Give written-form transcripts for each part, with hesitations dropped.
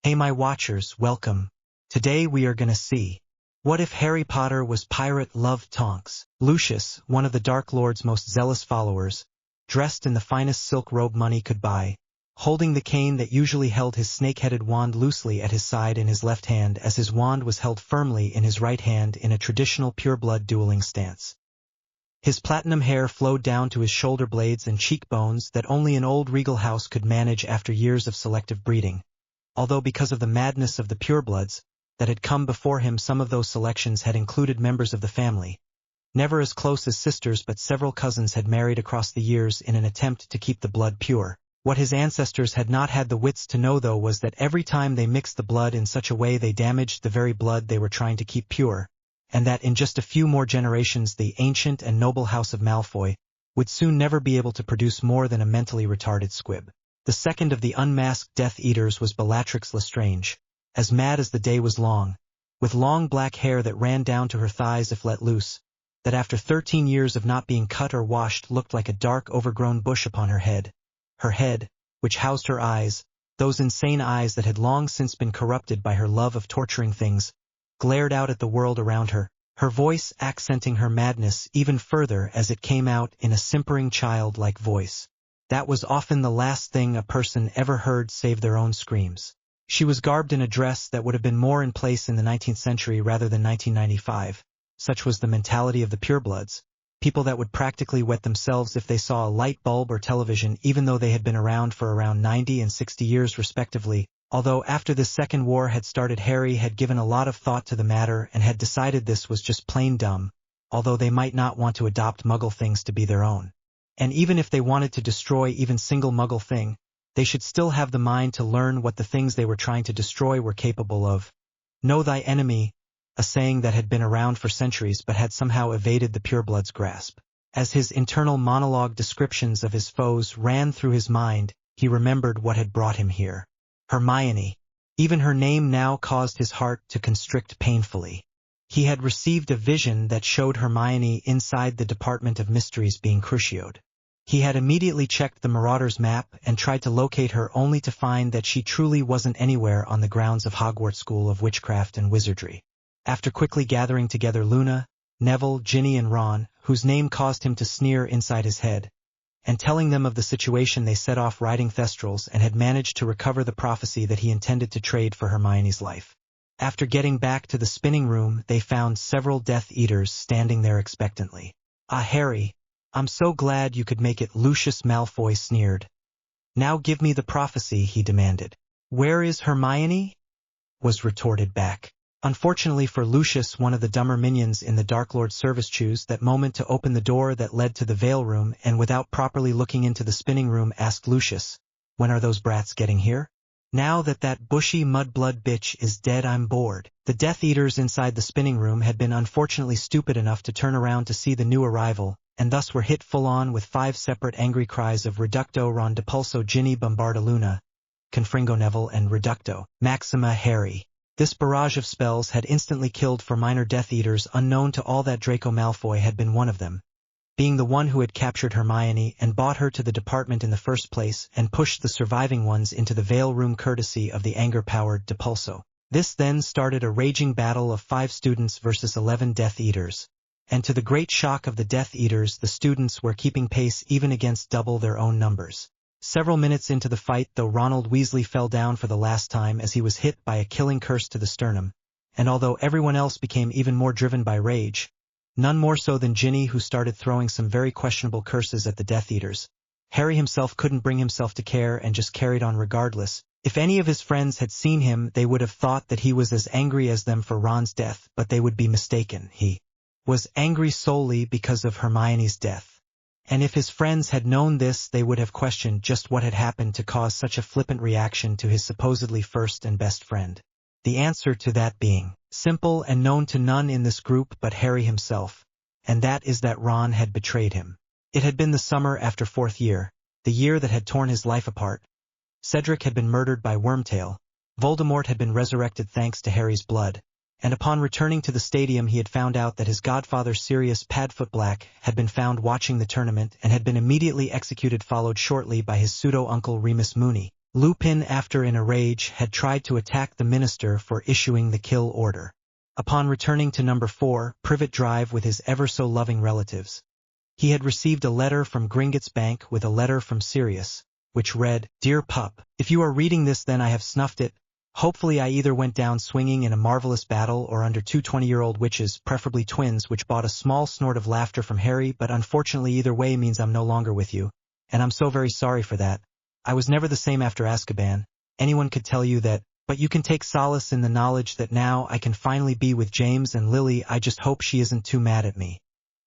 Hey my watchers, welcome. Today we are gonna see. What if Harry Potter was pirate loved Tonks? Lucius, one of the Dark Lord's most zealous followers, dressed in the finest silk robe money could buy, holding the cane that usually held his snake-headed wand loosely at his side in his left hand as his wand was held firmly in his right hand in a traditional pure-blood dueling stance. His platinum hair flowed down to his shoulder blades and cheekbones that only an old regal house could manage after years of selective breeding, although because of the madness of the purebloods that had come before him, some of those selections had included members of the family, never as close as sisters but several cousins had married across the years in an attempt to keep the blood pure. What his ancestors had not had the wits to know though was that every time they mixed the blood in such a way they damaged the very blood they were trying to keep pure, and that in just a few more generations the ancient and noble house of Malfoy would soon never be able to produce more than a mentally retarded squib. The second of the unmasked Death Eaters was Bellatrix Lestrange, as mad as the day was long, with long black hair that ran down to her thighs if let loose, that after 13 years of not being cut or washed looked like a dark overgrown bush upon her head. Her head, which housed her eyes, those insane eyes that had long since been corrupted by her love of torturing things, glared out at the world around her, her voice accenting her madness even further as it came out in a simpering child-like voice. That was often the last thing a person ever heard save their own screams. She was garbed in a dress that would have been more in place in the 19th century rather than 1995. Such was the mentality of the purebloods, people that would practically wet themselves if they saw a light bulb or television even though they had been around for around 90 and 60 years respectively. Although after the Second War had started, Harry had given a lot of thought to the matter and had decided this was just plain dumb, although they might not want to adopt Muggle things to be their own. And even if they wanted to destroy even single Muggle thing, they should still have the mind to learn what the things they were trying to destroy were capable of. Know thy enemy, a saying that had been around for centuries but had somehow evaded the purebloods' grasp. As his internal monologue descriptions of his foes ran through his mind, he remembered what had brought him here. Hermione. Even her name now caused his heart to constrict painfully. He had received a vision that showed Hermione inside the Department of Mysteries being crucioed. He had immediately checked the Marauder's map and tried to locate her only to find that she truly wasn't anywhere on the grounds of Hogwarts School of Witchcraft and Wizardry. After quickly gathering together Luna, Neville, Ginny and Ron, whose name caused him to sneer inside his head, and telling them of the situation, they set off riding Thestrals and had managed to recover the prophecy that he intended to trade for Hermione's life. After getting back to the spinning room, they found several Death Eaters standing there expectantly. "Ah, Harry, I'm so glad you could make it," Lucius Malfoy sneered. "Now give me the prophecy," he demanded. "Where is Hermione?" was retorted back. Unfortunately for Lucius, one of the dumber minions in the Dark Lord's service chose that moment to open the door that led to the Veil Room and without properly looking into the spinning room asked Lucius, "When are those brats getting here? Now that bushy mudblood bitch is dead, I'm bored." The Death Eaters inside the spinning room had been unfortunately stupid enough to turn around to see the new arrival, and thus were hit full-on with 5 separate angry cries of Reducto Ron Depulso Ginny Bombarda Luna, Confringo Neville and Reducto Maxima Harry. This barrage of spells had instantly killed 4 minor Death Eaters, unknown to all that Draco Malfoy had been one of them, being the one who had captured Hermione and brought her to the department in the first place and pushed the surviving ones into the Veil Room courtesy of the anger-powered Depulso. This then started a raging battle of 5 students versus 11 Death Eaters. And to the great shock of the Death Eaters, the students were keeping pace even against double their own numbers. Several minutes into the fight, though, Ronald Weasley fell down for the last time as he was hit by a killing curse to the sternum, and although everyone else became even more driven by rage, none more so than Ginny, who started throwing some very questionable curses at the Death Eaters, Harry himself couldn't bring himself to care and just carried on regardless. If any of his friends had seen him, they would have thought that he was as angry as them for Ron's death, but they would be mistaken. He was angry solely because of Hermione's death. And if his friends had known this, they would have questioned just what had happened to cause such a flippant reaction to his supposedly first and best friend. The answer to that being simple and known to none in this group but Harry himself, and that is that Ron had betrayed him. It had been the summer after 4th year, the year that had torn his life apart. Cedric had been murdered by Wormtail, Voldemort had been resurrected thanks to Harry's blood, and upon returning to the stadium he had found out that his godfather Sirius Padfoot Black had been found watching the tournament and had been immediately executed, followed shortly by his pseudo-uncle Remus Mooney. Lupin, after in a rage, had tried to attack the minister for issuing the kill order. Upon returning to number 4, Privet Drive with his ever-so-loving relatives, he had received a letter from Gringotts Bank with a letter from Sirius, which read, "Dear Pup, if you are reading this then I have snuffed it. Hopefully I either went down swinging in a marvelous battle or under two 20-year-old witches, preferably twins," which brought a small snort of laughter from Harry, "but unfortunately either way means I'm no longer with you, and I'm so very sorry for that. I was never the same after Azkaban. Anyone could tell you that, but you can take solace in the knowledge that now I can finally be with James and Lily. I just hope she isn't too mad at me.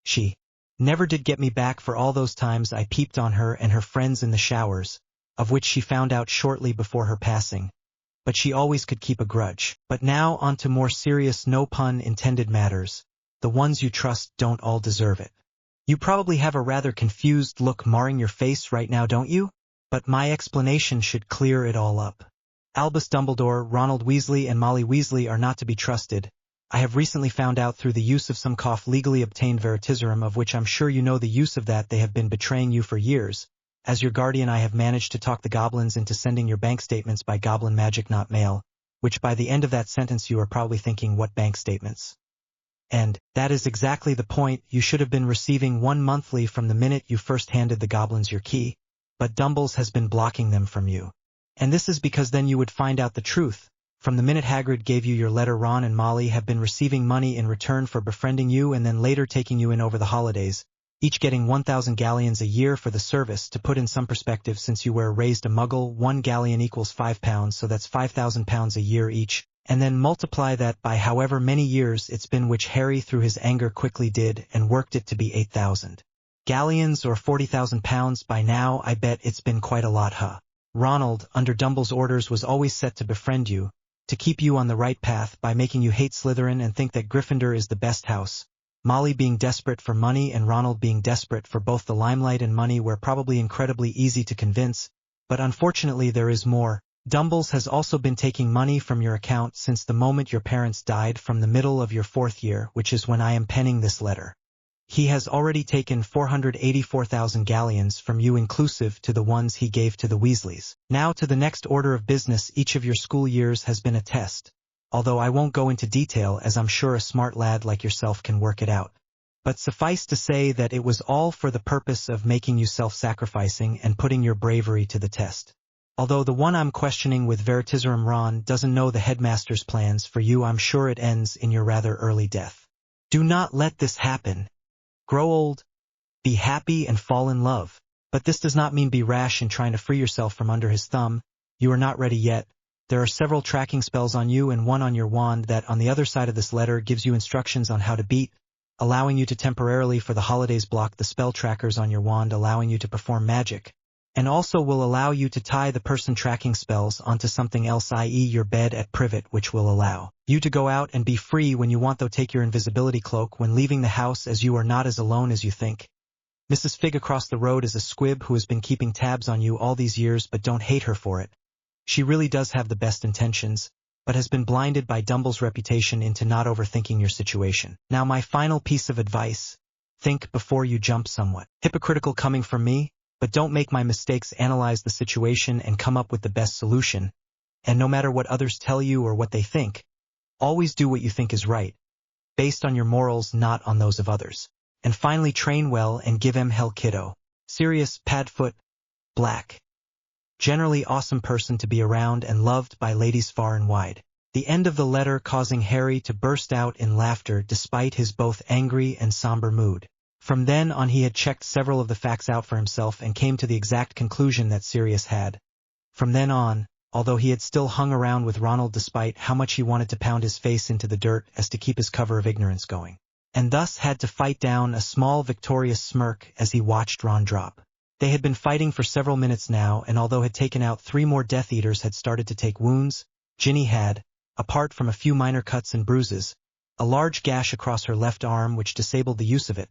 She never did get me back for all those times I peeped on her and her friends in the showers, of which she found out shortly before her passing. But she always could keep a grudge. But now on to more serious, no pun intended matters. The ones you trust don't all deserve it. You probably have a rather confused look marring your face right now, don't you? But my explanation should clear it all up. Albus Dumbledore, Ronald Weasley and Molly Weasley are not to be trusted. I have recently found out through the use of some legally obtained veritaserum, of which I'm sure you know the use of that. They have been betraying you for years. As your guardian I have managed to talk the goblins into sending your bank statements by goblin magic, not mail, which by the end of that sentence you are probably thinking, what bank statements? And that is exactly the point. You should have been receiving one monthly from the minute you first handed the goblins your key, but Dumbles has been blocking them from you. And this is because then you would find out the truth. From the minute Hagrid gave you your letter, Ron and Molly have been receiving money in return for befriending you and then later taking you in over the holidays, each getting 1,000 galleons a year for the service. To put in some perspective, since you were raised a muggle, 1 galleon equals £5, so that's £5,000 a year each, and then multiply that by however many years it's been, which Harry through his anger quickly did and worked it to be 8,000 galleons or £40,000 by now. I bet it's been quite a lot, huh? Ronald, under Dumble's orders, was always set to befriend you, to keep you on the right path by making you hate Slytherin and think that Gryffindor is the best house. Molly being desperate for money and Ronald being desperate for both the limelight and money were probably incredibly easy to convince, but unfortunately there is more. Dumbles has also been taking money from your account since the moment your parents died, from the middle of your 4th year, which is when I am penning this letter. He has already taken 484,000 galleons from you, inclusive to the ones he gave to the Weasleys. Now to the next order of business. Each of your school years has been a test, although I won't go into detail as I'm sure a smart lad like yourself can work it out. But suffice to say that it was all for the purpose of making you self-sacrificing and putting your bravery to the test. Although the one I'm questioning with Veritaserum Ron doesn't know the headmaster's plans for you, I'm sure it ends in your rather early death. Do not let this happen. Grow old, be happy and fall in love. But this does not mean be rash in trying to free yourself from under his thumb. You are not ready yet. There are several tracking spells on you and one on your wand that on the other side of this letter gives you instructions on how to beat, allowing you to temporarily for the holidays block the spell trackers on your wand, allowing you to perform magic, and also will allow you to tie the person tracking spells onto something else, i.e. your bed at Privet, which will allow you to go out and be free when you want, though take your invisibility cloak when leaving the house, as you are not as alone as you think. Mrs. Fig across the road is a squib who has been keeping tabs on you all these years, but don't hate her for it. She really does have the best intentions, but has been blinded by Dumble's reputation into not overthinking your situation. Now my final piece of advice: think before you jump. Somewhat hypocritical coming from me, but don't make my mistakes. Analyze the situation and come up with the best solution. And no matter what others tell you or what they think, always do what you think is right, based on your morals, not on those of others. And finally, train well and give 'em hell, kiddo. Sirius, Padfoot, Black. Generally awesome person to be around and loved by ladies far and wide. The end of the letter causing Harry to burst out in laughter despite his both angry and somber mood. From then on he had checked several of the facts out for himself and came to the exact conclusion that Sirius had. From then on, although he had still hung around with Ronald despite how much he wanted to pound his face into the dirt as to keep his cover of ignorance going, and thus had to fight down a small victorious smirk as he watched Ron drop. They had been fighting for several minutes now, and although had taken out 3 more Death Eaters, had started to take wounds, Ginny had, apart from a few minor cuts and bruises, a large gash across her left arm which disabled the use of it.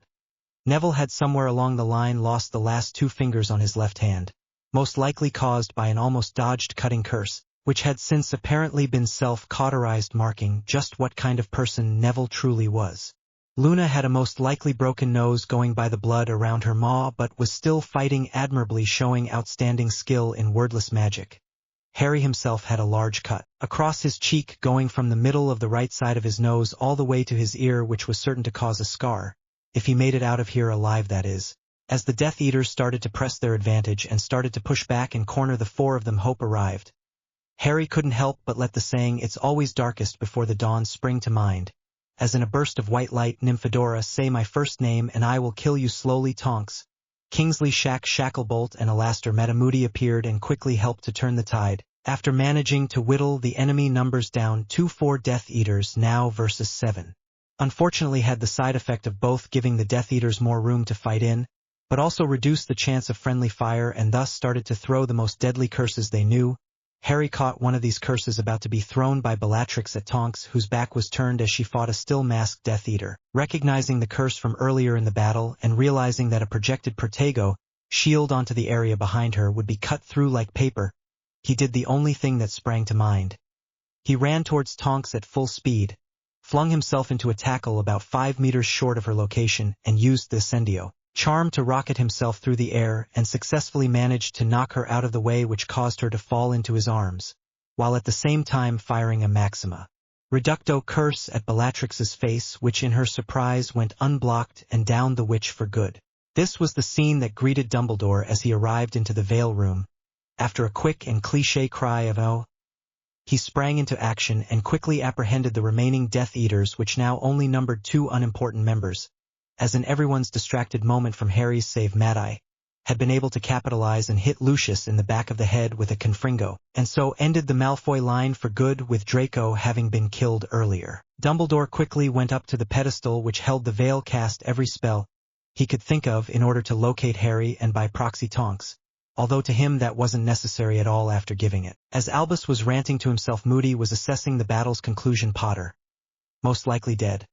Neville had somewhere along the line lost the last 2 fingers on his left hand, most likely caused by an almost dodged cutting curse, which had since apparently been self-cauterized, marking just what kind of person Neville truly was. Luna had a most likely broken nose going by the blood around her maw, but was still fighting admirably, showing outstanding skill in wordless magic. Harry himself had a large cut across his cheek going from the middle of the right side of his nose all the way to his ear, which was certain to cause a scar, if he made it out of here alive, that is. As the Death Eaters started to press their advantage and started to push back and corner the four of them, hope arrived. Harry couldn't help but let the saying, "It's always darkest before the dawn," spring to mind. As in a burst of white light, Nymphadora, "Say my first name and I will kill you slowly, Tonks." Kingsley, Shacklebolt, and Alastair Metamoody appeared and quickly helped to turn the tide, after managing to whittle the enemy numbers down to 4 Death Eaters now versus 7. Unfortunately had the side effect of both giving the Death Eaters more room to fight in, but also reduced the chance of friendly fire and thus started to throw the most deadly curses they knew. Harry caught one of these curses about to be thrown by Bellatrix at Tonks, whose back was turned as she fought a still masked Death Eater. Recognizing the curse from earlier in the battle and realizing that a projected Protego shield onto the area behind her would be cut through like paper, he did the only thing that sprang to mind. He ran towards Tonks at full speed, flung himself into a tackle about 5 meters short of her location, and used the Ascendio charm to rocket himself through the air and successfully managed to knock her out of the way, which caused her to fall into his arms, while at the same time firing a Maxima Reducto curse at Bellatrix's face, which in her surprise went unblocked and downed the witch for good. This was the scene that greeted Dumbledore as he arrived into the Veil Room. After a quick and cliché cry of "oh," he sprang into action and quickly apprehended the remaining Death Eaters, which now only numbered 2 unimportant members. As in everyone's distracted moment from Harry's save, Mad-Eye had been able to capitalize and hit Lucius in the back of the head with a Confringo, and so ended the Malfoy line for good, with Draco having been killed earlier. Dumbledore quickly went up to the pedestal which held the veil, cast every spell he could think of in order to locate Harry and by proxy Tonks, although to him that wasn't necessary at all after giving it. As Albus was ranting to himself, Moody was assessing the battle's conclusion. Potter, most likely dead.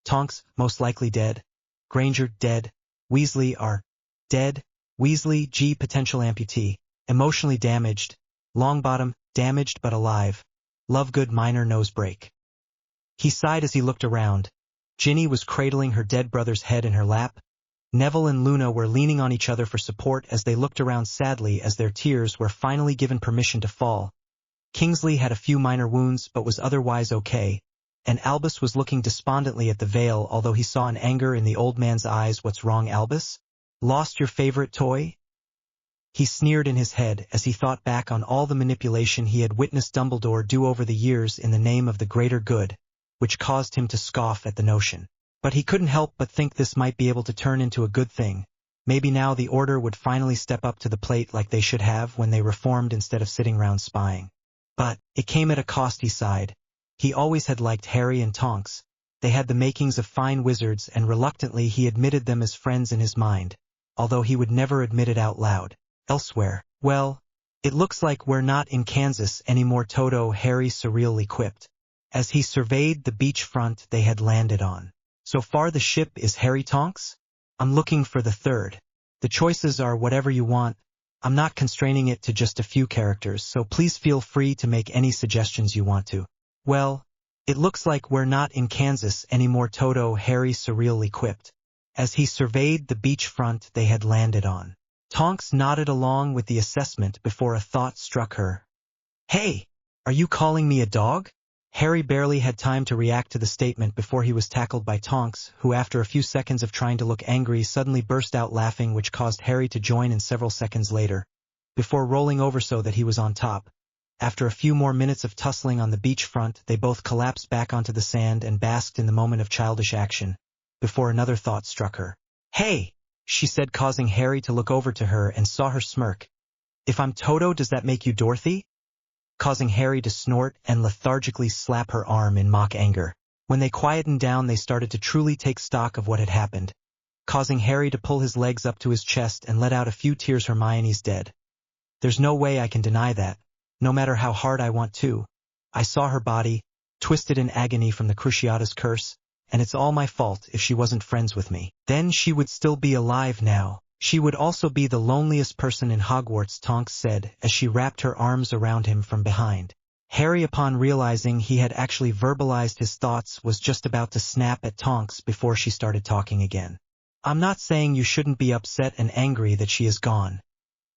Tonks, most likely dead. Granger, dead. Weasley, are dead. Weasley, G, potential amputee. Emotionally damaged. Longbottom, damaged but alive. Lovegood, minor nose break. He sighed as he looked around. Ginny was cradling her dead brother's head in her lap. Neville and Luna were leaning on each other for support as they looked around sadly as their tears were finally given permission to fall. Kingsley had a few minor wounds but was otherwise okay, and Albus was looking despondently at the veil, although he saw an anger in the old man's eyes. "What's wrong, Albus? Lost your favorite toy?" He sneered in his head as he thought back on all the manipulation he had witnessed Dumbledore do over the years in the name of the greater good, which caused him to scoff at the notion. But he couldn't help but think this might be able to turn into a good thing. Maybe now the Order would finally step up to the plate like they should have when they reformed instead of sitting round spying. But it came at a cost, he sighed. He always had liked Harry and Tonks. They had the makings of fine wizards, and reluctantly he admitted them as friends in his mind, although he would never admit it out loud. Elsewhere, "Well, it looks like we're not in Kansas anymore, Toto," Harry surreally quipped, as he surveyed the beachfront they had landed on. "So far the ship is Harry Tonks? I'm looking for the third. The choices are whatever you want. I'm not constraining it to just a few characters, so please feel free to make any suggestions you want to." "Well, it looks like we're not in Kansas anymore, Toto," Harry surreally quipped, as he surveyed the beachfront they had landed on. Tonks nodded along with the assessment before a thought struck her. "Hey, are you calling me a dog?" Harry barely had time to react to the statement before he was tackled by Tonks, who after a few seconds of trying to look angry suddenly burst out laughing, which caused Harry to join in several seconds later, before rolling over so that he was on top. After a few more minutes of tussling on the beachfront, they both collapsed back onto the sand and basked in the moment of childish action, before another thought struck her. "Hey," she said, causing Harry to look over to her and saw her smirk. "If I'm Toto, does that make you Dorothy?" Causing Harry to snort and lethargically slap her arm in mock anger. When they quietened down, they started to truly take stock of what had happened, causing Harry to pull his legs up to his chest and let out a few tears. "Hermione's dead. There's no way I can deny that, no matter how hard I want to. I saw her body, twisted in agony from the Cruciatus curse, and it's all my fault if she wasn't friends with me. Then she would still be alive now. She would also be the loneliest person in Hogwarts," Tonks said as she wrapped her arms around him from behind. Harry, upon realizing he had actually verbalized his thoughts, was just about to snap at Tonks before she started talking again. "I'm not saying you shouldn't be upset and angry that she is gone,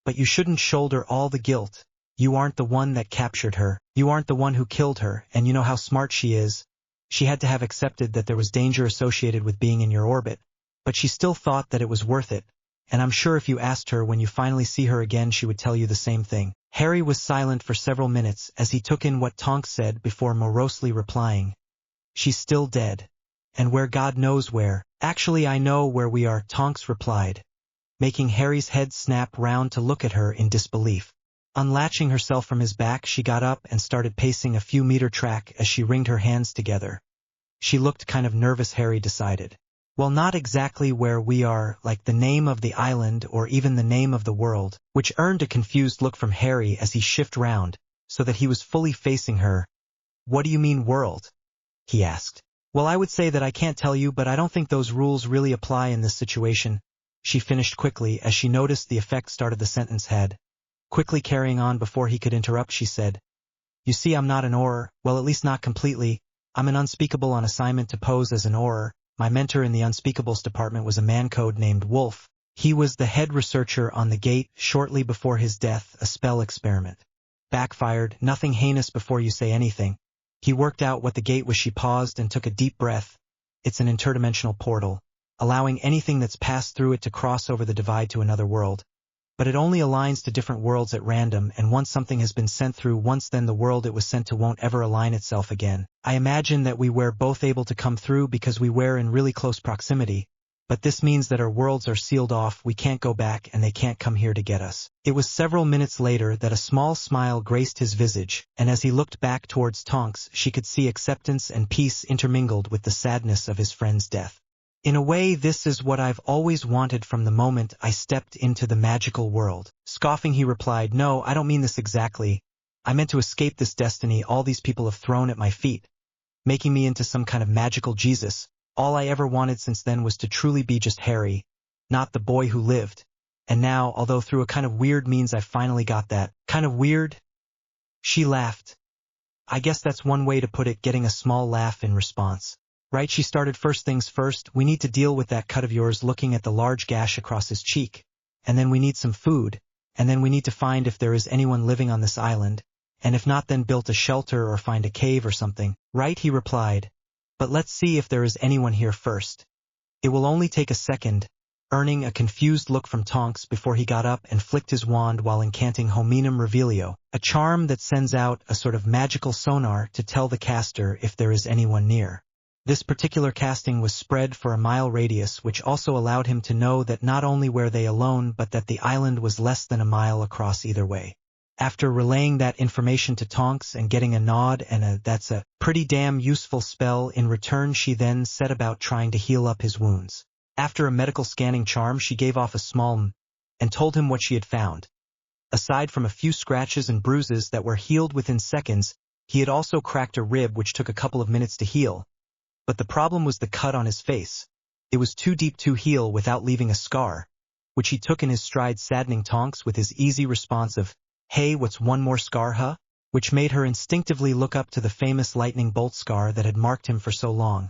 but you shouldn't shoulder all the guilt. You aren't the one that captured her. You aren't the one who killed her, and you know how smart she is. She had to have accepted that there was danger associated with being in your orbit, but she still thought that it was worth it, and I'm sure if you asked her when you finally see her again she would tell you the same thing." Harry was silent for several minutes as he took in what Tonks said before morosely replying, "She's still dead. And where God knows where." "Actually I know where we are," Tonks replied, making Harry's head snap round to look at her in disbelief. Unlatching herself from his back, she got up and started pacing a few-meter track as she wringed her hands together. She looked kind of nervous, Harry decided. "Well, not exactly where we are, like the name of the island or even the name of the world," which earned a confused look from Harry as he shifted round, so that he was fully facing her. "What do you mean world?" he asked. "Well, I would say that I can't tell you, but I don't think those rules really apply in this situation," she finished quickly as she noticed the effect started the sentence had. Quickly carrying on before he could interrupt, she said, "You see, I'm not an Auror, well, at least not completely. I'm an unspeakable on assignment to pose as an Auror. My mentor in the Unspeakables department was a man code named Wolf. He was the head researcher on the gate shortly before his death, a spell experiment. Backfired, nothing heinous before you say anything. He worked out what the gate was." She paused and took a deep breath. "It's an interdimensional portal, allowing anything that's passed through it to cross over the divide to another world. But it only aligns to different worlds at random, and once something has been sent through once, then the world it was sent to won't ever align itself again. I imagine that we were both able to come through because we were in really close proximity, but this means that our worlds are sealed off, we can't go back, and they can't come here to get us." It was several minutes later that a small smile graced his visage, and as he looked back towards Tonks, she could see acceptance and peace intermingled with the sadness of his friend's death. "In a way, this is what I've always wanted from the moment I stepped into the magical world." Scoffing, he replied, "No, I don't mean this exactly. I meant to escape this destiny all these people have thrown at my feet, making me into some kind of magical Jesus. All I ever wanted since then was to truly be just Harry, not the boy who lived. And now, although through a kind of weird means, I finally got that." "Kind of weird?" She laughed. "I guess that's one way to put it," getting a small laugh in response. "Right," she started. "First things first, we need to deal with that cut of yours," looking at the large gash across his cheek. "And then we need some food, and then we need to find if there is anyone living on this island, and if not, then build a shelter or find a cave or something." "Right," he replied. "But let's see if there is anyone here first. It will only take a second," earning a confused look from Tonks before he got up and flicked his wand while incanting Hominum Revelio, a charm that sends out a sort of magical sonar to tell the caster if there is anyone near. This particular casting was spread for a mile radius, which also allowed him to know that not only were they alone but that the island was less than a mile across either way. After relaying that information to Tonks and getting a nod and a "that's a pretty damn useful spell" in return, she then set about trying to heal up his wounds. After a medical scanning charm, she gave off a small and told him what she had found. Aside from a few scratches and bruises that were healed within seconds, he had also cracked a rib which took a couple of minutes to heal. But the problem was the cut on his face. It was too deep to heal without leaving a scar, which he took in his stride, saddening Tonks with his easy response of, "Hey, what's one more scar, huh?" which made her instinctively look up to the famous lightning bolt scar that had marked him for so long,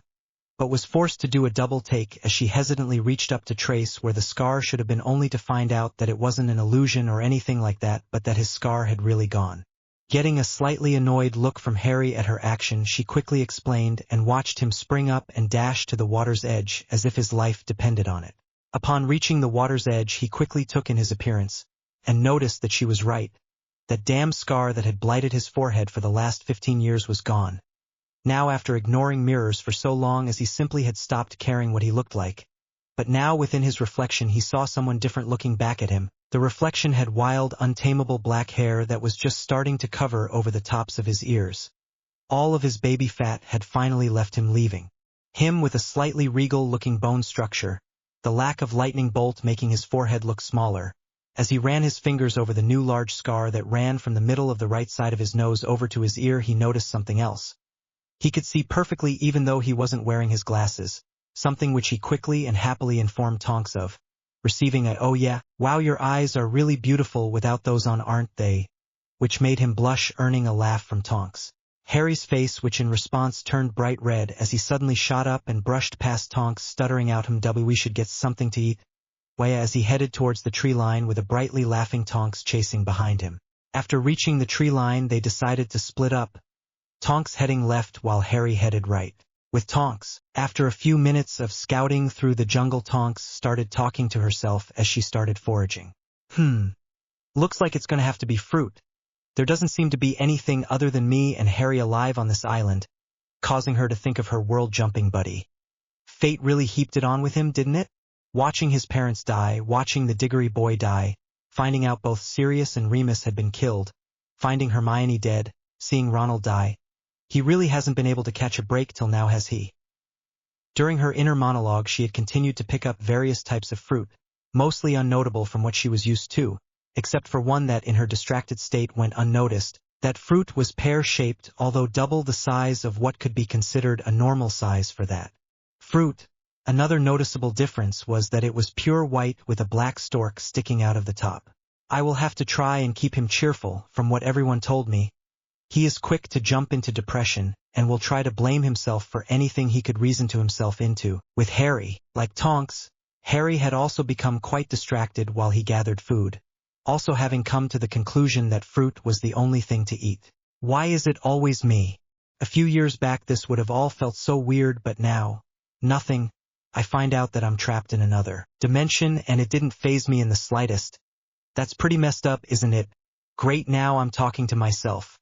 but was forced to do a double take as she hesitantly reached up to trace where the scar should have been, only to find out that it wasn't an illusion or anything like that, but that his scar had really gone. Getting a slightly annoyed look from Harry at her action, she quickly explained and watched him spring up and dash to the water's edge as if his life depended on it. Upon reaching the water's edge, he quickly took in his appearance and noticed that she was right. That damn scar that had blighted his forehead for the last 15 years was gone. Now, after ignoring mirrors for so long, as he simply had stopped caring what he looked like. But now within his reflection he saw someone different looking back at him. The reflection had wild, untamable black hair that was just starting to cover over the tops of his ears. All of his baby fat had finally left him, leaving him with a slightly regal-looking bone structure, the lack of lightning bolt making his forehead look smaller. As he ran his fingers over the new large scar that ran from the middle of the right side of his nose over to his ear, he noticed something else. He could see perfectly even though he wasn't wearing his glasses, something which he quickly and happily informed Tonks of, receiving a "Oh yeah, wow, your eyes are really beautiful without those on, aren't they?" which made him blush, earning a laugh from Tonks. Harry's face, which in response turned bright red as he suddenly shot up and brushed past Tonks, stuttering out, "We should get something to eat," as he headed towards the tree line with a brightly laughing Tonks chasing behind him. After reaching the tree line, they decided to split up, Tonks heading left while Harry headed right. With Tonks, after a few minutes of scouting through the jungle, Tonks started talking to herself as she started foraging. Looks like it's gonna have to be fruit. There doesn't seem to be anything other than me and Harry alive on this island, causing her to think of her world-jumping buddy. Fate really heaped it on with him, didn't it? Watching his parents die, watching the Diggory boy die, finding out both Sirius and Remus had been killed, finding Hermione dead, seeing Ronald die. He really hasn't been able to catch a break till now, has he? During her inner monologue, she had continued to pick up various types of fruit, mostly unnotable from what she was used to, except for one that in her distracted state went unnoticed. That fruit was pear-shaped, although double the size of what could be considered a normal size for that fruit. Another noticeable difference was that it was pure white with a black stork sticking out of the top. I will have to try and keep him cheerful, from what everyone told me. He is quick to jump into depression, and will try to blame himself for anything he could reason to himself into. With Harry, like Tonks, Harry had also become quite distracted while he gathered food, also having come to the conclusion that fruit was the only thing to eat. Why is it always me? A few years back this would have all felt so weird, but now, nothing. I find out that I'm trapped in another dimension and it didn't faze me in the slightest. That's pretty messed up, isn't it? Great, now I'm talking to myself.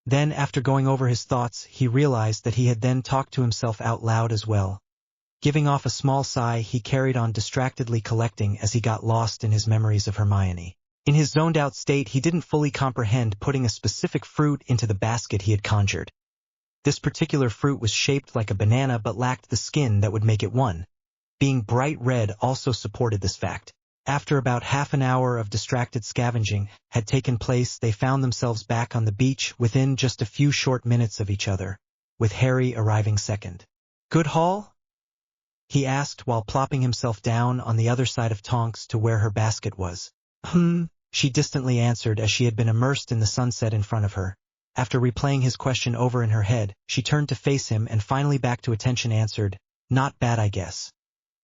Then, after going over his thoughts, he realized that he had then talked to himself out loud as well. Giving off a small sigh, he carried on distractedly collecting as he got lost in his memories of Hermione. In his zoned-out state, he didn't fully comprehend putting a specific fruit into the basket he had conjured. This particular fruit was shaped like a banana but lacked the skin that would make it one. Being bright red also supported this fact. After about half an hour of distracted scavenging had taken place, they found themselves back on the beach within just a few short minutes of each other, with Harry arriving second. "Good haul?" he asked while plopping himself down on the other side of Tonks to where her basket was. She distantly answered as she had been immersed in the sunset in front of her. After replaying his question over in her head, she turned to face him and finally back to attention answered, "Not bad, I guess.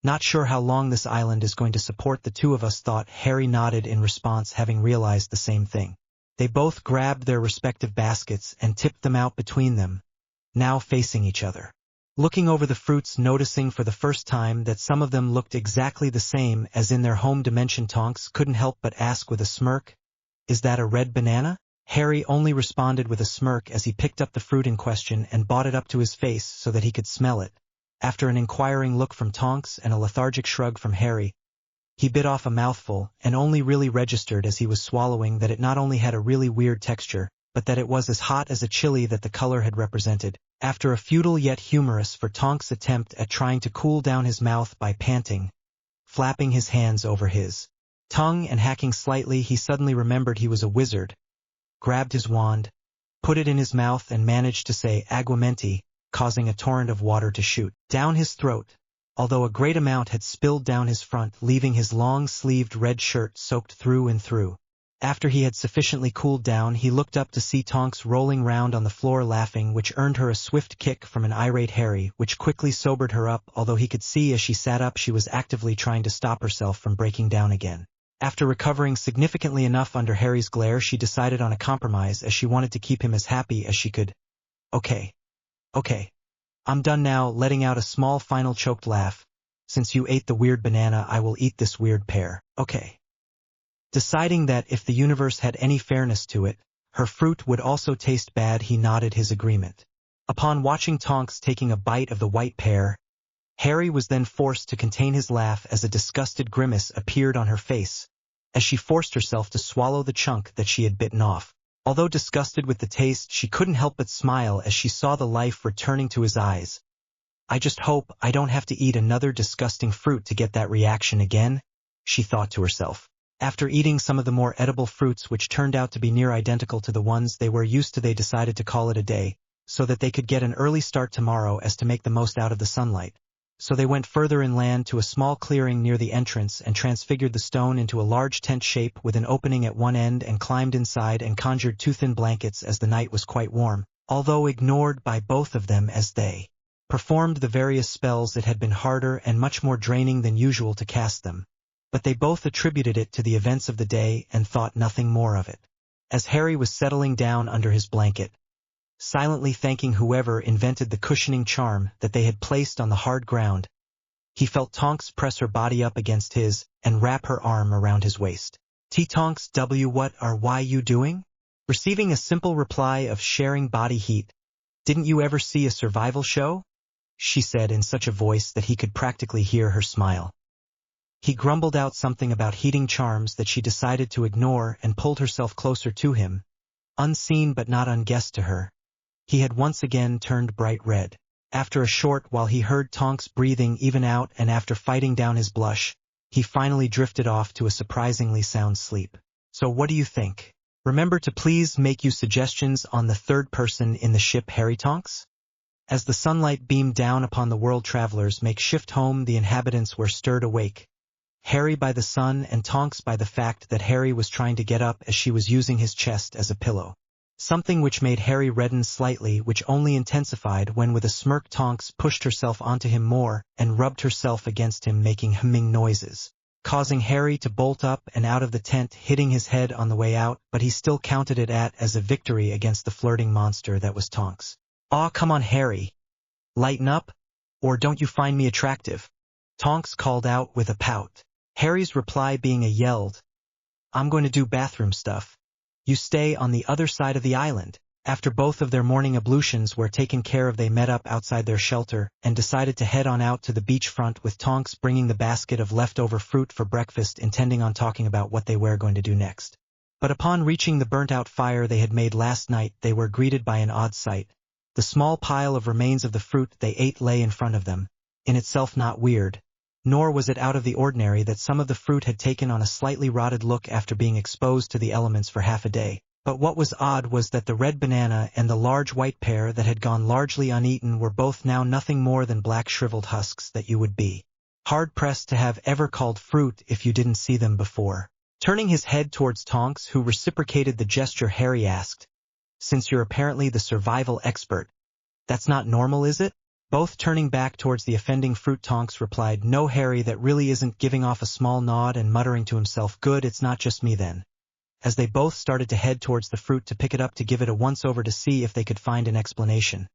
Not sure how long this island is going to support the two of us," thought. Harry nodded in response, having realized the same thing. They both grabbed their respective baskets and tipped them out between them, now facing each other. Looking over the fruits, noticing for the first time that some of them looked exactly the same as in their home dimension, Tonks couldn't help but ask with a smirk, "Is that a red banana?" Harry only responded with a smirk as he picked up the fruit in question and brought it up to his face so that he could smell it. After an inquiring look from Tonks and a lethargic shrug from Harry, he bit off a mouthful and only really registered as he was swallowing that it not only had a really weird texture, but that it was as hot as a chili that the color had represented. After a futile yet humorous for Tonks attempt at trying to cool down his mouth by panting, flapping his hands over his tongue and hacking slightly, he suddenly remembered he was a wizard, grabbed his wand, put it in his mouth and managed to say "Aguamenti," causing a torrent of water to shoot down his throat, although a great amount had spilled down his front, leaving his long-sleeved red shirt soaked through and through. After he had sufficiently cooled down, he looked up to see Tonks rolling round on the floor laughing, which earned her a swift kick from an irate Harry, which quickly sobered her up, although he could see as she sat up she was actively trying to stop herself from breaking down again. After recovering significantly enough under Harry's glare, she decided on a compromise as she wanted to keep him as happy as she could. Okay, I'm done now," letting out a small final choked laugh. "Since you ate the weird banana, I will eat this weird pear, okay?" Deciding that if the universe had any fairness to it, her fruit would also taste bad, he nodded his agreement. Upon watching Tonks taking a bite of the white pear, Harry was then forced to contain his laugh as a disgusted grimace appeared on her face, as she forced herself to swallow the chunk that she had bitten off. Although disgusted with the taste, she couldn't help but smile as she saw the life returning to his eyes. "I just hope I don't have to eat another disgusting fruit to get that reaction again," she thought to herself. After eating some of the more edible fruits, which turned out to be near identical to the ones they were used to, they decided to call it a day, so that they could get an early start tomorrow as to make the most out of the sunlight. So they went further inland to a small clearing near the entrance and transfigured the stone into a large tent shape with an opening at one end and climbed inside and conjured two thin blankets as the night was quite warm, although ignored by both of them as they performed the various spells. It had been harder and much more draining than usual to cast them, but they both attributed it to the events of the day and thought nothing more of it. as Harry was settling down under his blanket, silently thanking whoever invented the cushioning charm that they had placed on the hard ground. He felt Tonks press her body up against his and wrap her arm around his waist. Tonks, what are why you doing? Receiving a simple reply of sharing body heat. Didn't you ever see a survival show? She said in such a voice that he could practically hear her smile. He grumbled out something about heating charms that she decided to ignore and pulled herself closer to him, unseen but not unguessed to her. He had once again turned bright red. After a short while he heard Tonks breathing even out, and after fighting down his blush, he finally drifted off to a surprisingly sound sleep. So what do you think? Remember to please make you suggestions on the third person in the ship, Harry Tonks? As the sunlight beamed down upon the world travelers' makeshift home, the inhabitants were stirred awake. Harry by the sun and Tonks by the fact that Harry was trying to get up as she was using his chest as a pillow. Something which made Harry redden slightly, which only intensified when with a smirk Tonks pushed herself onto him more and rubbed herself against him, making humming noises, causing Harry to bolt up and out of the tent, hitting his head on the way out, but he still counted it as a victory against the flirting monster that was Tonks. "Aw, come on, Harry. Lighten up, or don't you find me attractive?" Tonks called out with a pout. Harry's reply being a yelled, "I'm going to do bathroom stuff. You stay on the other side of the island." After both of their morning ablutions were taken care of, they met up outside their shelter and decided to head on out to the beachfront, with Tonks bringing the basket of leftover fruit for breakfast, intending on talking about what they were going to do next. But upon reaching the burnt-out fire they had made last night, they were greeted by an odd sight. The small pile of remains of the fruit they ate lay in front of them, in itself not weird, nor was it out of the ordinary that some of the fruit had taken on a slightly rotted look after being exposed to the elements for half a day. But what was odd was that the red banana and the large white pear that had gone largely uneaten were both now nothing more than black shriveled husks that you would be hard-pressed to have ever called fruit if you didn't see them before. Turning his head towards Tonks, who reciprocated the gesture, Harry asked, "Since you're apparently the survival expert, that's not normal, is it?" Both turning back towards the offending fruit, Tonks replied, "No, Harry, that really isn't," giving off a small nod and muttering to himself, "Good, it's not just me then." As they both started to head towards the fruit to pick it up to give it a once-over to see if they could find an explanation,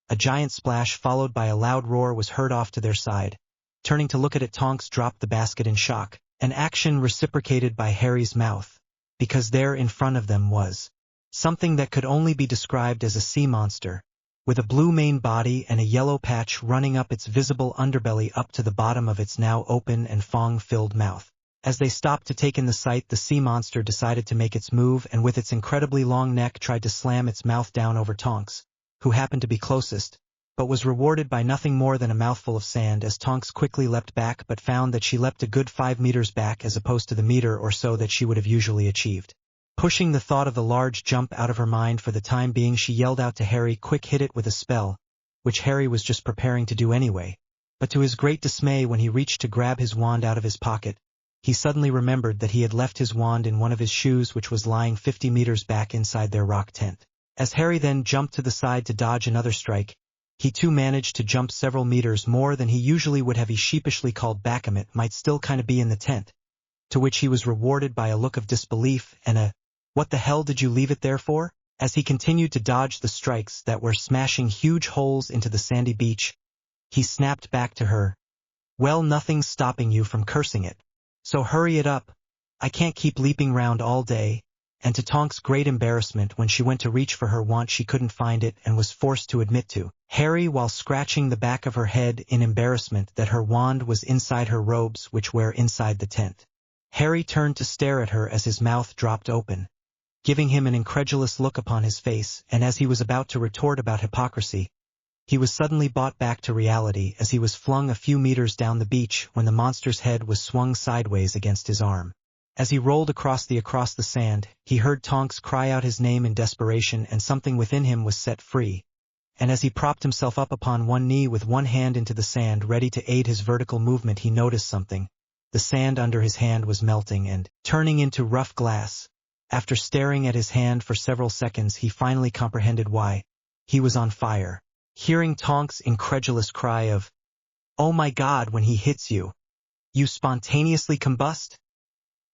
a giant splash followed by a loud roar was heard off to their side. Turning to look at it, Tonks dropped the basket in shock, an action reciprocated by Harry's mouth, because there in front of them was something that could only be described as a sea monster, with a blue main body and a yellow patch running up its visible underbelly up to the bottom of its now open and fong-filled mouth. As they stopped to take in the sight, the sea monster decided to make its move and with its incredibly long neck tried to slam its mouth down over Tonks, who happened to be closest, but was rewarded by nothing more than a mouthful of sand as Tonks quickly leapt back, but found that she leapt a good 5 meters back as opposed to the meter or so that she would have usually achieved. Pushing the thought of the large jump out of her mind for the time being, she yelled out to Harry, "Quick, hit it with a spell," which Harry was just preparing to do anyway. But to his great dismay, when he reached to grab his wand out of his pocket, he suddenly remembered that he had left his wand in one of his shoes, which was lying 50 meters back inside their rock tent. As Harry then jumped to the side to dodge another strike, he too managed to jump several meters more than he usually would have. He sheepishly called back, "It might still kind of be in the tent," to which he was rewarded by a look of disbelief and a, "What the hell did you leave it there for?" As he continued to dodge the strikes that were smashing huge holes into the sandy beach, he snapped back to her, "Well, nothing's stopping you from cursing it. So hurry it up. I can't keep leaping round all day." And to Tonks' great embarrassment, when she went to reach for her wand, she couldn't find it and was forced to admit to Harry, while scratching the back of her head in embarrassment, that her wand was inside her robes, which were inside the tent. Harry turned to stare at her as his mouth dropped open, giving him an incredulous look upon his face, and as he was about to retort about hypocrisy, he was suddenly brought back to reality as he was flung a few meters down the beach when the monster's head was swung sideways against his arm. As he rolled across the sand, he heard Tonks cry out his name in desperation, and something within him was set free. And as he propped himself up upon one knee with one hand into the sand, ready to aid his vertical movement, he noticed something. The sand under his hand was melting and turning into rough glass. After staring at his hand for several seconds, he finally comprehended why. He was on fire. Hearing Tonks' incredulous cry of, "Oh my God, when he hits you, you spontaneously combust?"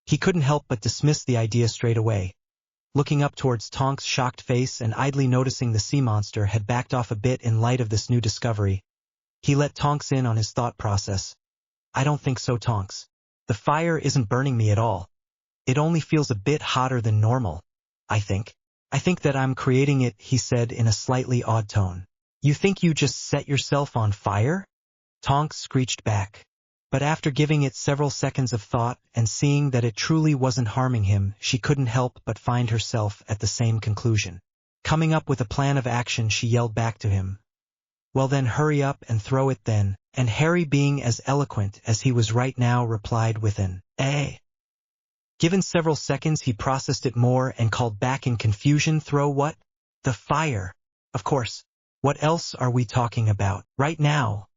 he couldn't help but dismiss the idea straight away. looking up towards Tonks' shocked face and idly noticing the sea monster had backed off a bit in light of this new discovery. He let Tonks in on his thought process. I don't think so, Tonks. The fire isn't burning me at all. It only feels a bit hotter than normal, I think. I think that I'm creating it, he said in a slightly odd tone. You think you just set yourself on fire? Tonks screeched back. But after giving it several seconds of thought and seeing that it truly wasn't harming him, she couldn't help but find herself at the same conclusion. Coming up with a plan of action, she yelled back to him. Well then, hurry up and throw it then, and Harry, being as eloquent as he was right now, replied with an "Eh." Given several seconds, he processed it more and called back in confusion, throw what? The fire. Of course. What else are we talking about? Right now.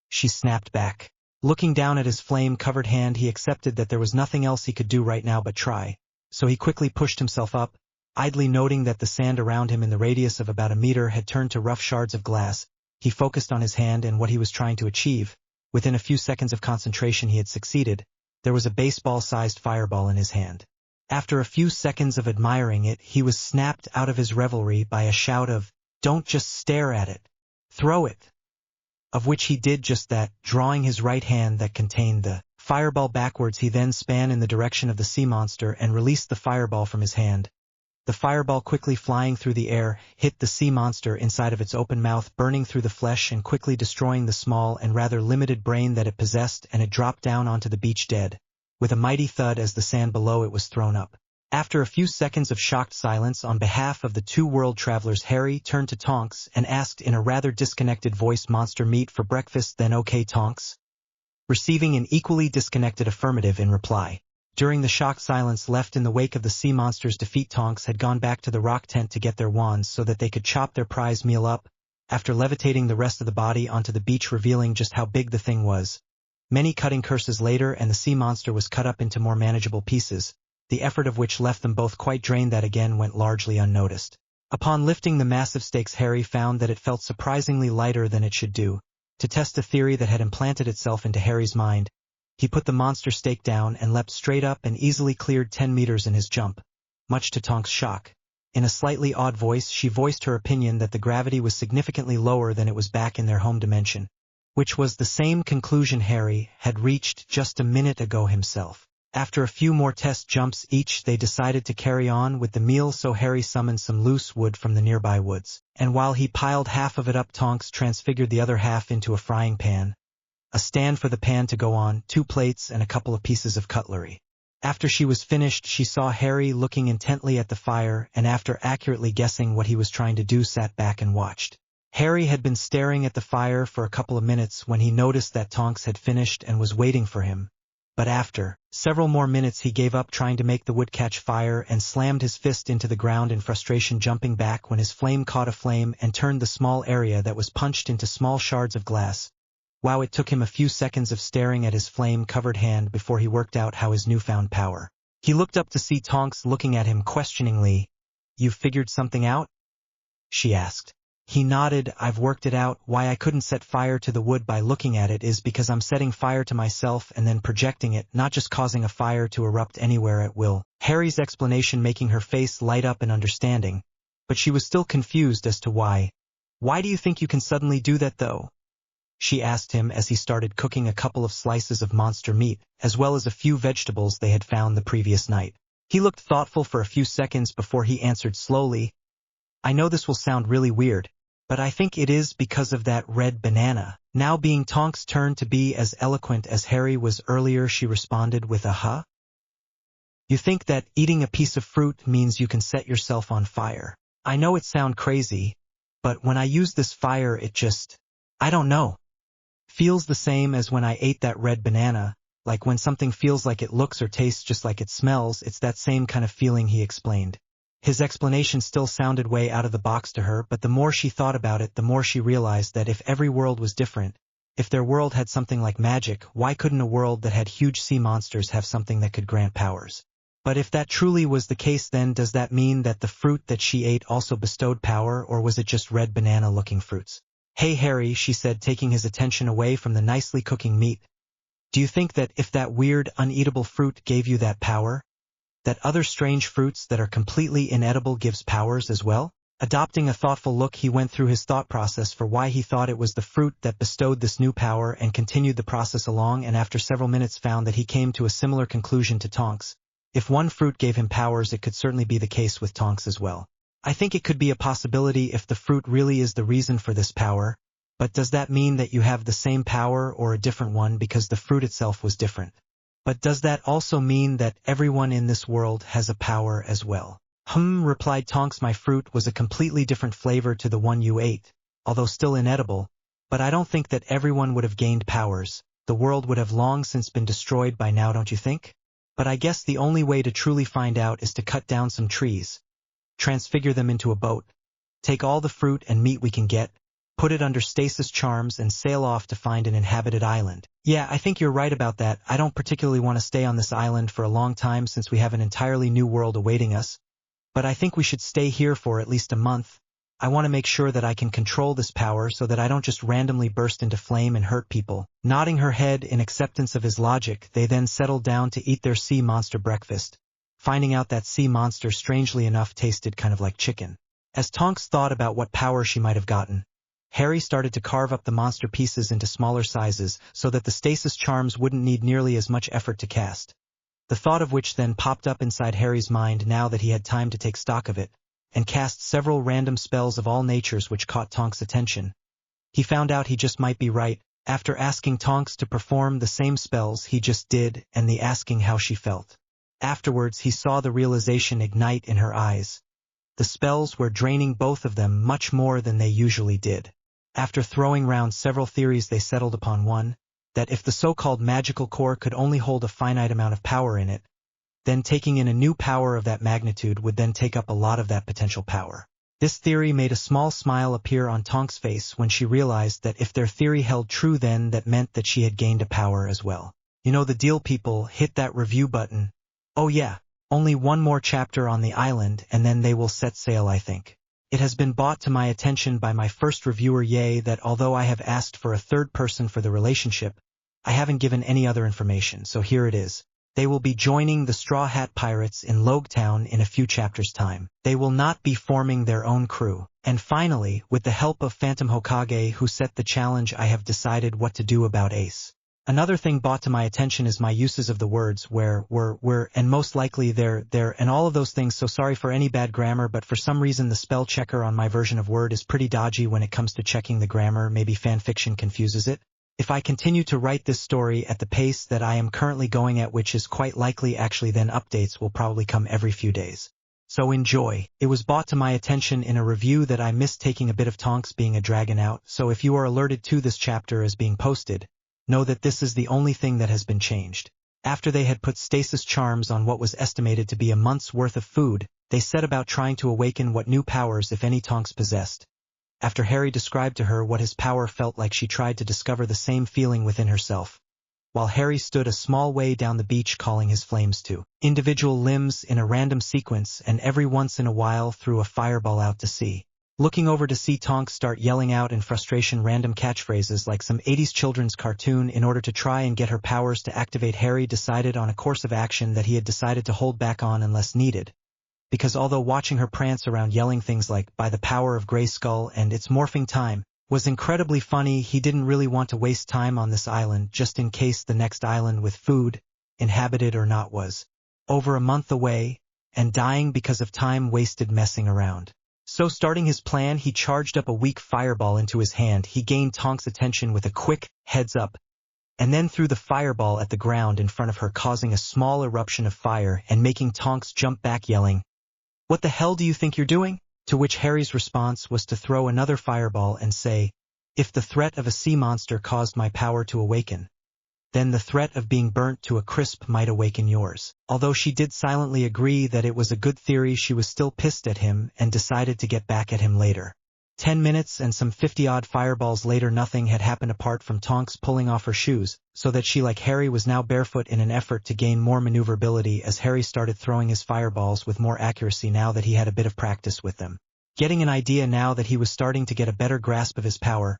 She snapped back. Looking down at his flame-covered hand, he accepted that there was nothing else he could do right now but try. So he quickly pushed himself up, idly noting that the sand around him in the radius of about a meter had turned to rough shards of glass. He focused on his hand and what he was trying to achieve. Within a few seconds of concentration, he had succeeded. There was a baseball-sized fireball in his hand. After a few seconds of admiring it, he was snapped out of his revelry by a shout of, "Don't just stare at it. Throw it." Of which he did just that, drawing his right hand that contained the fireball backwards. He then span in the direction of the sea monster and released the fireball from his hand. The fireball, quickly flying through the air, hit the sea monster inside of its open mouth, burning through the flesh and quickly destroying the small and rather limited brain that it possessed, and it dropped down onto the beach dead, with a mighty thud as the sand below it was thrown up. After a few seconds of shocked silence, on behalf of the two world travelers, Harry turned to Tonks and asked in a rather disconnected voice, "Monster meat for breakfast then, okay, Tonks?" Receiving an equally disconnected affirmative in reply. During the shocked silence left in the wake of the sea monster's defeat, Tonks had gone back to the rock tent to get their wands so that they could chop their prize meal up, after levitating the rest of the body onto the beach, revealing just how big the thing was. Many cutting curses later, and the sea monster was cut up into more manageable pieces, the effort of which left them both quite drained. That again went largely unnoticed. Upon lifting the massive stakes, Harry found that it felt surprisingly lighter than it should do. To test a theory that had implanted itself into Harry's mind, he put the monster stake down and leapt straight up and easily cleared 10 meters in his jump, much to Tonks' shock. In a slightly odd voice, she voiced her opinion that the gravity was significantly lower than it was back in their home dimension, which was the same conclusion Harry had reached just a minute ago himself. After a few more test jumps each, they decided to carry on with the meal, so Harry summoned some loose wood from the nearby woods, and while he piled half of it up, Tonks transfigured the other half into a frying pan, a stand for the pan to go on, 2 plates, and a couple of pieces of cutlery. After she was finished, she saw Harry looking intently at the fire, and after accurately guessing what he was trying to do, sat back and watched. Harry had been staring at the fire for a couple of minutes when he noticed that Tonks had finished and was waiting for him. But after several more minutes, he gave up trying to make the wood catch fire and slammed his fist into the ground in frustration, jumping back when his flame caught a flame and turned the small area that was punched into small shards of glass. Wow, it took him a few seconds of staring at his flame-covered hand before he worked out how his newfound power. He looked up to see Tonks looking at him questioningly. "You've figured something out?" she asked. He nodded. "I've worked it out. Why I couldn't set fire to the wood by looking at it is because I'm setting fire to myself and then projecting it, not just causing a fire to erupt anywhere at will." Harry's explanation making her face light up in understanding, but she was still confused as to why. "Why do you think you can suddenly do that, though?" she asked him as he started cooking a couple of slices of monster meat, as well as a few vegetables they had found the previous night. He looked thoughtful for a few seconds before he answered slowly, "I know this will sound really weird, but I think it is because of that red banana." Now being Tonks' turn to be as eloquent as Harry was earlier, she responded with a "huh?" "You think that eating a piece of fruit means you can set yourself on fire. I know it sounds crazy, but when I use this fire, it just, I don't know, feels the same as when I ate that red banana, like when something feels like it looks or tastes just like it smells. It's that same kind of feeling," he explained. His explanation still sounded way out of the box to her, but the more she thought about it, the more she realized that if every world was different, if their world had something like magic, why couldn't a world that had huge sea monsters have something that could grant powers? But if that truly was the case, then does that mean that the fruit that she ate also bestowed power, or was it just red banana-looking fruits? "Hey Harry," she said, taking his attention away from the nicely cooking meat. "Do you think that if that weird, uneatable fruit gave you that power, that other strange fruits that are completely inedible gives powers as well? Adopting a thoughtful look, he went through his thought process for why he thought it was the fruit that bestowed this new power and continued the process along, and after several minutes found that he came to a similar conclusion to Tonks. If one fruit gave him powers, it could certainly be the case with Tonks as well. I think it could be a possibility if the fruit really is the reason for this power, but does that mean that you have the same power or a different one because the fruit itself was different? But does that also mean that everyone in this world has a power as well? Replied Tonks, my fruit was a completely different flavor to the one you ate, although still inedible, but I don't think that everyone would have gained powers. The world would have long since been destroyed by now, don't you think? But I guess the only way to truly find out is to cut down some trees, transfigure them into a boat, take all the fruit and meat we can get, put it under stasis charms and sail off to find an inhabited island. Yeah, I think you're right about that. I don't particularly want to stay on this island for a long time since we have an entirely new world awaiting us. But I think we should stay here for at least a month. I want to make sure that I can control this power so that I don't just randomly burst into flame and hurt people. Nodding her head in acceptance of his logic, they then settled down to eat their sea monster breakfast, finding out that sea monster strangely enough tasted kind of like chicken. As Tonks thought about what power she might have gotten, Harry started to carve up the monster pieces into smaller sizes so that the stasis charms wouldn't need nearly as much effort to cast. The thought of which then popped up inside Harry's mind now that he had time to take stock of it, and cast several random spells of all natures which caught Tonks' attention. He found out he just might be right, after asking Tonks to perform the same spells he just did and the asking how she felt. Afterwards he saw the realization ignite in her eyes. The spells were draining both of them much more than they usually did. After throwing round several theories, they settled upon one, that if the so-called magical core could only hold a finite amount of power in it, then taking in a new power of that magnitude would then take up a lot of that potential power. This theory made a small smile appear on Tonks' face when she realized that if their theory held true, then that meant that she had gained a power as well. You know the deal, people, hit that review button. Oh yeah, only one more chapter on the island and then they will set sail, I think. It has been brought to my attention by my first reviewer, that although I have asked for a third person for the relationship, I haven't given any other information, so here it is. They will be joining the Straw Hat Pirates in Logetown in a few chapters' time. They will not be forming their own crew. And finally, with the help of Phantom Hokage who set the challenge, I have decided what to do about Ace. Another thing brought to my attention is my uses of the words where, were, and most likely there, and all of those things, so sorry for any bad grammar, but for some reason the spell checker on my version of Word is pretty dodgy when it comes to checking the grammar. Maybe fanfiction confuses it. If I continue to write this story at the pace that I am currently going at, which is quite likely, actually, then updates will probably come every few days. So enjoy. It was brought to my attention in a review that I missed taking a bit of Tonks being a dragon out, so if you are alerted to this chapter as being posted, know that this is the only thing that has been changed. After they had put stasis charms on what was estimated to be a month's worth of food, they set about trying to awaken what new powers, if any, Tonks possessed. After Harry described to her what his power felt like, she tried to discover the same feeling within herself, while Harry stood a small way down the beach calling his flames to individual limbs in a random sequence and every once in a while threw a fireball out to sea. Looking over to see Tonks start yelling out in frustration random catchphrases like some 80s children's cartoon in order to try and get her powers to activate, Harry decided on a course of action that he had decided to hold back on unless needed. Because although watching her prance around yelling things like, "By the power of Grayskull and it's morphing time," was incredibly funny, he didn't really want to waste time on this island just in case the next island with food, inhabited or not, was over a month away, and dying because of time wasted messing around. So starting his plan, he charged up a weak fireball into his hand. He gained Tonks' attention with a quick, "heads up," and then threw the fireball at the ground in front of her, causing a small eruption of fire and making Tonks jump back yelling, "What the hell do you think you're doing?" To which Harry's response was to throw another fireball and say, "If the threat of a sea monster caused my power to awaken, then the threat of being burnt to a crisp might awaken yours." Although she did silently agree that it was a good theory, she was still pissed at him and decided to get back at him later. 10 minutes and some 50-odd fireballs later, nothing had happened apart from Tonks pulling off her shoes, so that she, like Harry, was now barefoot in an effort to gain more maneuverability as Harry started throwing his fireballs with more accuracy now that he had a bit of practice with them. Getting an idea now that he was starting to get a better grasp of his power,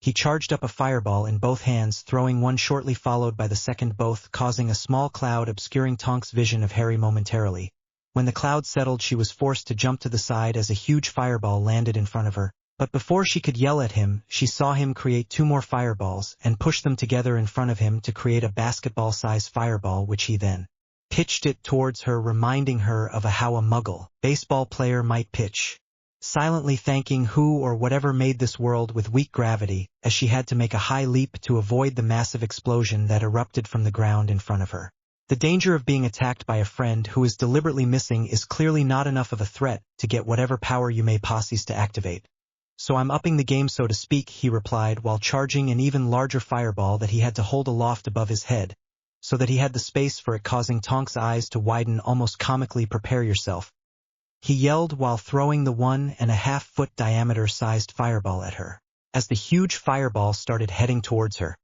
He charged up a fireball in both hands, throwing one shortly followed by the second, both causing a small cloud obscuring Tonks' vision of Harry momentarily. When the cloud settled, she was forced to jump to the side as a huge fireball landed in front of her. But before she could yell at him, she saw him create two more fireballs and push them together in front of him to create a basketball-sized fireball, which he then pitched it towards her, reminding her of how a Muggle baseball player might pitch, silently thanking who or whatever made this world with weak gravity, as she had to make a high leap to avoid the massive explosion that erupted from the ground in front of her. The danger of being attacked by a friend who is deliberately missing is clearly not enough of a threat to get whatever power you may possess to activate. So I'm upping the game, so to speak, he replied while charging an even larger fireball that he had to hold aloft above his head, so that he had the space for it, causing Tonks' eyes to widen almost comically. Prepare yourself, he yelled while throwing the 1.5-foot diameter sized fireball at her. As the huge fireball started heading towards her,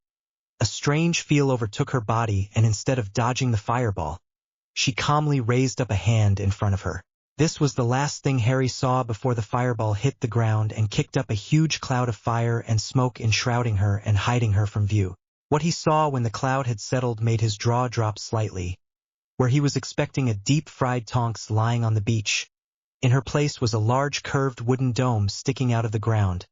a strange feel overtook her body, and instead of dodging the fireball, she calmly raised up a hand in front of her. This was the last thing Harry saw before the fireball hit the ground and kicked up a huge cloud of fire and smoke, enshrouding her and hiding her from view. What he saw when the cloud had settled made his jaw drop slightly. Where he was expecting a deep-fried Tonks lying on the beach, in her place was a large curved wooden dome sticking out of the ground,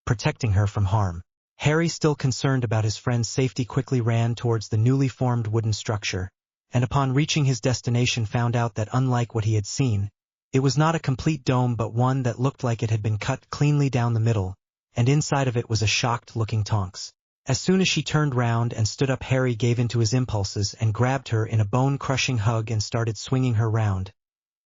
protecting her from harm. Harry, still concerned about his friend's safety, quickly ran towards the newly formed wooden structure, and upon reaching his destination found out that, unlike what he had seen, it was not a complete dome but one that looked like it had been cut cleanly down the middle, and inside of it was a shocked-looking Tonks. As soon as she turned round and stood up, Harry gave in to his impulses and grabbed her in a bone-crushing hug and started swinging her round,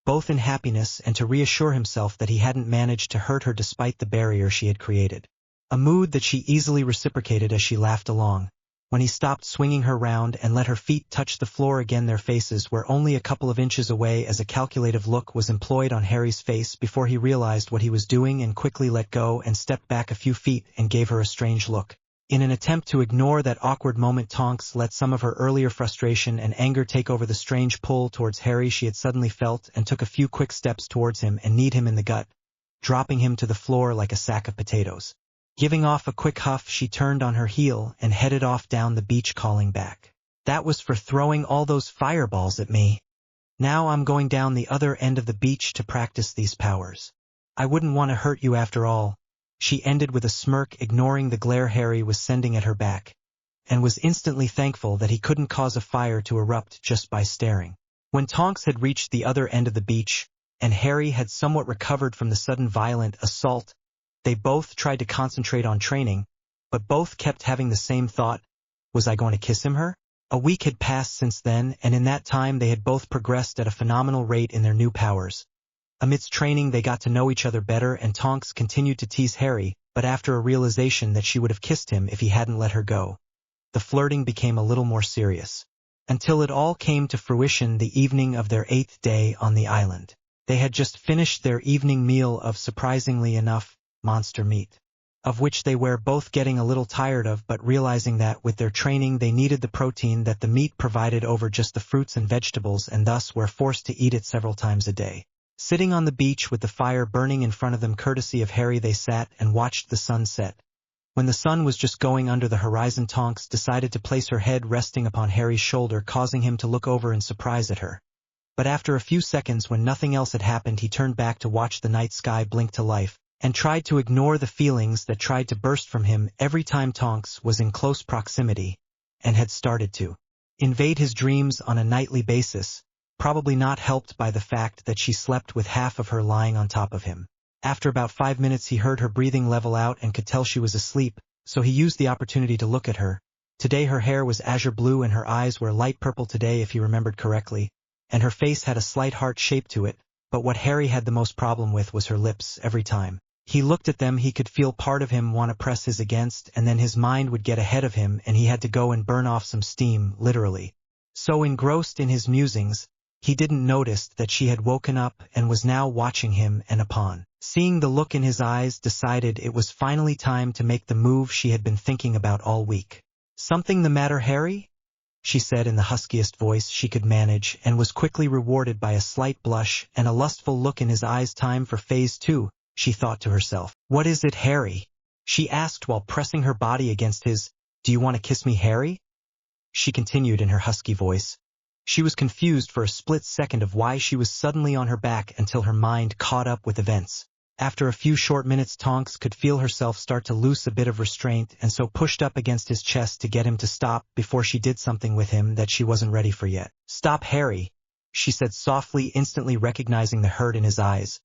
both in happiness and to reassure himself that he hadn't managed to hurt her despite the barrier she had created. A mood that she easily reciprocated as she laughed along. When he stopped swinging her round and let her feet touch the floor again, their faces were only a couple of inches away as a calculative look was employed on Harry's face before he realized what he was doing and quickly let go and stepped back a few feet and gave her a strange look. In an attempt to ignore that awkward moment, Tonks let some of her earlier frustration and anger take over the strange pull towards Harry she had suddenly felt, and took a few quick steps towards him and kneed him in the gut, dropping him to the floor like a sack of potatoes. Giving off a quick huff, she turned on her heel and headed off down the beach, calling back, "That was for throwing all those fireballs at me. Now I'm going down the other end of the beach to practice these powers. I wouldn't want to hurt you after all," she ended with a smirk, ignoring the glare Harry was sending at her back, and was instantly thankful that he couldn't cause a fire to erupt just by staring. When Tonks had reached the other end of the beach, and Harry had somewhat recovered from the sudden violent assault, they both tried to concentrate on training, but both kept having the same thought: was I going to kiss him? A week had passed since then, and in that time they had both progressed at a phenomenal rate in their new powers. Amidst training they got to know each other better, and Tonks continued to tease Harry, but after a realization that she would have kissed him if he hadn't let her go, the flirting became a little more serious. Until it all came to fruition the evening of their 8th day on the island. They had just finished their evening meal of, surprisingly enough, monster meat, of which they were both getting a little tired of, but realizing that with their training they needed the protein that the meat provided over just the fruits and vegetables, and thus were forced to eat it several times a day. Sitting on the beach with the fire burning in front of them courtesy of Harry, they sat and watched the sun set. When the sun was just going under the horizon, Tonks decided to place her head resting upon Harry's shoulder, causing him to look over in surprise at her. But after a few seconds, when nothing else had happened, he turned back to watch the night sky blink to life, and tried to ignore the feelings that tried to burst from him every time Tonks was in close proximity, and had started to invade his dreams on a nightly basis, probably not helped by the fact that she slept with half of her lying on top of him. After about 5 minutes he heard her breathing level out and could tell she was asleep, so he used the opportunity to look at her. Today her hair was azure blue and her eyes were light purple today, if he remembered correctly, and her face had a slight heart shape to it, but what Harry had the most problem with was her lips. Every time he looked at them he could feel part of him want to press his against, and then his mind would get ahead of him and he had to go and burn off some steam, literally. So engrossed in his musings, he didn't notice that she had woken up and was now watching him, and upon seeing the look in his eyes decided it was finally time to make the move she had been thinking about all week. "Something the matter, Harry?" she said in the huskiest voice she could manage, and was quickly rewarded by a slight blush and a lustful look in his eyes. Time for phase 2, she thought to herself. "What is it, Harry?" she asked while pressing her body against his. Do you want to kiss me, Harry? She continued in her husky voice. She was confused for a split second of why she was suddenly on her back until her mind caught up with events. After a few short minutes, Tonks could feel herself start to loose a bit of restraint and so pushed up against his chest to get him to stop before she did something with him that she wasn't ready for yet. Stop, Harry, she said softly, instantly recognizing the hurt in his eyes.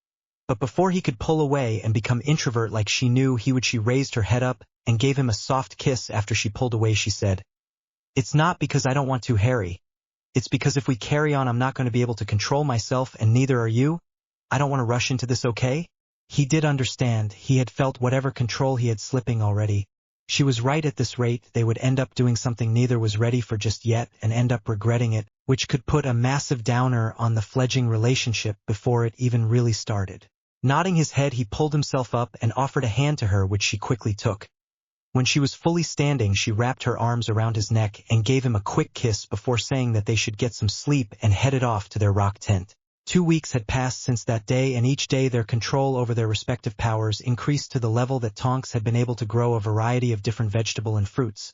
But before he could pull away and become introvert like she knew he would, she raised her head up and gave him a soft kiss. After she pulled away, she said, It's not because I don't want to, Harry. It's because if we carry on, I'm not going to be able to control myself, and neither are you. I don't want to rush into this, okay? He did understand. He had felt whatever control he had slipping already. She was right. At this rate, they would end up doing something neither was ready for just yet and end up regretting it, which could put a massive downer on the fledgling relationship before it even really started. Nodding his head, he pulled himself up and offered a hand to her, which she quickly took. When she was fully standing, she wrapped her arms around his neck and gave him a quick kiss before saying that they should get some sleep and headed off to their rock tent. 2 weeks had passed since that day, and each day their control over their respective powers increased to the level that Tonks had been able to grow a variety of different vegetable and fruits,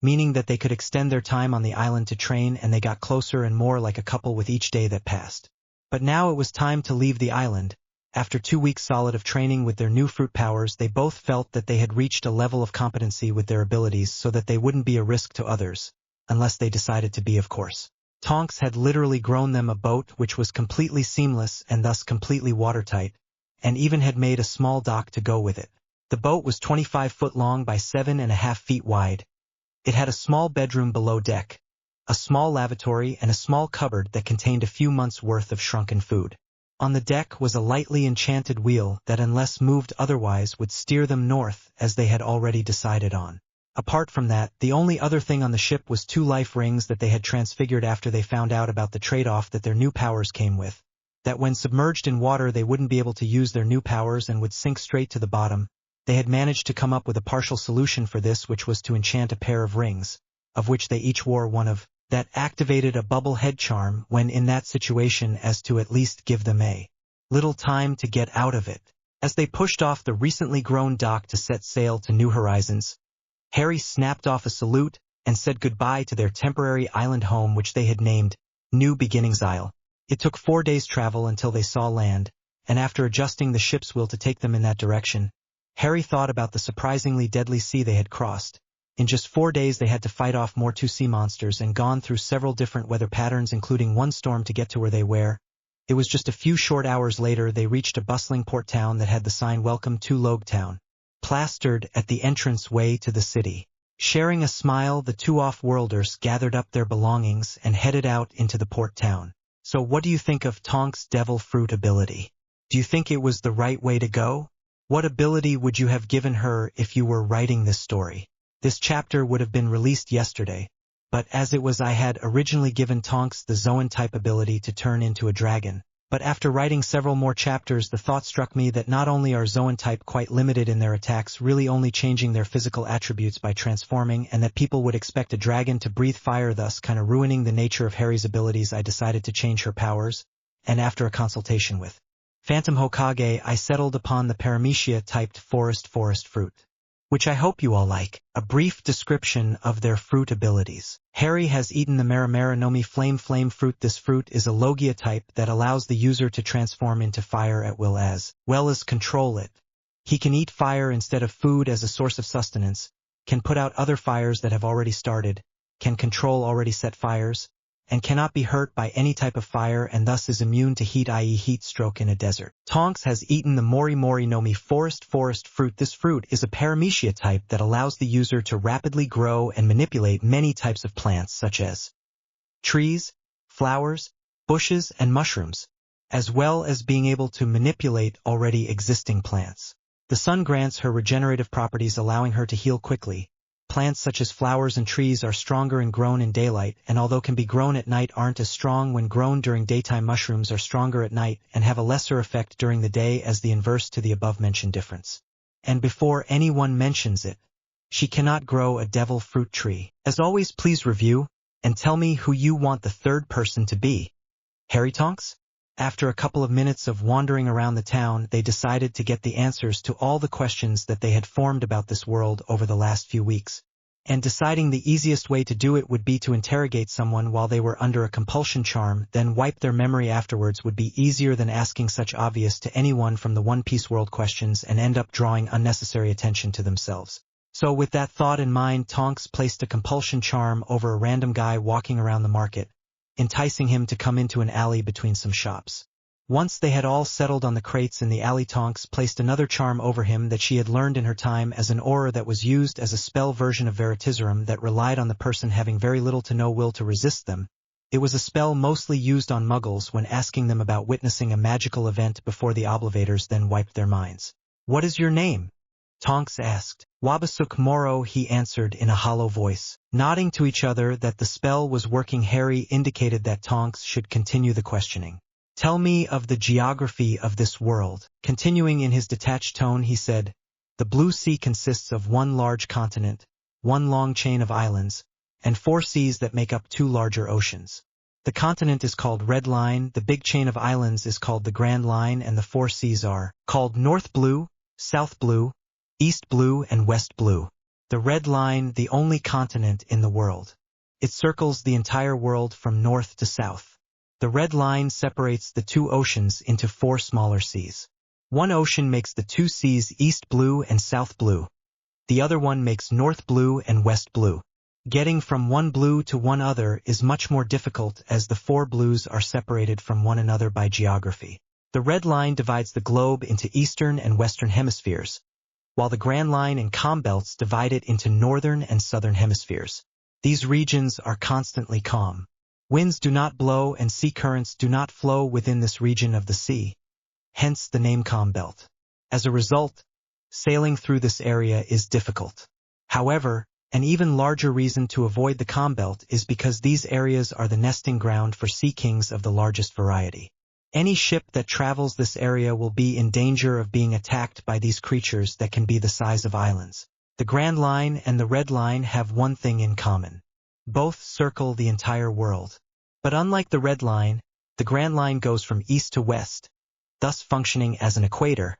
meaning that they could extend their time on the island to train, and they got closer and more like a couple with each day that passed. But now it was time to leave the island. After 2 weeks solid of training with their new fruit powers, they both felt that they had reached a level of competency with their abilities so that they wouldn't be a risk to others, unless they decided to be, of course. Tonks had literally grown them a boat which was completely seamless and thus completely watertight, and even had made a small dock to go with it. The boat was 25 foot long by 7.5 feet wide. It had a small bedroom below deck, a small lavatory, and a small cupboard that contained a few months' worth of shrunken food. On the deck was a lightly enchanted wheel that, unless moved otherwise, would steer them north, as they had already decided on. Apart from that, the only other thing on the ship was 2 life rings that they had transfigured after they found out about the trade-off that their new powers came with, that when submerged in water they wouldn't be able to use their new powers and would sink straight to the bottom. They had managed to come up with a partial solution for this, which was to enchant a pair of rings, of which they each wore one of, that activated a bubble head charm when in that situation, as to at least give them a little time to get out of it. As they pushed off the recently grown dock to set sail to new horizons, Harry snapped off a salute and said goodbye to their temporary island home, which they had named New Beginnings Isle. It took 4 days' travel until they saw land, and after adjusting the ship's wheel to take them in that direction, Harry thought about the surprisingly deadly sea they had crossed. In just 4 days they had to fight off more 2 sea monsters and gone through several different weather patterns, including one storm, to get to where they were. It was just a few short hours later they reached a bustling port town that had the sign "Welcome to Logue Town" plastered at the entrance way to the city. Sharing a smile, the 2 off-worlders gathered up their belongings and headed out into the port town. So what do you think of Tonks' devil fruit ability? Do you think it was the right way to go? What ability would you have given her if you were writing this story? This chapter would have been released yesterday, but as it was, I had originally given Tonks the Zoan-type ability to turn into a dragon. But after writing several more chapters, the thought struck me that not only are Zoan-type quite limited in their attacks, really only changing their physical attributes by transforming, and that people would expect a dragon to breathe fire, thus kinda ruining the nature of Harry's abilities, I decided to change her powers, and after a consultation with Phantom Hokage, I settled upon the Paramecia-typed forest fruit, which I hope you all like. A brief description of their fruit abilities. Harry has eaten the Maramara Nomi Flame fruit. This fruit is a Logia type that allows the user to transform into fire at will, as well as control it. He can eat fire instead of food as a source of sustenance, can put out other fires that have already started, can control already set fires, and cannot be hurt by any type of fire, and thus is immune to heat, i.e. heat stroke in a desert. Tonks has eaten the Mori Nomi forest fruit. This fruit is a Paramecia type that allows the user to rapidly grow and manipulate many types of plants, such as trees, flowers, bushes, and mushrooms, as well as being able to manipulate already existing plants. The sun grants her regenerative properties, allowing her to heal quickly. Plants such as flowers and trees are stronger and grown in daylight, and although can be grown at night, aren't as strong when grown during daytime. Mushrooms are stronger at night and have a lesser effect during the day, as the inverse to the above-mentioned difference. And before anyone mentions it, she cannot grow a devil fruit tree. As always, please review and tell me who you want the third person to be. Harry Tonks? After a couple of minutes of wandering around the town, they decided to get the answers to all the questions that they had formed about this world over the last few weeks. And deciding the easiest way to do it would be to interrogate someone while they were under a compulsion charm, then wipe their memory afterwards would be easier than asking such obvious to anyone from the One Piece world questions and end up drawing unnecessary attention to themselves. So with that thought in mind, Tonks placed a compulsion charm over a random guy walking around the market, enticing him to come into an alley between some shops. Once they had all settled on the crates in the alley, Tonks placed another charm over him that she had learned in her time as an aura that was used as a spell version of Veritiserum that relied on the person having very little to no will to resist them. It was a spell mostly used on muggles when asking them about witnessing a magical event before the oblivators then wiped their minds. "What is your name?" Tonks asked. "Wabasuk Moro," he answered in a hollow voice. Nodding to each other that the spell was working, Harry indicated that Tonks should continue the questioning. "Tell me of the geography of this world." Continuing in his detached tone, he said, "The Blue Sea consists of one large continent, one long chain of islands, and 4 seas that make up 2 larger oceans. The continent is called Red Line, the big chain of islands is called the Grand Line, and the 4 seas are called North Blue, South Blue, East Blue, and West Blue. The Red Line, the only continent in the world. It circles the entire world from north to south. The Red Line separates the 2 oceans into 4 smaller seas. One ocean makes the 2 seas East Blue and South Blue. The other one makes North Blue and West Blue. Getting from one blue to one other is much more difficult as the 4 blues are separated from one another by geography. The Red Line divides the globe into eastern and western hemispheres, while the Grand Line and calm belts divide it into northern and southern hemispheres. These regions are constantly calm. Winds do not blow and sea currents do not flow within this region of the sea, hence the name calm belt. As a result, sailing through this area is difficult. However, an even larger reason to avoid the calm belt is because these areas are the nesting ground for sea kings of the largest variety. Any ship that travels this area will be in danger of being attacked by these creatures that can be the size of islands. The Grand Line and the Red Line have one thing in common. Both circle the entire world. But unlike the Red Line, the Grand Line goes from east to west, thus functioning as an equator,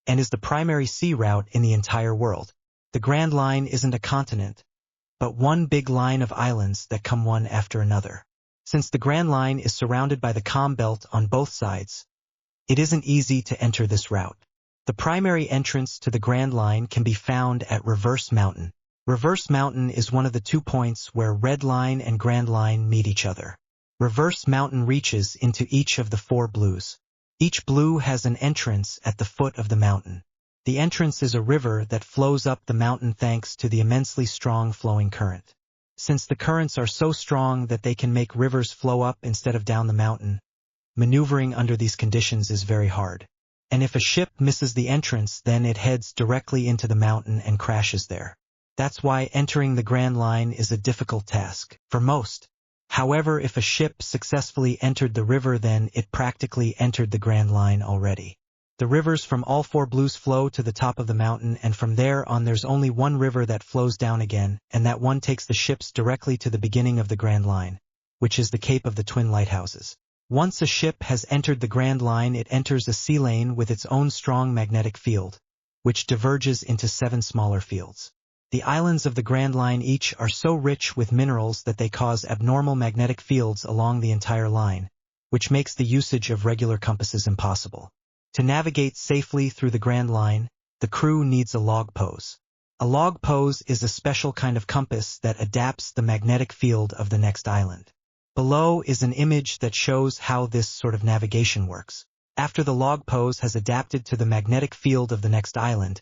and is the primary sea route in the entire world. The Grand Line isn't a continent, but one big line of islands that come one after another. Since the Grand Line is surrounded by the calm belt on both sides, it isn't easy to enter this route. The primary entrance to the Grand Line can be found at Reverse Mountain. Reverse Mountain is one of the 2 points where Red Line and Grand Line meet each other. Reverse Mountain reaches into each of the 4 blues. Each blue has an entrance at the foot of the mountain. The entrance is a river that flows up the mountain thanks to the immensely strong flowing current. Since the currents are so strong that they can make rivers flow up instead of down the mountain, maneuvering under these conditions is very hard. And if a ship misses the entrance, then it heads directly into the mountain and crashes there. That's why entering the Grand Line is a difficult task for most. However, if a ship successfully entered the river, then it practically entered the Grand Line already. The rivers from all 4 blues flow to the top of the mountain, and from there on there's only one river that flows down again, and that one takes the ships directly to the beginning of the Grand Line, which is the Cape of the Twin Lighthouses. Once a ship has entered the Grand Line, it enters a sea lane with its own strong magnetic field, which diverges into 7 smaller fields. The islands of the Grand Line each are so rich with minerals that they cause abnormal magnetic fields along the entire line, which makes the usage of regular compasses impossible. To navigate safely through the Grand Line, the crew needs a log pose. A log pose is a special kind of compass that adapts the magnetic field of the next island. Below is an image that shows how this sort of navigation works. After the log pose has adapted to the magnetic field of the next island,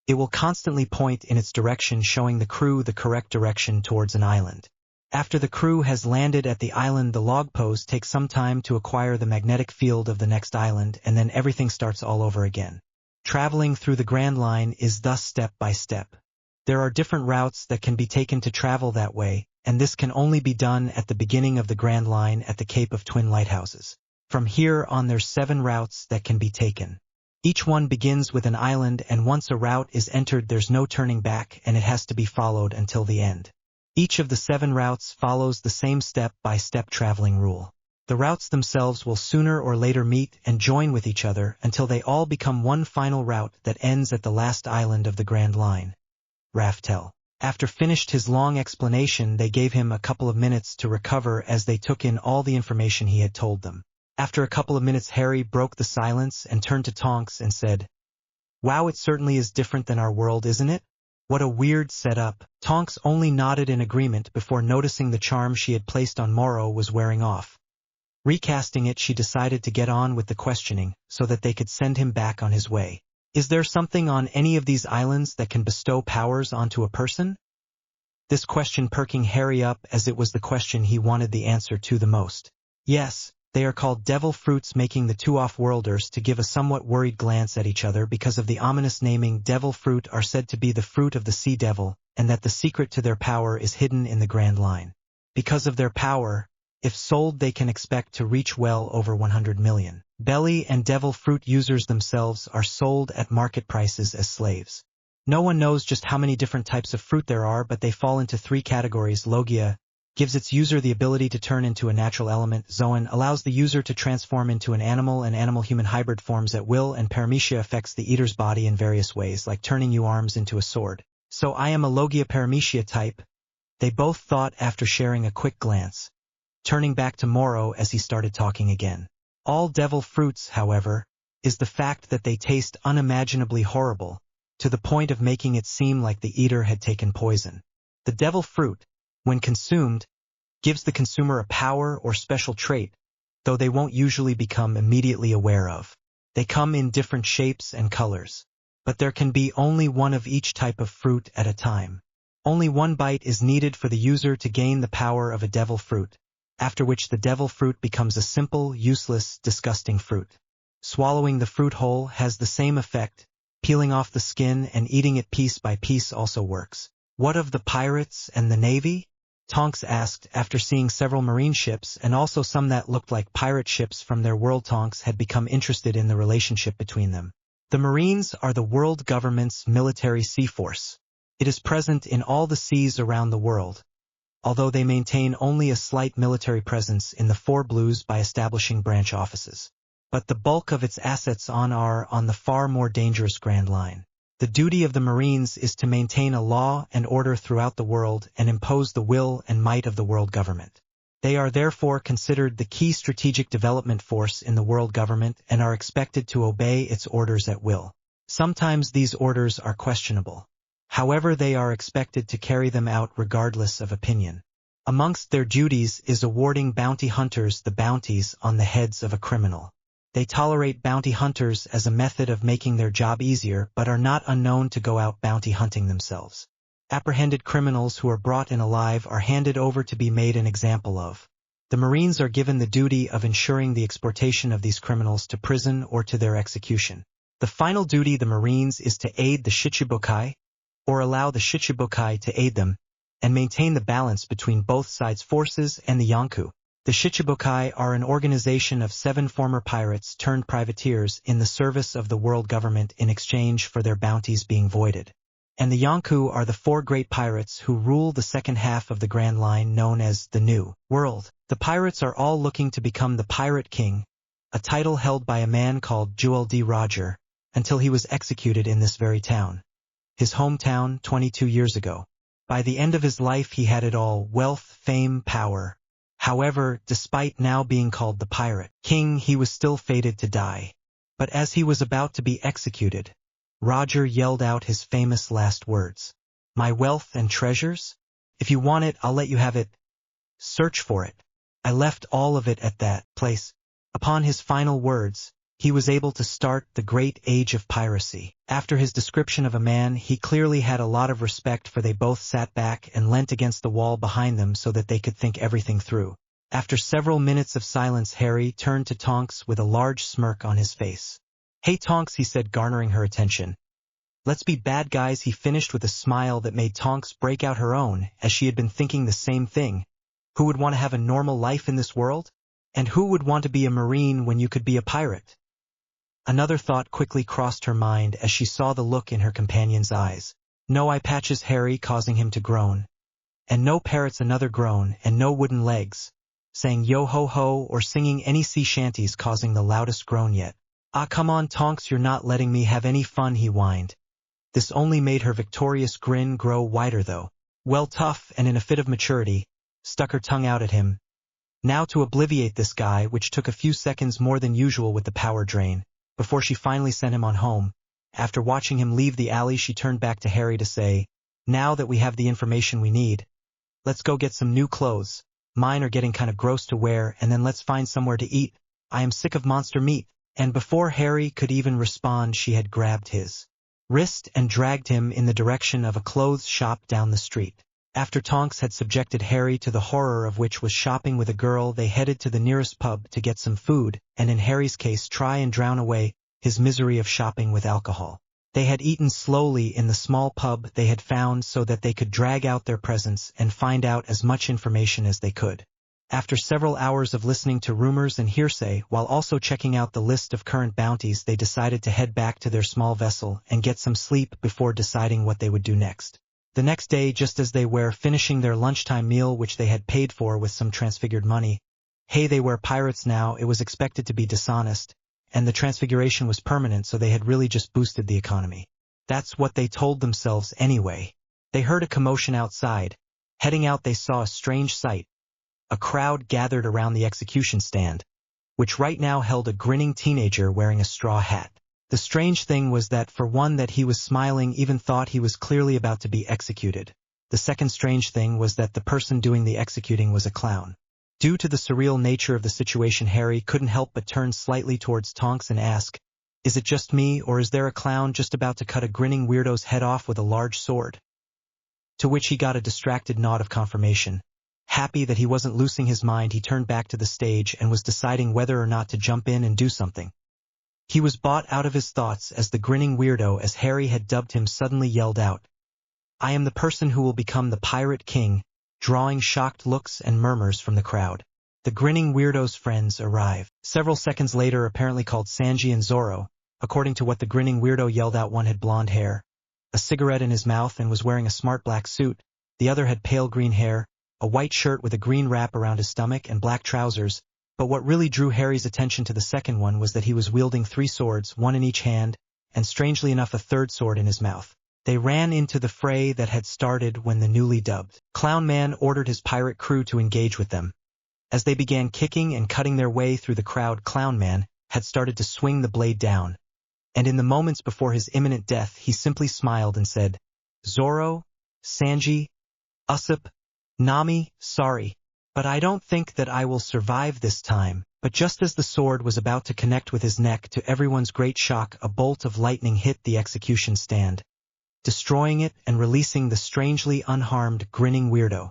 it will constantly point in its direction, showing the crew the correct direction towards an island. After the crew has landed at the island, the log pose takes some time to acquire the magnetic field of the next island, and then everything starts all over again. Traveling through the Grand Line is thus step by step. There are different routes that can be taken to travel that way, and this can only be done at the beginning of the Grand Line at the Cape of Twin Lighthouses. From here on there's 7 routes that can be taken. Each one begins with an island, and once a route is entered there's no turning back, and it has to be followed until the end. Each of the 7 routes follows the same step-by-step traveling rule. The routes themselves will sooner or later meet and join with each other until they all become one final route that ends at the last island of the Grand Line. Raftel. After finished his long explanation, they gave him a couple of minutes to recover as they took in all the information he had told them. After a couple of minutes, Harry broke the silence and turned to Tonks and said, "Wow, it certainly is different than our world, isn't it? What a weird setup." Tonks only nodded in agreement before noticing the charm she had placed on Morrow was wearing off. Recasting it, she decided to get on with the questioning so that they could send him back on his way. "Is there something on any of these islands that can bestow powers onto a person?" This question perking Harry up, as it was the question he wanted the answer to the most. "Yes, they are called devil fruits," making the two off-worlders to give a somewhat worried glance at each other because of the ominous naming. Devil fruit are said to be the fruit of the sea devil, and that the secret to their power is hidden in the Grand Line. Because of their power, if sold, they can expect to reach well over 100 million. Belly and devil fruit users themselves are sold at market prices as slaves. No one knows just how many different types of fruit there are, but they fall into three categories. Logia gives its user the ability to turn into a natural element. Zoan allows the user to transform into an animal and animal-human hybrid forms at will, and Paramecia affects the eater's body in various ways, like turning your arms into a sword. "So I am a Logia Paramecia type," they both thought after sharing a quick glance, turning back to Morrow as he started talking again. All devil fruits, however, is the fact that they taste unimaginably horrible, to the point of making it seem like the eater had taken poison. The devil fruit, when consumed, gives the consumer a power or special trait, though they won't usually become immediately aware of. They come in different shapes and colors, but there can be only one of each type of fruit at a time. Only one bite is needed for the user to gain the power of a devil fruit, after which the devil fruit becomes a simple, useless, disgusting fruit. Swallowing the fruit whole has the same effect. Peeling off the skin and eating it piece by piece also works. "What of the pirates and the navy?" Tonks asked after seeing several marine ships and also some that looked like pirate ships from their world. Tonks had become interested in the relationship between them. "The Marines are the world government's military sea force. It is present in all the seas around the world, although they maintain only a slight military presence in the Four Blues by establishing branch offices. But the bulk of its assets are on the far more dangerous Grand Line. The duty of the Marines is to maintain a law and order throughout the world and impose the will and might of the world government. They are therefore considered the key strategic development force in the world government and are expected to obey its orders at will. Sometimes these orders are questionable. However, they are expected to carry them out regardless of opinion. Amongst their duties is awarding bounty hunters the bounties on the heads of a criminal. They tolerate bounty hunters as a method of making their job easier, but are not unknown to go out bounty hunting themselves. Apprehended criminals who are brought in alive are handed over to be made an example of. The Marines are given the duty of ensuring the exportation of these criminals to prison or to their execution. The final duty of the Marines is to aid the Shichibukai, or allow the Shichibukai to aid them, and maintain the balance between both sides' forces and the Yonku. The Shichibukai are an organization of 7 former pirates turned privateers in the service of the world government in exchange for their bounties being voided. And the Yonku are the 4 great pirates who rule the second half of the Grand Line known as the New World. The pirates are all looking to become the Pirate King, a title held by a man called Jewel D. Roger, until he was executed in this very town, his hometown, 22 years ago. By the end of his life he had it all: wealth, fame, power. However, despite now being called the Pirate King, he was still fated to die. But as he was about to be executed, Roger yelled out his famous last words. "My wealth and treasures? If you want it, I'll let you have it. Search for it. I left all of it at that place." Upon his final words, he was able to start the great age of piracy. After his description of a man, he clearly had a lot of respect, for they both sat back and leant against the wall behind them so that they could think everything through. After several minutes of silence, Harry turned to Tonks with a large smirk on his face. "Hey Tonks," he said, garnering her attention. "Let's be bad guys," he finished with a smile that made Tonks break out her own, as she had been thinking the same thing. Who would want to have a normal life in this world? And who would want to be a Marine when you could be a pirate? Another thought quickly crossed her mind as she saw the look in her companion's eyes. "No eye patches," Harry, causing him to groan. "And no parrots," another groan, "and no wooden legs." saying yo-ho-ho or singing any sea shanties causing the loudest groan yet. "Ah, come on, Tonks, you're not letting me have any fun," he whined. This only made her victorious grin grow wider though. Well, tough, and in a fit of maturity, stuck her tongue out at him. Now to obliviate this guy, which took a few seconds more than usual with the power drain, before she finally sent him on home. After watching him leave the alley, she turned back to Harry to say, "Now that we have the information we need, let's go get some new clothes. Mine are getting kind of gross to wear, and then let's find somewhere to eat. I am sick of monster meat." And before Harry could even respond, she had grabbed his wrist and dragged him in the direction of a clothes shop down the street. After Tonks had subjected Harry to the horror of which was shopping with a girl, they headed to the nearest pub to get some food, and in Harry's case try and drown away his misery of shopping with alcohol. They had eaten slowly in the small pub they had found so that they could drag out their presents and find out as much information as they could. After several hours of listening to rumors and hearsay, while also checking out the list of current bounties, they decided to head back to their small vessel and get some sleep before deciding what they would do next. The next day, just as they were finishing their lunchtime meal, which they had paid for with some transfigured money, hey, they were pirates now, it was expected to be dishonest, and the transfiguration was permanent, so they had really just boosted the economy. That's what they told themselves anyway. They heard a commotion outside. Heading out, they saw a strange sight. A crowd gathered around the execution stand, which right now held a grinning teenager wearing a straw hat. The strange thing was that for one, that he was smiling, even thought he was clearly about to be executed. The second strange thing was that the person doing the executing was a clown. Due to the surreal nature of the situation, Harry couldn't help but turn slightly towards Tonks and ask, "Is it just me, or is there a clown just about to cut a grinning weirdo's head off with a large sword?" To which he got a distracted nod of confirmation. Happy that he wasn't losing his mind, he turned back to the stage and was deciding whether or not to jump in and do something. He was brought out of his thoughts as the grinning weirdo, as Harry had dubbed him, suddenly yelled out, "I am the person who will become the Pirate King," drawing shocked looks and murmurs from the crowd. The grinning weirdo's friends arrived. Several seconds later, apparently called Sanji and Zoro. According to what the grinning weirdo yelled out, one had blonde hair, a cigarette in his mouth, and was wearing a smart black suit. The other had pale green hair, a white shirt with a green wrap around his stomach, and black trousers. But what really drew Harry's attention to the second one was that he was wielding 3 swords, one in each hand, and strangely enough a third sword in his mouth. They ran into the fray that had started when the newly dubbed Clown Man ordered his pirate crew to engage with them. As they began kicking and cutting their way through the crowd, Clown Man had started to swing the blade down, and in the moments before his imminent death, he simply smiled and said, "Zoro, Sanji, Usopp, Nami, sorry, but I don't think that I will survive this time." But just as the sword was about to connect with his neck, to everyone's great shock, a bolt of lightning hit the execution stand, destroying it and releasing the strangely unharmed, grinning weirdo.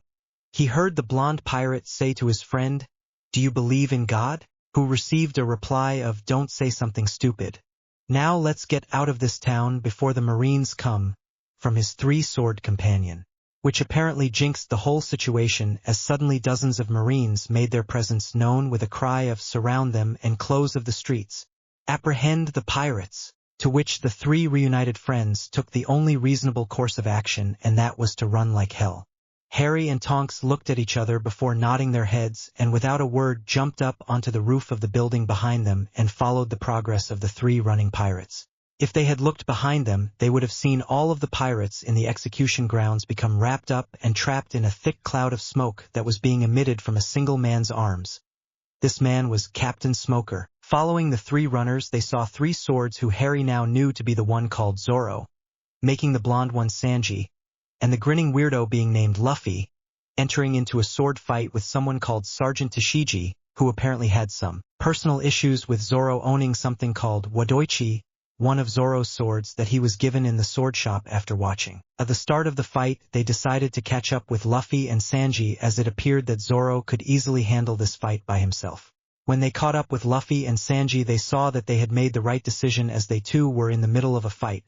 He heard the blonde pirate say to his friend, "Do you believe in God?" who received a reply of, "Don't say something stupid. Now let's get out of this town before the Marines come," from his 3-sword companion, which apparently jinxed the whole situation, as suddenly dozens of Marines made their presence known with a cry of "Surround them and close of the streets. Apprehend the pirates," to which the 3 reunited friends took the only reasonable course of action, and that was to run like hell. Harry and Tonks looked at each other before nodding their heads, and without a word jumped up onto the roof of the building behind them and followed the progress of the 3 running pirates. If they had looked behind them, they would have seen all of the pirates in the execution grounds become wrapped up and trapped in a thick cloud of smoke that was being emitted from a single man's arms. This man was Captain Smoker. Following the 3 runners, they saw 3 swords, who Harry now knew to be the one called Zoro, making the blonde one Sanji, and the grinning weirdo being named Luffy, entering into a sword fight with someone called Sergeant Tashigi, who apparently had some personal issues with Zoro owning something called Wadoichi, one of Zoro's swords that he was given in the sword shop after watching. At the start of the fight, they decided to catch up with Luffy and Sanji, as it appeared that Zoro could easily handle this fight by himself. When they caught up with Luffy and Sanji, they saw that they had made the right decision, as they too were in the middle of a fight.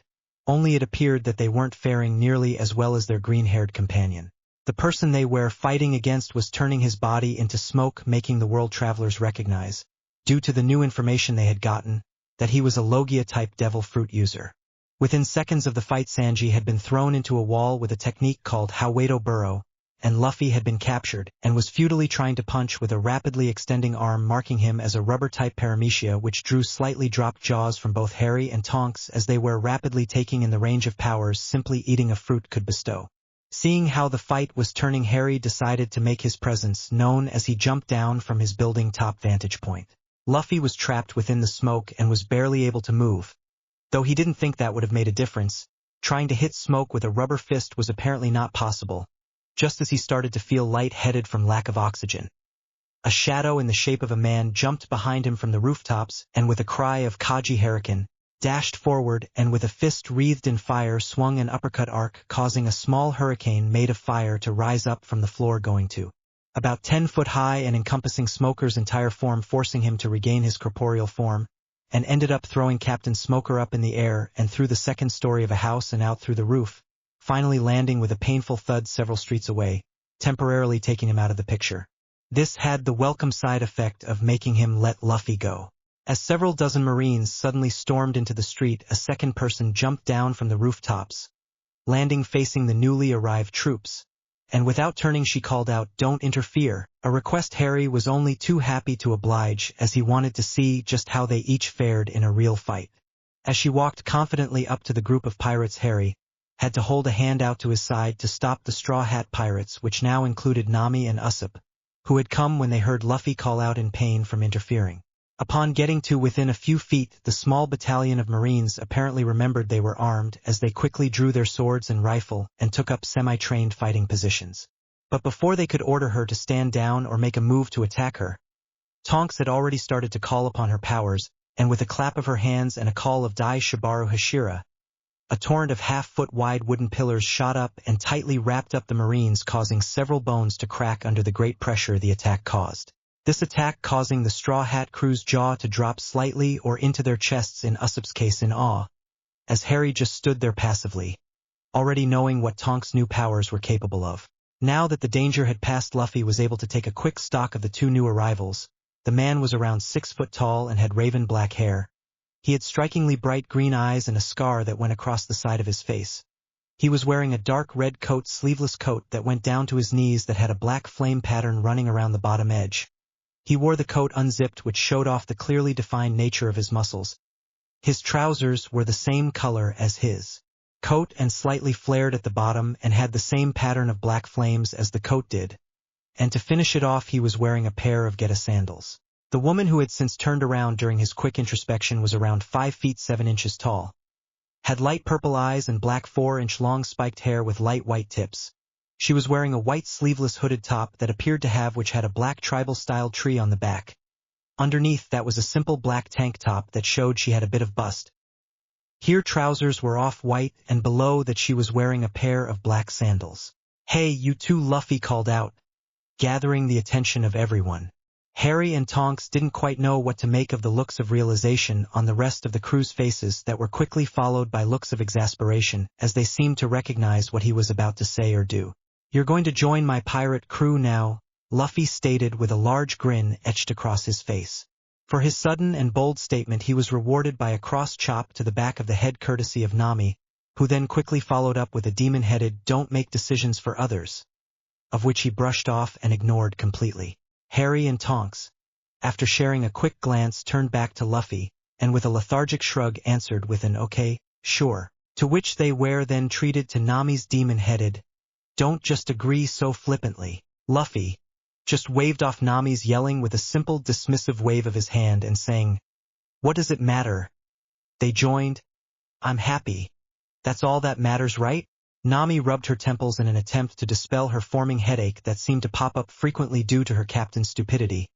Only it appeared that they weren't faring nearly as well as their green-haired companion. The person they were fighting against was turning his body into smoke, making the world travelers recognize, due to the new information they had gotten, that he was a Logia-type devil fruit user. Within seconds of the fight, Sanji had been thrown into a wall with a technique called Howado Burrow, and Luffy had been captured, and was futilely trying to punch with a rapidly extending arm, marking him as a rubber-type paramecia, which drew slightly dropped jaws from both Harry and Tonks as they were rapidly taking in the range of powers simply eating a fruit could bestow. Seeing how the fight was turning, Harry decided to make his presence known as he jumped down from his building top vantage point. Luffy was trapped within the smoke and was barely able to move. Though he didn't think that would have made a difference, trying to hit smoke with a rubber fist was apparently not possible, just as he started to feel light-headed from lack of oxygen. A shadow in the shape of a man jumped behind him from the rooftops and with a cry of Kaji Hurricane, dashed forward and with a fist wreathed in fire swung an uppercut arc, causing a small hurricane made of fire to rise up from the floor, going to about 10 foot high and encompassing Smoker's entire form, forcing him to regain his corporeal form, and ended up throwing Captain Smoker up in the air and through the second story of a house and out through the roof, finally landing with a painful thud several streets away, temporarily taking him out of the picture. This had the welcome side effect of making him let Luffy go. As several dozen Marines suddenly stormed into the street, a second person jumped down from the rooftops, landing facing the newly arrived troops. And without turning she called out, "Don't interfere," a request Harry was only too happy to oblige, as he wanted to see just how they each fared in a real fight. As she walked confidently up to the group of pirates, Harry had to hold a hand out to his side to stop the Straw Hat Pirates, which now included Nami and Usopp, who had come when they heard Luffy call out in pain from interfering. Upon getting to within a few feet, the small battalion of Marines apparently remembered they were armed, as they quickly drew their swords and rifle and took up semi-trained fighting positions. But before they could order her to stand down or make a move to attack her, Tonks had already started to call upon her powers, and with a clap of her hands and a call of Dai Shibaru Hashira, a torrent of half-foot-wide wooden pillars shot up and tightly wrapped up the Marines, causing several bones to crack under the great pressure the attack caused. This attack causing the Straw Hat crew's jaw to drop slightly or into their chests, in Usopp's case in awe, as Harry just stood there passively, already knowing what Tonks' new powers were capable of. Now that the danger had passed, Luffy was able to take a quick stock of the two new arrivals. The man was around 6 foot tall and had raven black hair. He had strikingly bright green eyes and a scar that went across the side of his face. He was wearing a dark red coat, sleeveless coat that went down to his knees that had a black flame pattern running around the bottom edge. He wore the coat unzipped, which showed off the clearly defined nature of his muscles. His trousers were the same color as his coat and slightly flared at the bottom and had the same pattern of black flames as the coat did. And to finish it off, he was wearing a pair of Geta sandals. The woman, who had since turned around during his quick introspection, was around 5 feet 7 inches tall, had light purple eyes and black 4-inch long spiked hair with light white tips. She was wearing a white sleeveless hooded top that appeared to have which had a black tribal-style tree on the back. Underneath that was a simple black tank top that showed she had a bit of bust. Here trousers were off-white, and below that she was wearing a pair of black sandals. "Hey, you two," Luffy called out, gathering the attention of everyone. Harry and Tonks didn't quite know what to make of the looks of realization on the rest of the crew's faces that were quickly followed by looks of exasperation, as they seemed to recognize what he was about to say or do. "You're going to join my pirate crew now," Luffy stated with a large grin etched across his face. For his sudden and bold statement he was rewarded by a cross chop to the back of the head courtesy of Nami, who then quickly followed up with a demon-headed "Don't make decisions for others," of which he brushed off and ignored completely. Harry and Tonks, after sharing a quick glance, turned back to Luffy, and with a lethargic shrug answered with an "Okay, sure," to which they were then treated to Nami's demon-headed "Don't just agree so flippantly." Luffy just waved off Nami's yelling with a simple dismissive wave of his hand and saying, "What does it matter? They joined. I'm happy. That's all that matters, right?" Nami rubbed her temples in an attempt to dispel her forming headache that seemed to pop up frequently due to her captain's stupidity.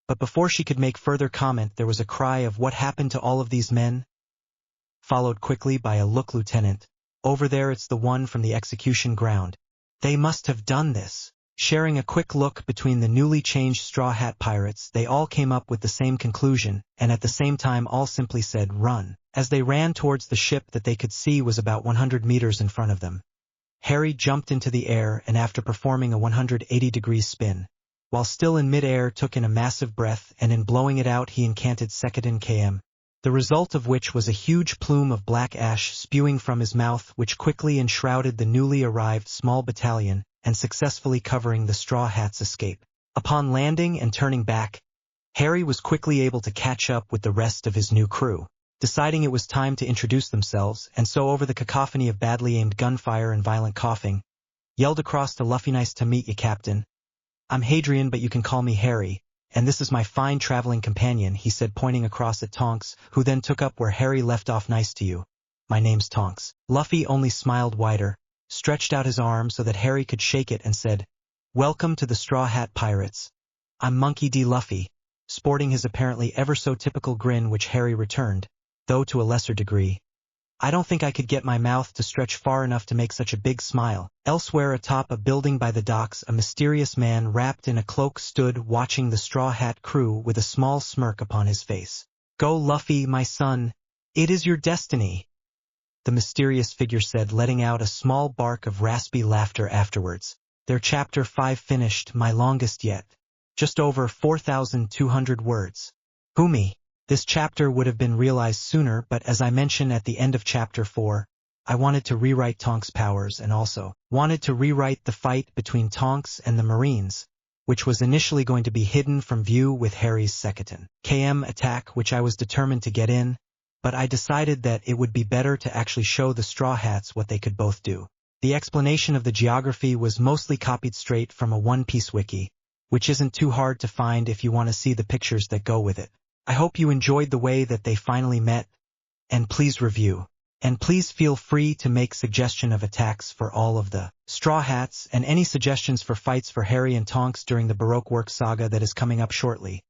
But before she could make further comment, there was a cry of "What happened to all of these men?" followed quickly by a "Look, Lieutenant. Over there, it's the one from the execution ground. They must have done this." Sharing a quick look between the newly changed Straw Hat Pirates, they all came up with the same conclusion, and at the same time all simply said, "Run," as they ran towards the ship that they could see was about 100 meters in front of them. Harry jumped into the air and, after performing a 180-degree spin, while still in mid-air, took in a massive breath, and in blowing it out he incanted Sekiden KM, the result of which was a huge plume of black ash spewing from his mouth, which quickly enshrouded the newly arrived small battalion and successfully covering the Straw Hat's escape. Upon landing and turning back, Harry was quickly able to catch up with the rest of his new crew, deciding it was time to introduce themselves, and so over the cacophony of badly aimed gunfire and violent coughing, yelled across to Luffy, "Nice to meet you, Captain. I'm Hadrian, but you can call me Harry, and this is my fine traveling companion," he said, pointing across at Tonks, who then took up where Harry left off. "Nice to you. My name's Tonks." Luffy only smiled wider, stretched out his arm so that Harry could shake it, and said, "Welcome to the Straw Hat Pirates. I'm Monkey D. Luffy," sporting his apparently ever so typical grin, which Harry returned, though to a lesser degree. "I don't think I could get my mouth to stretch far enough to make such a big smile." Elsewhere atop a building by the docks, a mysterious man wrapped in a cloak stood watching the Straw Hat crew with a small smirk upon his face. "Go, Luffy, my son. It is your destiny," the mysterious figure said, letting out a small bark of raspy laughter afterwards. Their Chapter 5 finished, my longest yet. Just over 4,200 words. Hoomy. This chapter would have been realized sooner, but as I mentioned at the end of Chapter 4, I wanted to rewrite Tonks' powers and also wanted to rewrite the fight between Tonks and the Marines, which was initially going to be hidden from view with Harry's second KM attack, which I was determined to get in, but I decided that it would be better to actually show the Straw Hats what they could both do. The explanation of the geography was mostly copied straight from a One Piece wiki, which isn't too hard to find if you want to see the pictures that go with it. I hope you enjoyed the way that they finally met, and please review. And please feel free to make suggestion of attacks for all of the Straw Hats and any suggestions for fights for Harry and Tonks during the Baroque Works saga that is coming up shortly.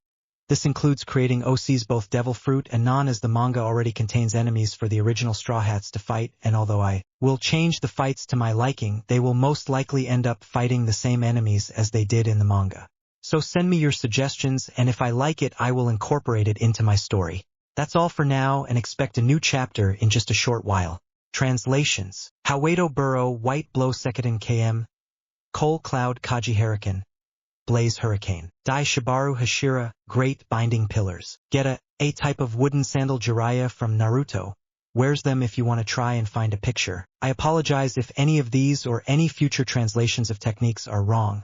This includes creating OCs both Devil Fruit and Non, as the manga already contains enemies for the original Straw Hats to fight, and although I will change the fights to my liking, they will most likely end up fighting the same enemies as they did in the manga. So send me your suggestions, and if I like it, I will incorporate it into my story. That's all for now, and expect a new chapter in just a short while. Translations. Hawedo Burrow White Blow Sekiden KM Coal Cloud Kaji Hurricane Blaze Hurricane Dai Shibaru Hashira Great Binding Pillars. Get a type of wooden sandal Jiraiya from Naruto. Wears them if you want to try and find a picture. I apologize if any of these or any future translations of techniques are wrong.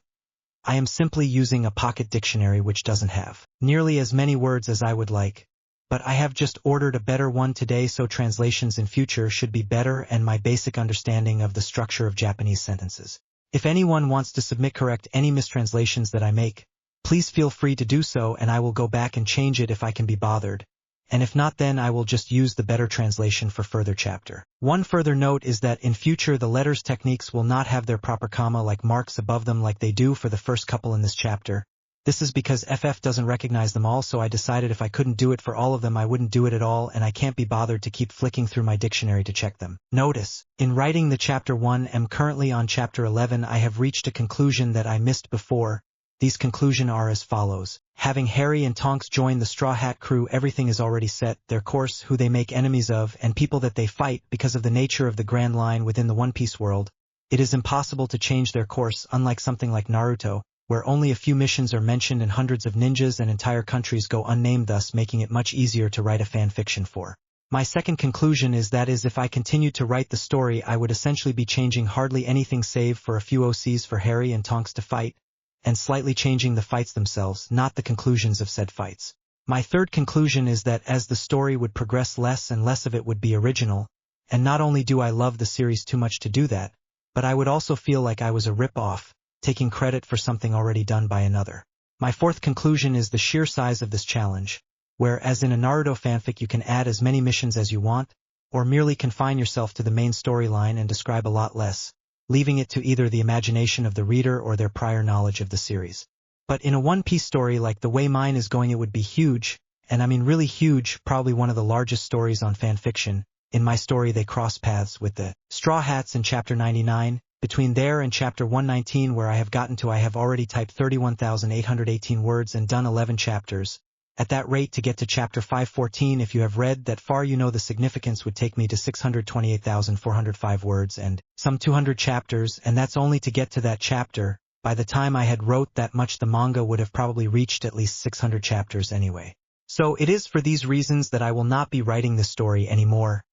I am simply using a pocket dictionary which doesn't have nearly as many words as I would like, but I have just ordered a better one today, so translations in future should be better and my basic understanding of the structure of Japanese sentences. If anyone wants to submit correct any mistranslations that I make, please feel free to do so, and I will go back and change it if I can be bothered. And if not, then I will just use the better translation for further chapter. One further note is that in future the letters techniques will not have their proper comma-like marks above them like they do for the first couple in this chapter. This is because FF doesn't recognize them all, so I decided if I couldn't do it for all of them I wouldn't do it at all, and I can't be bothered to keep flicking through my dictionary to check them. Notice, in writing the Chapter 1 am currently on Chapter 11, I have reached a conclusion that I missed before. These conclusions are as follows. Having Harry and Tonks join the Straw Hat crew, everything is already set, their course, who they make enemies of, and people that they fight. Because of the nature of the Grand Line within the One Piece world, it is impossible to change their course, unlike something like Naruto, where only a few missions are mentioned and hundreds of ninjas and entire countries go unnamed, thus making it much easier to write a fan fiction for. My second conclusion is that if I continued to write the story, I would essentially be changing hardly anything save for a few OCs for Harry and Tonks to fight, and slightly changing the fights themselves, not the conclusions of said fights. My third conclusion is that as the story would progress, less and less of it would be original, and not only do I love the series too much to do that, but I would also feel like I was a rip-off, taking credit for something already done by another. My fourth conclusion is the sheer size of this challenge, where as in a Naruto fanfic you can add as many missions as you want, or merely confine yourself to the main storyline and describe a lot less, leaving it to either the imagination of the reader or their prior knowledge of the series. But in a One Piece story like the way mine is going, it would be huge, and I mean really huge, probably one of the largest stories on fanfiction. In my story they cross paths with the Straw Hats in Chapter 99. Between there and Chapter 119, where I have gotten to, I have already typed 31,818 words and done 11 chapters. At that rate, to get to Chapter 514, if you have read that far, you know the significance would take me to 628,405 words and some 200 chapters, and that's only to get to that chapter. By the time I had wrote that much, the manga would have probably reached at least 600 chapters anyway. So it is for these reasons that I will not be writing this story anymore.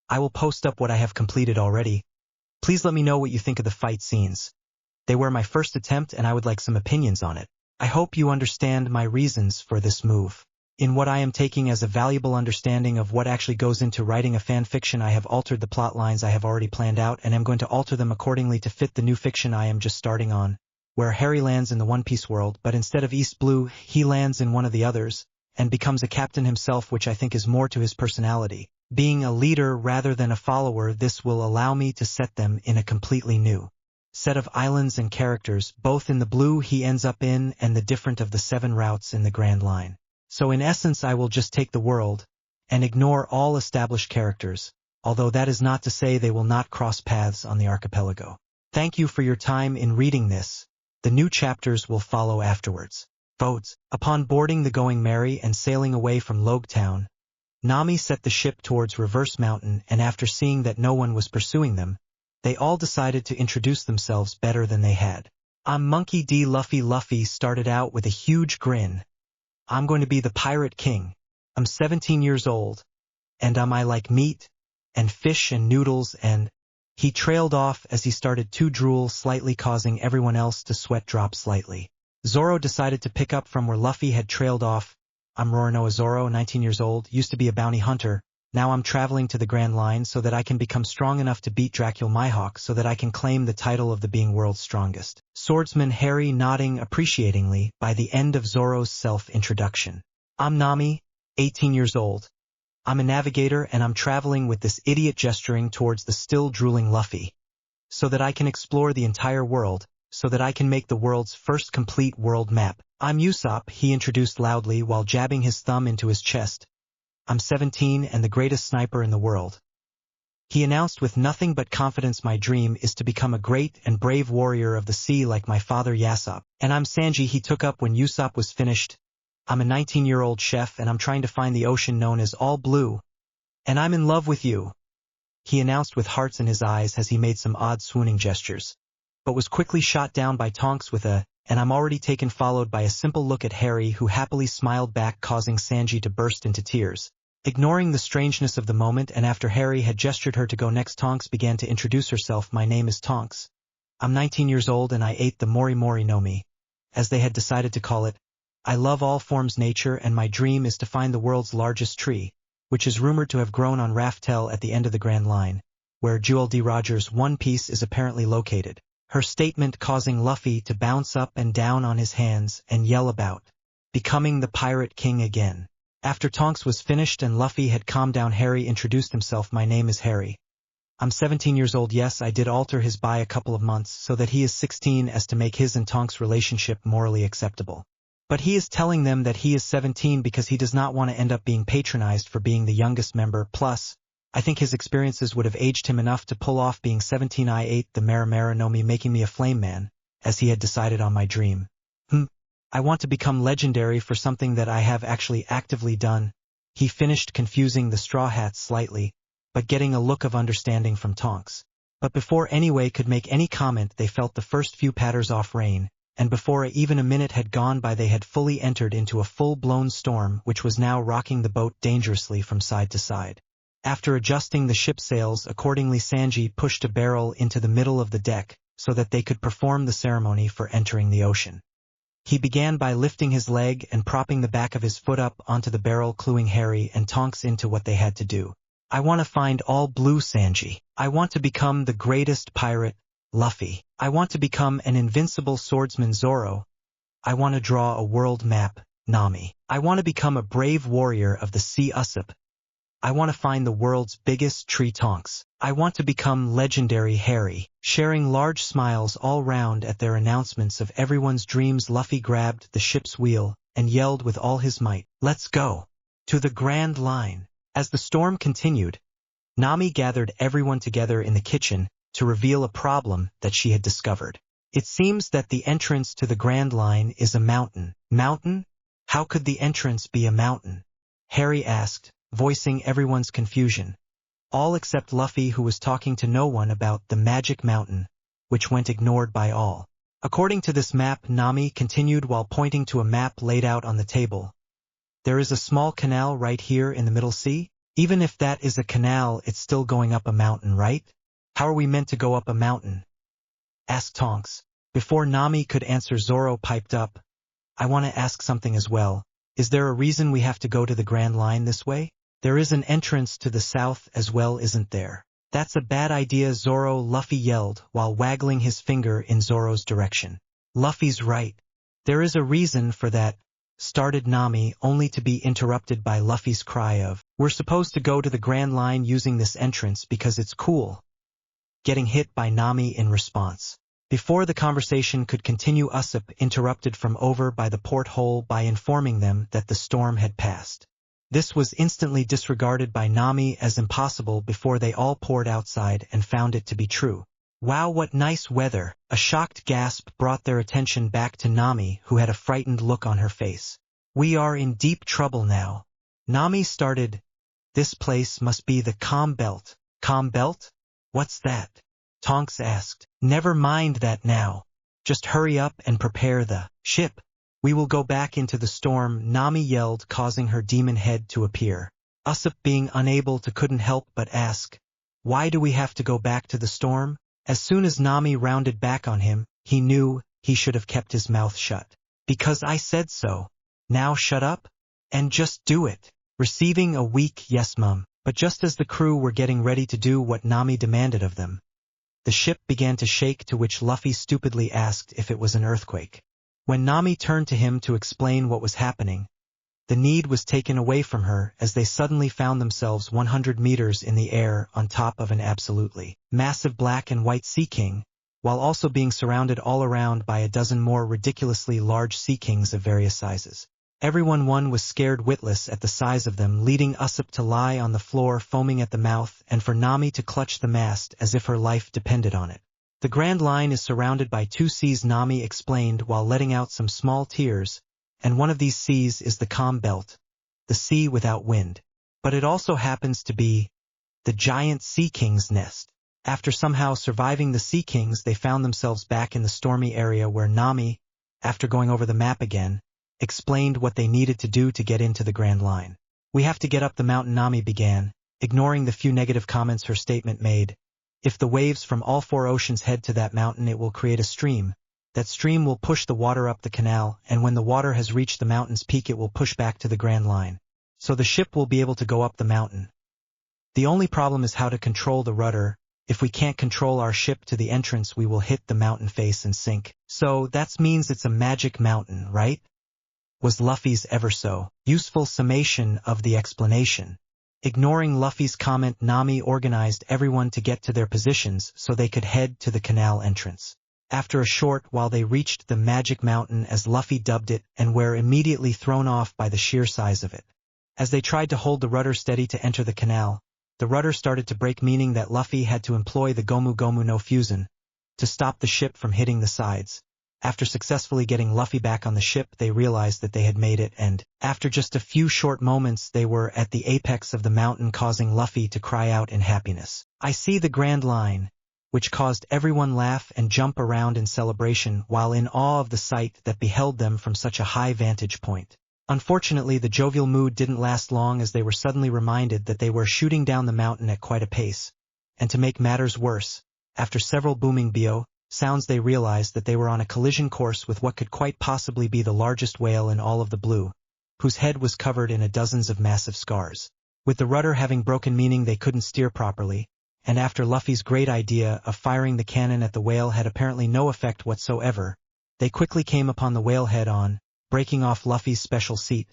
I will post up what I have completed already. Please let me know what you think of the fight scenes. They were my first attempt and I would like some opinions on it. I hope you understand my reasons for this move. In what I am taking as a valuable understanding of what actually goes into writing a fan fiction, I have altered the plot lines I have already planned out and am going to alter them accordingly to fit the new fiction I am just starting on, where Harry lands in the One Piece world, but instead of East Blue, he lands in one of the others, and becomes a captain himself, which I think is more to his personality. Being a leader rather than a follower, this will allow me to set them in a completely new set of islands and characters, both in the blue he ends up in and the different of the 7 routes in the Grand Line. So in essence I will just take the world, and ignore all established characters, although that is not to say they will not cross paths on the archipelago. Thank you for your time in reading this. The new chapters will follow afterwards. Votes. Upon boarding the Going Merry and sailing away from Logue Town, Nami set the ship towards Reverse Mountain, and after seeing that no one was pursuing them, they all decided to introduce themselves better than they had. I'm Monkey D. Luffy. Luffy started out with a huge grin. I'm going to be the Pirate King. I'm 17 years old, and I like meat, and fish and noodles, and he trailed off as he started to drool slightly, causing everyone else to sweat drop slightly. Zoro decided to pick up from where Luffy had trailed off. I'm Roronoa Zoro, 19 years old, used to be a bounty hunter. Now I'm traveling to the Grand Line so that I can become strong enough to beat Dracula Mihawk so that I can claim the title of the being world's strongest swordsman. Harry nodding appreciatingly by the end of Zoro's self-introduction. I'm Nami, 18 years old. I'm a navigator and I'm traveling with this idiot, gesturing towards the still drooling Luffy, so that I can explore the entire world, so that I can make the world's first complete world map. I'm Usopp, he introduced loudly while jabbing his thumb into his chest. I'm 17 and the greatest sniper in the world. He announced with nothing but confidence, my dream is to become a great and brave warrior of the sea like my father Yasopp. And I'm Sanji, he took up when Usopp was finished. I'm a 19-year-old chef and I'm trying to find the ocean known as All Blue. And I'm in love with you, he announced with hearts in his eyes as he made some odd swooning gestures, but was quickly shot down by Tonks with a, and I'm already taken, followed by a simple look at Harry, who happily smiled back, causing Sanji to burst into tears. Ignoring the strangeness of the moment, and after Harry had gestured her to go next, Tonks began to introduce herself. My name is Tonks. I'm 19 years old and I ate the Mori Mori no Mi, as they had decided to call it. I love all forms nature and my dream is to find the world's largest tree, which is rumored to have grown on Raftel at the end of the Grand Line, where Jewel D. Rogers' One Piece is apparently located. Her statement causing Luffy to bounce up and down on his hands and yell about becoming the Pirate King again. After Tonks was finished and Luffy had calmed down, Harry introduced himself. My name is Harry. I'm 17 years old. Yes, I did alter his by a couple of months so that he is 16, as to make his and Tonks' relationship morally acceptable. But he is telling them that he is 17 because he does not want to end up being patronized for being the youngest member. Plus, I think his experiences would have aged him enough to pull off being 17. I ate the Mara Mara no Mi, making me a flame man, as he had decided on my dream. I want to become legendary for something that I have actually actively done. He finished, confusing the Straw Hats slightly, but getting a look of understanding from Tonks. But before anyone could make any comment, they felt the first few patters off rain, and before even a minute had gone by they had fully entered into a full-blown storm which was now rocking the boat dangerously from side to side. After adjusting the ship sails accordingly, Sanji pushed a barrel into the middle of the deck so that they could perform the ceremony for entering the ocean. He began by lifting his leg and propping the back of his foot up onto the barrel, cluing Harry and Tonks into what they had to do. I want to find All Blue, Sanji. I want to become the greatest pirate, Luffy. I want to become an invincible swordsman, Zoro. I want to draw a world map, Nami. I want to become a brave warrior of the sea, Usopp. I want to find the world's biggest tree, Tonks. I want to become legendary, Harry. Sharing large smiles all round at their announcements of everyone's dreams, Luffy grabbed the ship's wheel and yelled with all his might, "Let's go!" to the Grand Line. As the storm continued, Nami gathered everyone together in the kitchen to reveal a problem that she had discovered. It seems that the entrance to the Grand Line is a mountain. Mountain? How could the entrance be a mountain? Harry asked, voicing everyone's confusion. All except Luffy, who was talking to no one about the magic mountain, which went ignored by all. According to this map, Nami continued while pointing to a map laid out on the table. There is a small canal right here in the middle. See? Even if that is a canal, it's still going up a mountain, right? How are we meant to go up a mountain? Asked Tonks. Before Nami could answer, Zoro piped up, "I want to ask something as well. Is there a reason we have to go to the Grand Line this way? There is an entrance to the south as well, isn't there?" "That's a bad idea, Zoro," Luffy yelled, while waggling his finger in Zoro's direction. "Luffy's right. There is a reason for that," started Nami, only to be interrupted by Luffy's cry of, "We're supposed to go to the Grand Line using this entrance because it's cool," getting hit by Nami in response. Before the conversation could continue, Usopp interrupted from over by the porthole by informing them that the storm had passed. This was instantly disregarded by Nami as impossible before they all poured outside and found it to be true. "Wow, what nice weather!" A shocked gasp brought their attention back to Nami, who had a frightened look on her face. "We are in deep trouble now." Nami started, "This place must be the Calm Belt." "Calm Belt? What's that?" Tonks asked. "Never mind that now. Just hurry up and prepare the ship. We will go back into the storm," Nami yelled, causing her demon head to appear. Usopp, being unable to, couldn't help but ask, "Why do we have to go back to the storm?" As soon as Nami rounded back on him, he knew he should have kept his mouth shut. "Because I said so. Now shut up and just do it." Receiving a weak "yes, mum," but just as the crew were getting ready to do what Nami demanded of them, the ship began to shake, to which Luffy stupidly asked if it was an earthquake. When Nami turned to him to explain what was happening, the need was taken away from her as they suddenly found themselves 100 meters in the air on top of an absolutely massive black and white sea king, while also being surrounded all around by a dozen more ridiculously large sea kings of various sizes. Everyone was scared witless at the size of them, leading Usopp to lie on the floor foaming at the mouth and for Nami to clutch the mast as if her life depended on it. "The Grand Line is surrounded by 2 seas," Nami explained while letting out some small tears, "and one of these seas is the Calm Belt, the sea without wind. But it also happens to be the giant Sea King's nest." After somehow surviving the Sea Kings, they found themselves back in the stormy area where Nami, after going over the map again, explained what they needed to do to get into the Grand Line. "We have to get up the mountain," Nami began, ignoring the few negative comments her statement made. "If the waves from all 4 oceans head to that mountain, it will create a stream. That stream will push the water up the canal, and when the water has reached the mountain's peak, it will push back to the Grand Line. So the ship will be able to go up the mountain. The only problem is how to control the rudder. If we can't control our ship to the entrance, we will hit the mountain face and sink. So that means it's a magic mountain, right?" was Luffy's ever so useful summation of the explanation. Ignoring Luffy's comment, Nami organized everyone to get to their positions so they could head to the canal entrance. After a short while they reached the Magic Mountain, as Luffy dubbed it, and were immediately thrown off by the sheer size of it. As they tried to hold the rudder steady to enter the canal, the rudder started to break, meaning that Luffy had to employ the Gomu Gomu no Fusen to stop the ship from hitting the sides. After successfully getting Luffy back on the ship, they realized that they had made it, and after just a few short moments they were at the apex of the mountain, causing Luffy to cry out in happiness, "I see the Grand Line," which caused everyone laugh and jump around in celebration while in awe of the sight that beheld them from such a high vantage point. Unfortunately, the jovial mood didn't last long, as they were suddenly reminded that they were shooting down the mountain at quite a pace. And to make matters worse, after several booming bio sounds, they realized that they were on a collision course with what could quite possibly be the largest whale in all of the blue, whose head was covered in dozens of massive scars. With the rudder having broken, meaning they couldn't steer properly, and after Luffy's great idea of firing the cannon at the whale had apparently no effect whatsoever, they quickly came upon the whale head-on, breaking off Luffy's special seat.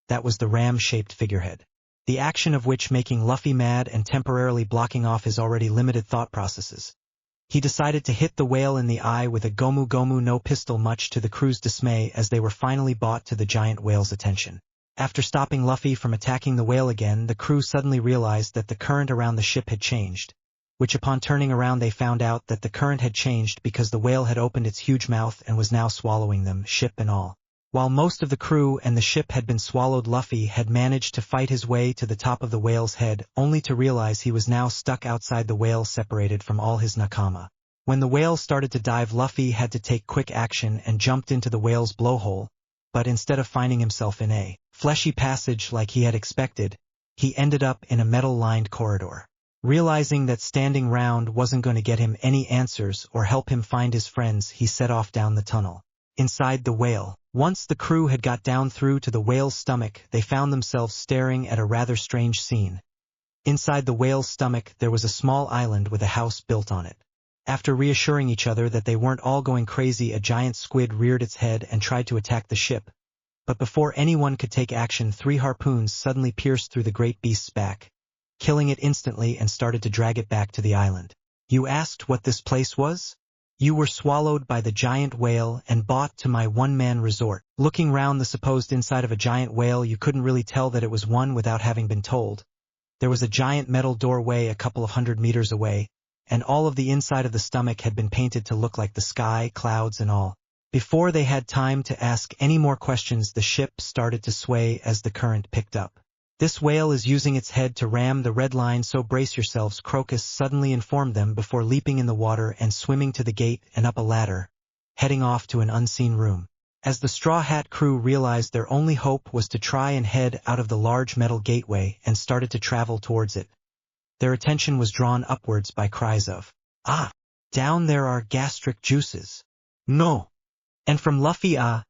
That was the ram-shaped figurehead. The action of which making Luffy mad and temporarily blocking off his already limited thought processes. He decided to hit the whale in the eye with a Gomu Gomu no pistol, much to the crew's dismay, as they were finally brought to the giant whale's attention. After stopping Luffy from attacking the whale again, the crew suddenly realized that the current around the ship had changed, which upon turning around they found out that the current had changed because the whale had opened its huge mouth and was now swallowing them, ship and all. While most of the crew and the ship had been swallowed, Luffy had managed to fight his way to the top of the whale's head, only to realize he was now stuck outside the whale, separated from all his nakama. When the whale started to dive, Luffy had to take quick action and jumped into the whale's blowhole, but instead of finding himself in a fleshy passage like he had expected, he ended up in a metal-lined corridor. Realizing that standing round wasn't going to get him any answers or help him find his friends, he set off down the tunnel. Inside the whale. Once the crew had got down through to the whale's stomach, they found themselves staring at a rather strange scene. Inside the whale's stomach there was a small island with a house built on it. After reassuring each other that they weren't all going crazy, a giant squid reared its head and tried to attack the ship. But before anyone could take action, 3 harpoons suddenly pierced through the great beast's back, killing it instantly, and started to drag it back to the island. You asked what this place was? You were swallowed by the giant whale and brought to my one-man resort. Looking round the supposed inside of a giant whale, you couldn't really tell that it was one without having been told. There was a giant metal doorway a couple of 100 meters away, and all of the inside of the stomach had been painted to look like the sky, clouds and all. Before they had time to ask any more questions, the ship started to sway as the current picked up. This whale is using its head to ram the red line, so brace yourselves, Crocus suddenly informed them before leaping in the water and swimming to the gate and up a ladder, heading off to an unseen room. As the Straw Hat crew realized their only hope was to try and head out of the large metal gateway and started to travel towards it, their attention was drawn upwards by cries of, "Ah! Down there are gastric juices. No!" And from Luffy, "Ah!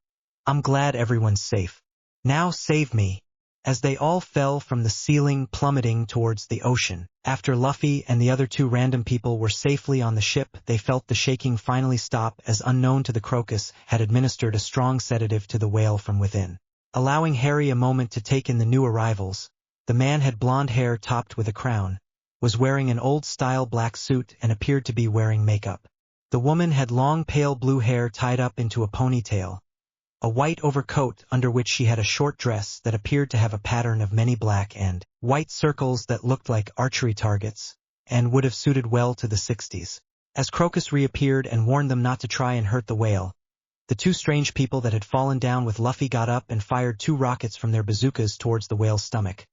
I'm glad everyone's safe. Now save me," as they all fell from the ceiling, plummeting towards the ocean. After Luffy and the other 2 random people were safely on the ship, they felt the shaking finally stop, as unknown to the Crocus had administered a strong sedative to the whale from within. Allowing Harry a moment to take in the new arrivals, the man had blonde hair topped with a crown, was wearing an old-style black suit and appeared to be wearing makeup. The woman had long pale blue hair tied up into a ponytail, a white overcoat under which she had a short dress that appeared to have a pattern of many black and white circles that looked like archery targets, and would have suited well to the 60s. As Crocus reappeared and warned them not to try and hurt the whale, the 2 strange people that had fallen down with Luffy got up and fired 2 rockets from their bazookas towards the whale's stomach,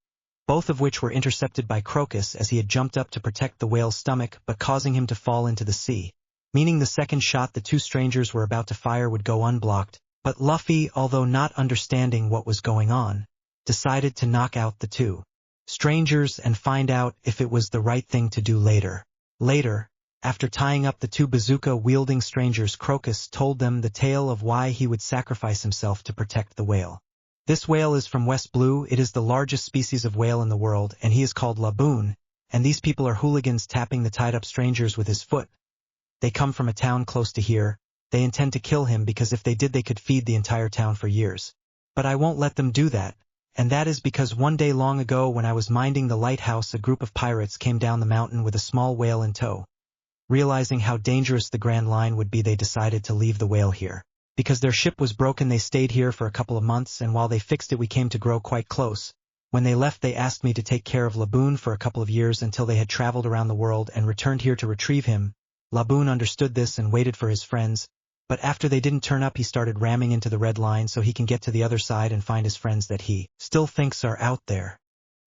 both of which were intercepted by Crocus as he had jumped up to protect the whale's stomach, but causing him to fall into the sea, meaning the second shot the 2 strangers were about to fire would go unblocked. But Luffy, although not understanding what was going on, decided to knock out the 2 strangers and find out if it was the right thing to do later. Later, after tying up the 2 bazooka-wielding strangers, Crocus told them the tale of why he would sacrifice himself to protect the whale. This whale is from West Blue. It is the largest species of whale in the world, and he is called Laboon, and these people are hooligans tapping the tied-up strangers with his foot. They come from a town close to here. They intend to kill him because if they did they could feed the entire town for years. But I won't let them do that, and that is because one day long ago when I was minding the lighthouse, a group of pirates came down the mountain with a small whale in tow. Realizing how dangerous the Grand Line would be, they decided to leave the whale here. Because their ship was broken, they stayed here for a couple of months, and while they fixed it we came to grow quite close. When they left they asked me to take care of Laboon for a couple of years until they had traveled around the world and returned here to retrieve him. Laboon understood this and waited for his friends, but after they didn't turn up he started ramming into the red line so he can get to the other side and find his friends that he still thinks are out there.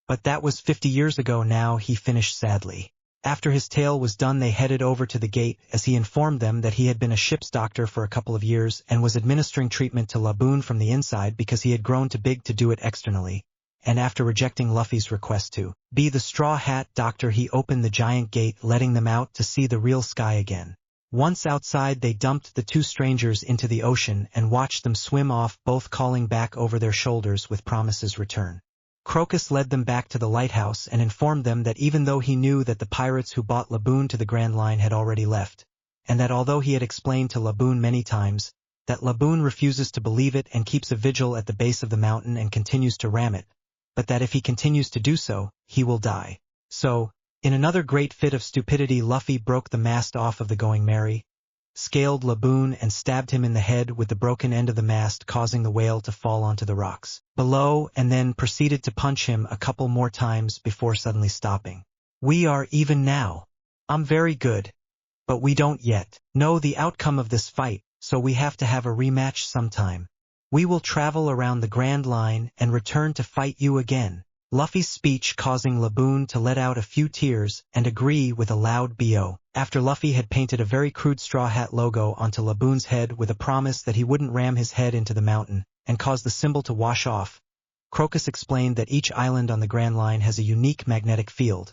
But that was 50 years ago now, he finished sadly. After his tale was done they headed over to the gate as he informed them that he had been a ship's doctor for a couple of years and was administering treatment to Laboon from the inside because he had grown too big to do it externally. And after rejecting Luffy's request to be the Straw Hat doctor, he opened the giant gate, letting them out to see the real sky again. Once outside they dumped the 2 strangers into the ocean and watched them swim off, both calling back over their shoulders with promises return. Crocus led them back to the lighthouse and informed them that even though he knew that the pirates who brought Laboon to the Grand Line had already left, and that although he had explained to Laboon many times, that Laboon refuses to believe it and keeps a vigil at the base of the mountain and continues to ram it, but that if he continues to do so, he will die. So, in another great fit of stupidity, Luffy broke the mast off of the Going Merry, scaled Laboon and stabbed him in the head with the broken end of the mast, causing the whale to fall onto the rocks below, and then proceeded to punch him a couple more times before suddenly stopping. "We are even now. I'm very good. But we don't yet know the outcome of this fight, so we have to have a rematch sometime. We will travel around the Grand Line and return to fight you again." Luffy's speech causing Laboon to let out a few tears and agree with a loud B.O. After Luffy had painted a very crude Straw Hat logo onto Laboon's head with a promise that he wouldn't ram his head into the mountain and cause the symbol to wash off, Crocus explained that each island on the Grand Line has a unique magnetic field,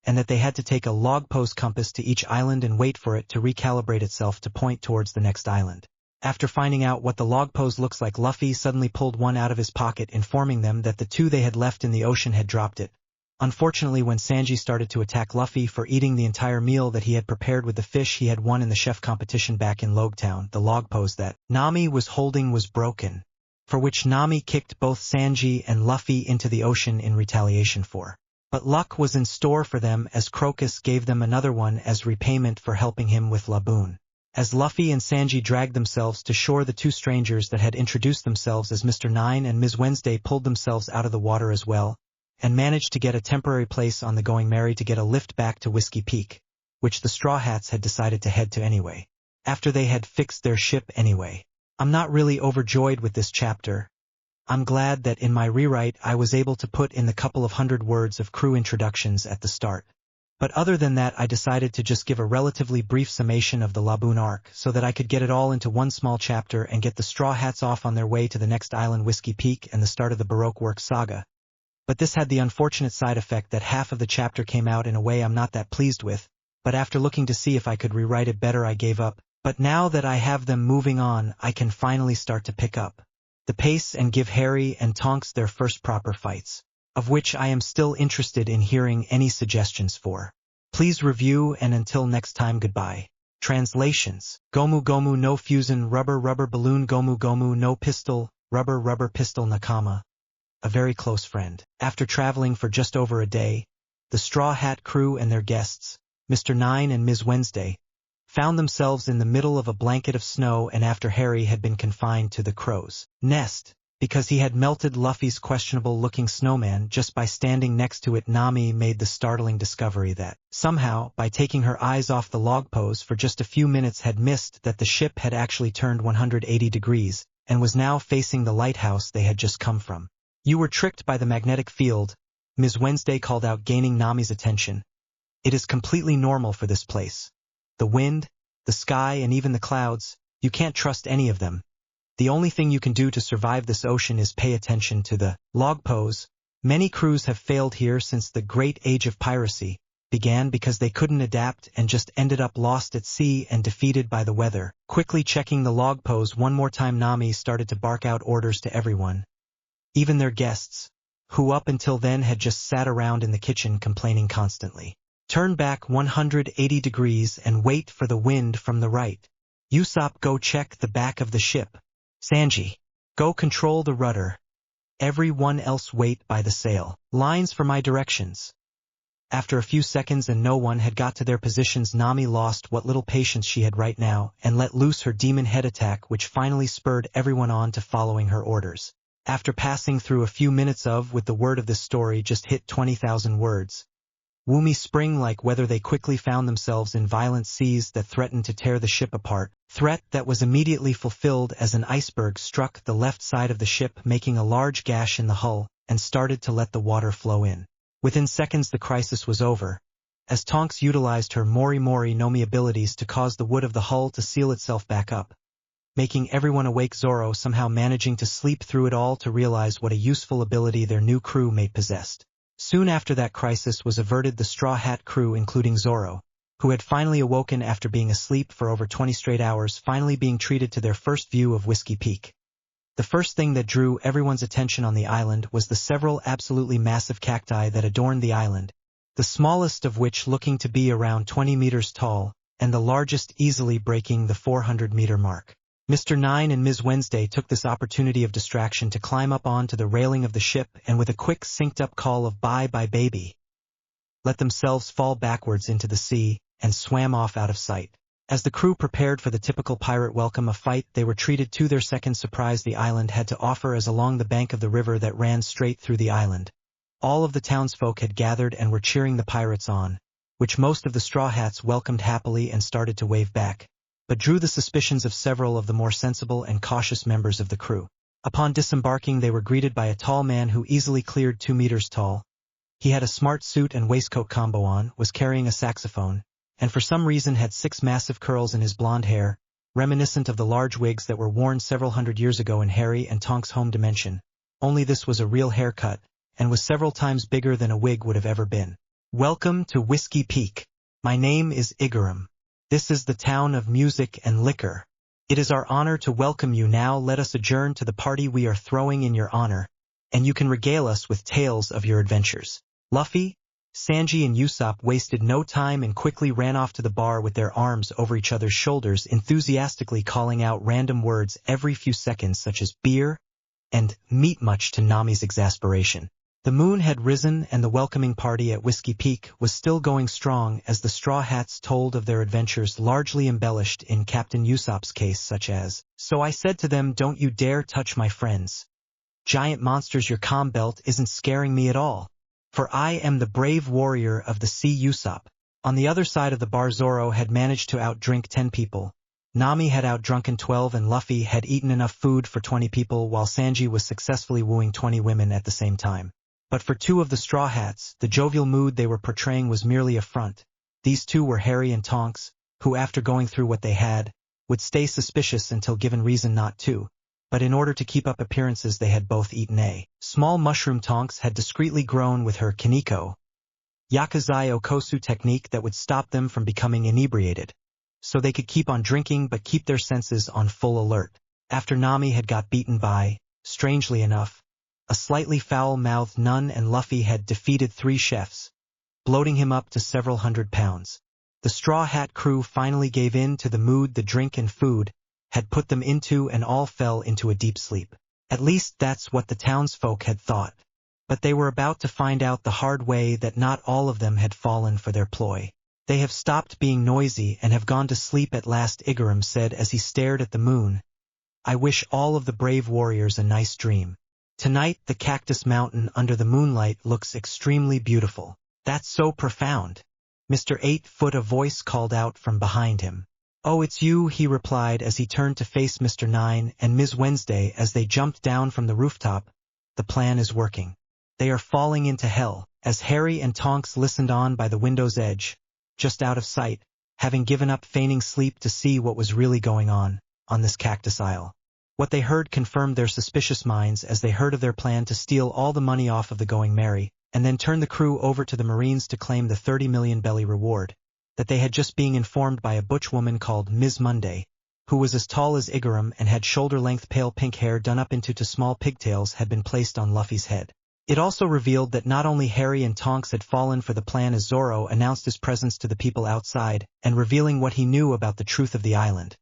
and that they had to take a log-post compass to each island and wait for it to recalibrate itself to point towards the next island. After finding out what the log pose looks like, Luffy suddenly pulled one out of his pocket, informing them that the two they had left in the ocean had dropped it. Unfortunately, when Sanji started to attack Luffy for eating the entire meal that he had prepared with the fish he had won in the chef competition back in Logtown, the log pose that Nami was holding was broken, for which Nami kicked both Sanji and Luffy into the ocean in retaliation for. But luck was in store for them, as Crocus gave them another one as repayment for helping him with Laboon. As Luffy and Sanji dragged themselves to shore, the two strangers that had introduced themselves as Mr. Nine and Ms. Wednesday pulled themselves out of the water as well, and managed to get a temporary place on the Going Merry to get a lift back to Whiskey Peak, which the Straw Hats had decided to head to anyway, after they had fixed their ship anyway. I'm not really overjoyed with this chapter. I'm glad that in my rewrite I was able to put in the couple of hundred words of crew introductions at the start. But other than that, I decided to just give a relatively brief summation of the Laboon arc so that I could get it all into one small chapter and get the Straw Hats off on their way to the next island, Whiskey Peak, and the start of the Baroque Works saga. But this had the unfortunate side effect that half of the chapter came out in a way I'm not that pleased with, but after looking to see if I could rewrite it better, I gave up. But now that I have them moving on, I can finally start to pick up the pace and give Harry and Tonks their first proper fights, of which I am still interested in hearing any suggestions for. Please review, and until next time, goodbye. Translations: Gomu Gomu no Fusen, Rubber Rubber Balloon, Gomu Gomu no Pistol, Rubber Rubber Pistol Nakama. A very close friend. After traveling for just over a day, the Straw Hat crew and their guests, Mr. Nine and Ms. Wednesday, found themselves in the middle of a blanket of snow, and after Harry had been confined to the crow's nest, because he had melted Luffy's questionable-looking snowman just by standing next to it, Nami made the startling discovery that, somehow, by taking her eyes off the log pose for just a few minutes, had missed that the ship had actually turned 180 degrees, and was now facing the lighthouse they had just come from. "You were tricked by the magnetic field," Ms. Wednesday called out, gaining Nami's attention. "It is completely normal for this place. The wind, the sky, and even the clouds, you can't trust any of them. The only thing you can do to survive this ocean is pay attention to the log pose. Many crews have failed here since the great age of piracy began because they couldn't adapt and just ended up lost at sea and defeated by the weather." Quickly checking the log pose one more time, Nami started to bark out orders to everyone, even their guests, who up until then had just sat around in the kitchen complaining constantly. "Turn back 180 degrees and wait for the wind from the right. Usopp, go check the back of the ship. Sanji, go control the rudder. Everyone else wait by the sail lines for my directions." After a few seconds and no one had got to their positions, Nami lost what little patience she had right now and let loose her demon head attack, which finally spurred everyone on to following her orders. After passing through a few minutes of, with the word of this story just hit 20,000 words, Woomy spring-like weather, they quickly found themselves in violent seas that threatened to tear the ship apart, threat that was immediately fulfilled as an iceberg struck the left side of the ship, making a large gash in the hull, and started to let the water flow in. Within seconds the crisis was over, as Tonks utilized her Mori Mori no Mi abilities to cause the wood of the hull to seal itself back up, making everyone awake, Zoro somehow managing to sleep through it all to realize what a useful ability their new crewmate possessed. Soon after that crisis was averted, the Straw Hat crew, including Zoro, who had finally awoken after being asleep for over 20 straight hours, finally being treated to their first view of Whiskey Peak. The first thing that drew everyone's attention on the island was the several absolutely massive cacti that adorned the island, the smallest of which looking to be around 20 meters tall, and the largest easily breaking the 400-meter mark. Mr. Nine and Ms. Wednesday took this opportunity of distraction to climb up onto the railing of the ship and with a quick synced-up call of "Bye bye baby," let themselves fall backwards into the sea and swam off out of sight. As the crew prepared for the typical pirate welcome, a fight they were treated to, their second surprise the island had to offer, as along the bank of the river that ran straight through the island, all of the townsfolk had gathered and were cheering the pirates on, which most of the Straw Hats welcomed happily and started to wave back, but drew the suspicions of several of the more sensible and cautious members of the crew. Upon disembarking, they were greeted by a tall man who easily cleared 2 meters tall. He had a smart suit and waistcoat combo on, was carrying a saxophone, and for some reason had 6 massive curls in his blonde hair, reminiscent of the large wigs that were worn several hundred years ago in Harry and Tonks' home dimension. Only this was a real haircut, and was several times bigger than a wig would have ever been. Welcome to Whiskey Peak. My name is Igaram. This is the town of music and liquor. It is our honor to welcome you. Now let us adjourn to the party we are throwing in your honor, and you can regale us with tales of your adventures. Luffy, Sanji and Usopp wasted no time and quickly ran off to the bar with their arms over each other's shoulders, enthusiastically calling out random words every few seconds such as beer and meat, much to Nami's exasperation. The moon had risen and the welcoming party at Whiskey Peak was still going strong as the Straw Hats told of their adventures, largely embellished in Captain Usopp's case, such as, "So I said to them, don't you dare touch my friends. Giant monsters, your comm belt isn't scaring me at all. For I am the brave warrior of the sea, Usopp." On the other side of the bar, Zoro had managed to outdrink 10 people. Nami had outdrunken 12 and Luffy had eaten enough food for 20 people, while Sanji was successfully wooing 20 women at the same time. But for two of the Straw Hats, the jovial mood they were portraying was merely a front. These two were Harry and Tonks, who after going through what they had, would stay suspicious until given reason not to. But in order to keep up appearances they had both eaten a small mushroom. Tonks had discreetly grown with her Kiniko Yakuzai Okosu technique that would stop them from becoming inebriated, so they could keep on drinking but keep their senses on full alert. After Nami had got beaten by, strangely enough, a slightly foul-mouthed nun, and Luffy had defeated 3 chefs, bloating him up to several hundred pounds, the Straw Hat crew finally gave in to the mood the drink and food had put them into and all fell into a deep sleep. At least that's what the townsfolk had thought. But they were about to find out the hard way that not all of them had fallen for their ploy. "They have stopped being noisy and have gone to sleep at last," Igaram said as he stared at the moon. "I wish all of the brave warriors a nice dream. Tonight the Cactus Mountain under the moonlight looks extremely beautiful." "That's so profound, Mr. 8-foot," a voice called out from behind him. "Oh, it's you," he replied as he turned to face Mr. 9 and Ms. Wednesday as they jumped down from the rooftop. "The plan is working. They are falling into hell." As Harry and Tonks listened on by the window's edge, just out of sight, having given up feigning sleep to see what was really going on this Cactus Isle. What they heard confirmed their suspicious minds as they heard of their plan to steal all the money off of the Going Merry, and then turn the crew over to the Marines to claim the 30 million belly reward, that they had just being informed by a butch woman called Ms. Monday, who was as tall as Igaram and had shoulder-length pale pink hair done up into 2 small pigtails, had been placed on Luffy's head. It also revealed that not only Harry and Tonks had fallen for the plan as Zoro announced his presence to the people outside, and revealing what he knew about the truth of the island,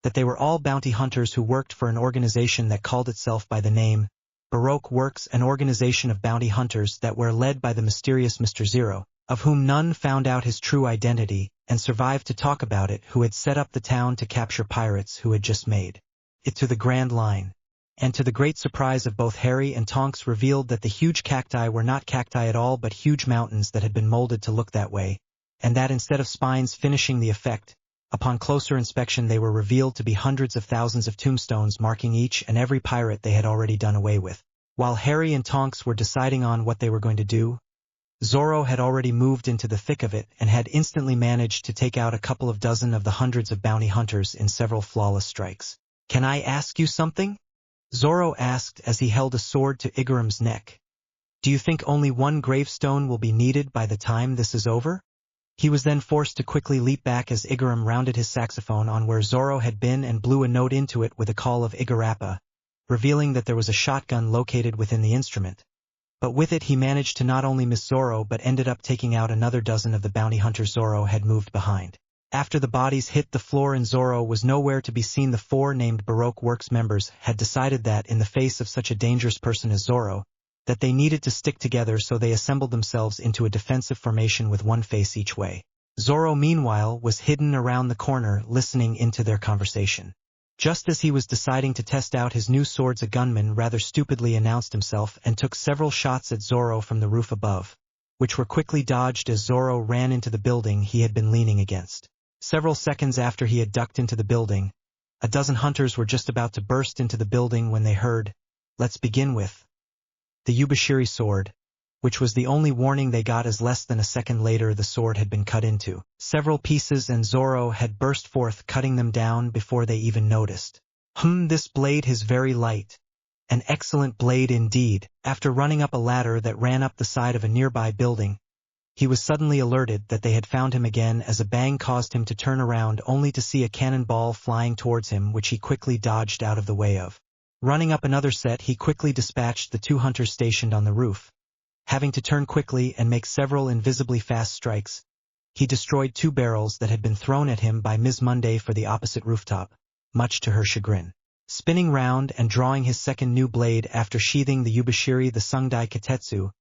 that they were all bounty hunters who worked for an organization that called itself by the name Baroque Works, an organization of bounty hunters that were led by the mysterious Mr. Zero, of whom none found out his true identity and survived to talk about it, who had set up the town to capture pirates who had just made it to the Grand Line. And to the great surprise of both Harry and Tonks, revealed that the huge cacti were not cacti at all but huge mountains that had been molded to look that way, and that instead of spines finishing the effect, upon closer inspection they were revealed to be hundreds of thousands of tombstones marking each and every pirate they had already done away with. While Harry and Tonks were deciding on what they were going to do, Zoro had already moved into the thick of it and had instantly managed to take out a couple of dozen of the hundreds of bounty hunters in several flawless strikes. "Can I ask you something?" Zoro asked as he held a sword to Igaram's neck. "Do you think only 1 gravestone will be needed by the time this is over?" He was then forced to quickly leap back as Igaram rounded his saxophone on where Zoro had been and blew a note into it with a call of Igarappa, revealing that there was a shotgun located within the instrument. But with it he managed to not only miss Zoro but ended up taking out another dozen of the bounty hunters Zoro had moved behind. After the bodies hit the floor and Zoro was nowhere to be seen, the 4 named Baroque Works members had decided that, in the face of such a dangerous person as Zoro, that they needed to stick together, so they assembled themselves into a defensive formation with 1 face each way. Zoro, meanwhile, was hidden around the corner listening into their conversation. Just as he was deciding to test out his new swords, a gunman rather stupidly announced himself and took several shots at Zoro from the roof above, which were quickly dodged as Zoro ran into the building he had been leaning against. Several seconds after he had ducked into the building, a dozen hunters were just about to burst into the building when they heard, "Let's begin with the Yubashiri sword," which was the only warning they got, as less than a second later the sword had been cut into several pieces and Zoro had burst forth, cutting them down before they even noticed. This blade is very light. An excellent blade indeed." After running up a ladder that ran up the side of a nearby building, He was suddenly alerted that they had found him again as a bang caused him to turn around only to see a cannonball flying towards him which he quickly dodged out of the way of. Running up another set, he quickly dispatched the 2 hunters stationed on the roof. Having to turn quickly and make several invisibly fast strikes, he destroyed 2 barrels that had been thrown at him by Ms. Monday for the opposite rooftop, much to her chagrin. Spinning round and drawing his second new blade after sheathing the Yubashiri the Sungdai Katetsu,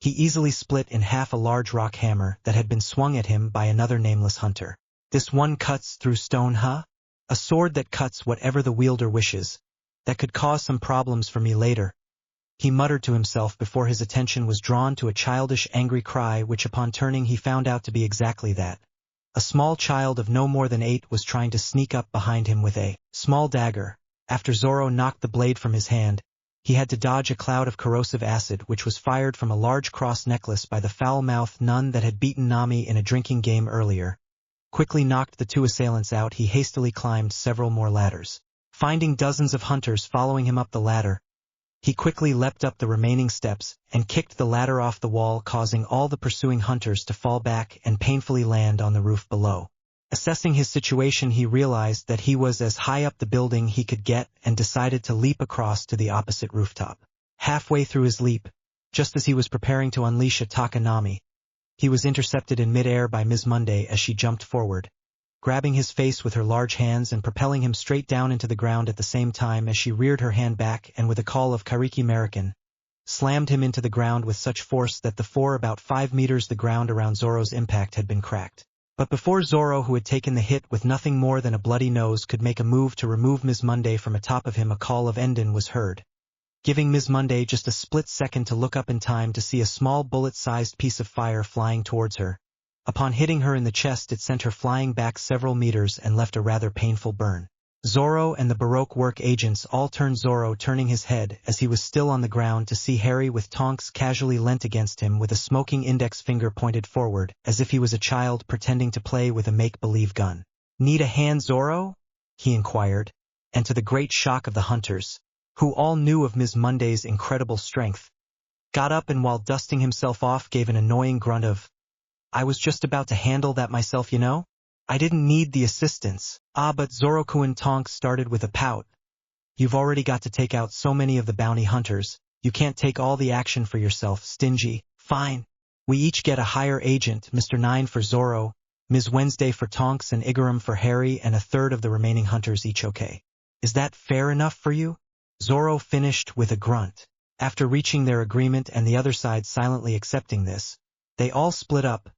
he easily split in half a large rock hammer that had been swung at him by another nameless hunter. This one cuts through stone, huh? A sword that cuts whatever the wielder wishes. That could cause some problems for me later, he muttered to himself before his attention was drawn to a childish angry cry which upon turning he found out to be exactly that. A small child of no more than 8 was trying to sneak up behind him with a small dagger. After Zoro knocked the blade from his hand, he had to dodge a cloud of corrosive acid which was fired from a large cross necklace by the foul-mouthed nun that had beaten Nami in a drinking game earlier. Quickly knocked the 2 assailants out, he hastily climbed several more ladders. Finding dozens of hunters following him up the ladder, he quickly leapt up the remaining steps and kicked the ladder off the wall, causing all the pursuing hunters to fall back and painfully land on the roof below. Assessing his situation, he realized that he was as high up the building he could get and decided to leap across to the opposite rooftop. Halfway through his leap, just as he was preparing to unleash a Takanami, he was intercepted in mid-air by Ms. Monday as she jumped forward, grabbing his face with her large hands and propelling him straight down into the ground at the same time as she reared her hand back and with a call of Kariki American, slammed him into the ground with such force that about 5 meters the ground around Zoro's impact had been cracked. But before Zoro, who had taken the hit with nothing more than a bloody nose, could make a move to remove Ms. Monday from atop of him, a call of Endon was heard, giving Ms. Monday just a split second to look up in time to see a small bullet-sized piece of fire flying towards her. Upon hitting her in the chest, it sent her flying back several meters and left a rather painful burn. Zoro and the Baroque work agents all turned, Zoro turning his head as he was still on the ground to see Harry with Tonks casually leant against him with a smoking index finger pointed forward, as if he was a child pretending to play with a make-believe gun. "Need a hand, Zoro?" he inquired, and to the great shock of the hunters, who all knew of Ms. Monday's incredible strength, got up and while dusting himself off gave an annoying grunt of, "I was just about to handle that myself, you know. I didn't need the assistance." "Ah, but Zoro-kun," Tonks started with a pout. "You've already got to take out so many of the bounty hunters, you can't take all the action for yourself, stingy." "Fine. We each get a higher agent, Mr. 9 for Zoro, Ms. Wednesday for Tonks and Igaram for Harry, and a third of the remaining hunters each, okay? Is that fair enough for you?" Zoro finished with a grunt. After reaching their agreement and the other side silently accepting this, they all split up,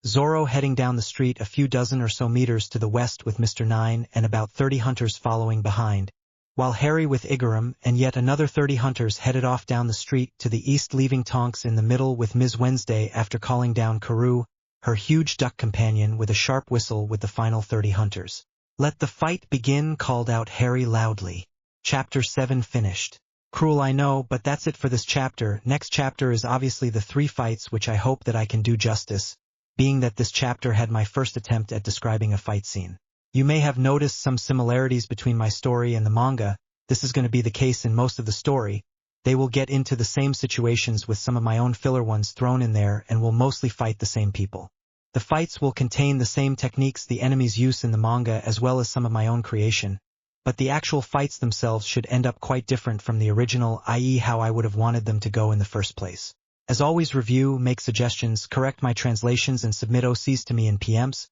Zoro heading down the street a few dozen or so meters to the west with Mr. 9 and about 30 hunters following behind, while Harry with Igaram and yet another 30 hunters headed off down the street to the east, leaving Tonks in the middle with Ms. Wednesday after calling down Karu, her huge duck companion, with a sharp whistle with the final 30 hunters. "Let the fight begin," called out Harry loudly. Chapter 7 finished. Cruel, I know, but that's it for this chapter. Next chapter is obviously the 3 fights, which I hope that I can do justice, being that this chapter had my first attempt at describing a fight scene. You may have noticed some similarities between my story and the manga. This is going to be the case in most of the story. They will get into the same situations with some of my own filler ones thrown in there and will mostly fight the same people. The fights will contain the same techniques the enemies use in the manga as well as some of my own creation, but the actual fights themselves should end up quite different from the original, i.e. how I would have wanted them to go in the first place. As always, review, make suggestions, correct my translations and submit OCs to me in PMs.